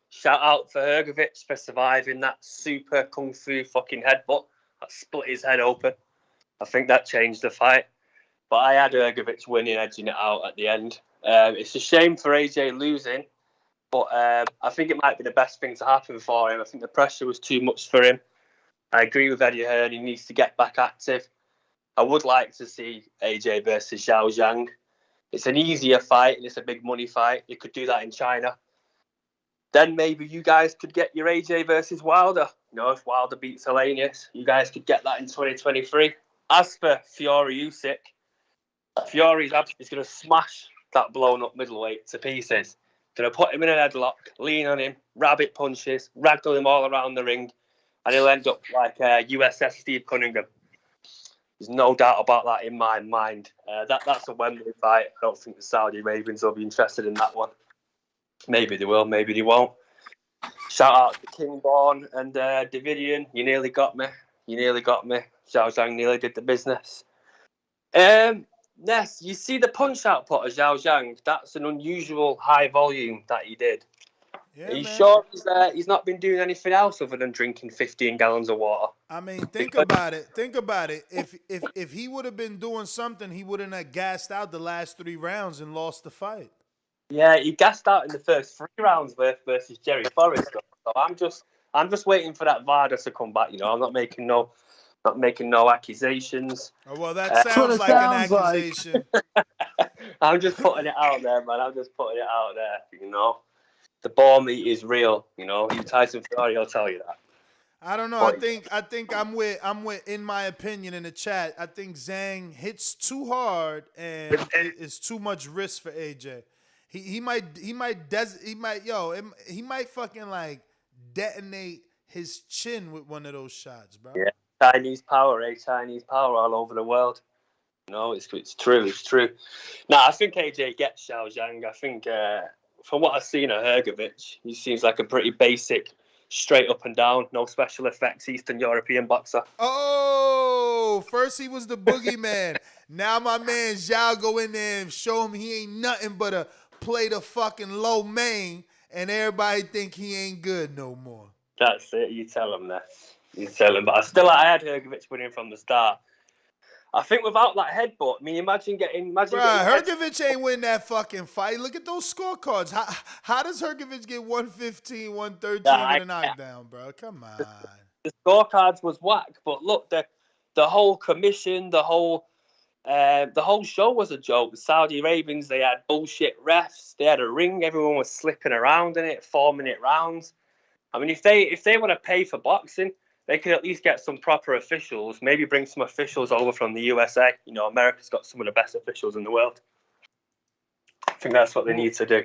Shout out for Hergovich for surviving that super kung fu fucking headbutt that split his head open. I think that changed the fight. But I had Hergovich winning, edging it out at the end. It's a shame for AJ losing, but I think it might be the best thing to happen for him. I think the pressure was too much for him. I agree with Eddie Hearn. He needs to get back active. I would like to see AJ versus Xiao Zhang. It's an easier fight and it's a big money fight. You could do that in China. Then maybe you guys could get your AJ versus Wilder. If Wilder beats Hellenius, you guys could get that in 2023. As for Fury Usyk, Fury's going to smash that blown up middleweight to pieces. Going to put him in a headlock, lean on him, rabbit punches, ragdoll him all around the ring, and he'll end up like USS Steve Cunningham. There's no doubt about that in my mind. That's a Wembley fight. I don't think the Saudi Arabians will be interested in that one. Maybe they will, maybe they won't. Shout out to Kingborn and Davidian. You nearly got me. Xiao Zhang nearly did the business. Ness, you see the punch output of Xiao Zhang? That's an unusual high volume that he did. Yeah, Are you man. sure he's not been doing anything else other than drinking 15 gallons of water? I mean, think about it. If he would have been doing something, he wouldn't have gassed out the last 3 rounds and lost the fight. Yeah, he gassed out in the first 3 rounds versus Jerry Forrest. So I'm just waiting for that VADA to come back. I'm not making no accusations. Oh, well, that sounds like an accusation. I'm just putting it out there, man. The ball meat is real. Tyson Fury will tell you that. I don't know. I think I'm with in my opinion in the chat. I think Zhang hits too hard and it's too much risk for AJ. He might fucking like detonate his chin with one of those shots, bro. Yeah, Chinese power all over the world. It's true. I think AJ gets Xiao Zhang. I think from what I've seen of Hergovich, he seems like a pretty basic, straight up and down, no special effects Eastern European boxer. Oh, first he was the boogeyman. Now my man Zhao go in there and show him he ain't nothing but a play the fucking low main, and everybody think he ain't good no more. That's it. You tell him that. You tell him, but I had Hrgovic winning from the start. I think without that headbutt, I mean, imagine getting. Bruh, Hrgovic ain't win that fucking fight. Look at those scorecards. How does Hrgovic get 115, 113 with a knockdown, bro? Come on. The scorecards was whack, but look, the whole commission, the whole show was a joke. The Saudi Arabians, they had bullshit refs. They had a ring. Everyone was slipping around in it, 4-minute rounds. I mean, if they want to pay for boxing, they could at least get some proper officials. Maybe bring some officials over from the USA. You know, America's got some of the best officials in the world. I think that's what they need to do.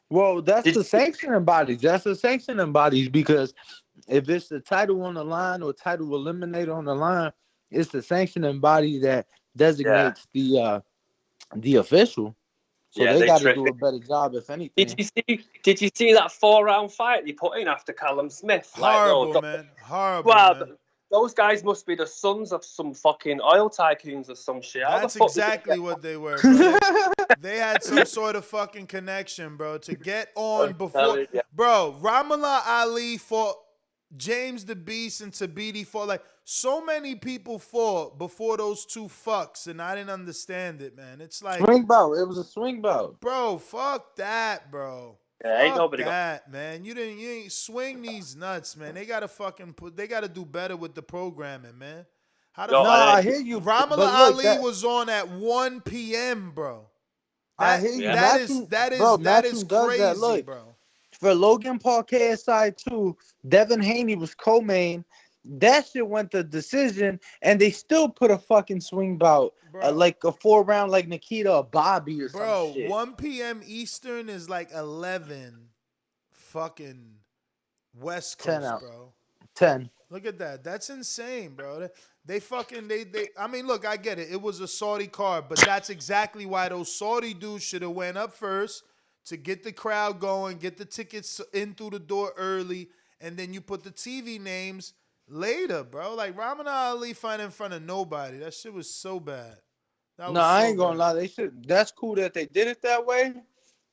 Well, that's the sanctioning bodies. That's the sanctioning bodies because if it's the title on the line or title eliminator on the line, it's the sanctioning body that designates the official. So they got to do a better job, if anything. Did you see that 4-round fight they put in after Callum Smith? Horrible, man. Horrible, man. Those guys must be the sons of some fucking oil tycoons or some shit. That's exactly what they were, bro. They had some sort of fucking connection, bro, to get on before. Bro, Ramallah Ali fought James the Beast and Tabiti fought. Like, so many people fought before those two fucks, and I didn't understand it, man. It's like swing bout. It was a swing bout. Bro, fuck that, bro. Yeah, ain't nobody that, man. You ain't swing these nuts, man. They gotta do better with the programming, man. I hear you. Ramallah Ali was on at 1 p.m., bro. I hear you. That is crazy, Look, bro. For Logan Paul KSI 2, Devin Haney was co-main. That shit went to decision, and they still put a fucking swing bout, like a 4-round, like Nikita or Bobby or some shit. 1 p.m. Eastern is like 11 fucking West Coast, bro. 10. Look at that. That's insane, bro. They I mean, look, I get it. It was a Saudi card, but that's exactly why those Saudi dudes should have went up first to get the crowd going, get the tickets in through the door early, and then you put the TV names later, bro. Like Ramallah Ali fighting in front of nobody. That shit was so bad. I ain't gonna lie. They should. That's cool that they did it that way,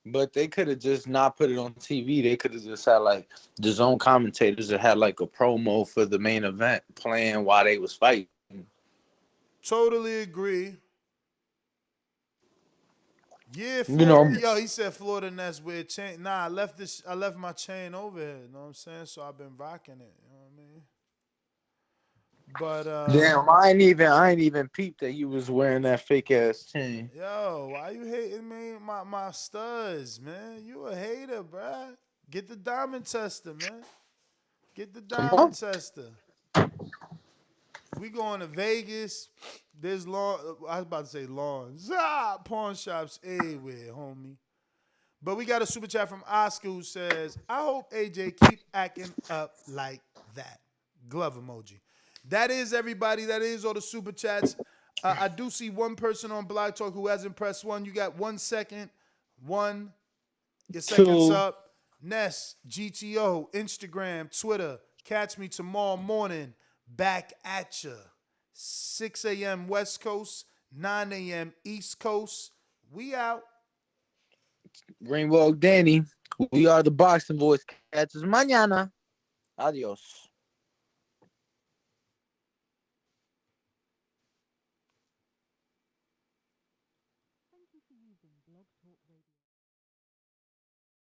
but they could have just not put it on TV. They could have just had like the zone commentators that had like a promo for the main event playing while they was fighting. Totally agree. Yeah, Florida, yo, he said Florida Nets weird chain. Nah, I left my chain over here. You know what I'm saying? So I've been rocking it. You know what I mean? But damn, I ain't even peeped that you was wearing that fake ass chain. Yo, why you hating me? My studs, man. You a hater, bruh. Get the diamond tester, man. Get the diamond tester. We going to Vegas. There's I was about to say lawns. Pawn shops everywhere, homie. But we got a super chat from Oscar who says, I hope AJ keep acting up like that. Glove emoji. That is everybody. That is all the super chats. I do see one person on Blog Talk who hasn't pressed one. You got 1 second. Your second's up. Ness, GTO, Instagram, Twitter. Catch me tomorrow morning. Back at ya. 6 a.m. West Coast, 9 a.m. East Coast. We out. Greenwald Danny. We are the Boxing Boys. Catch us mañana. Adios.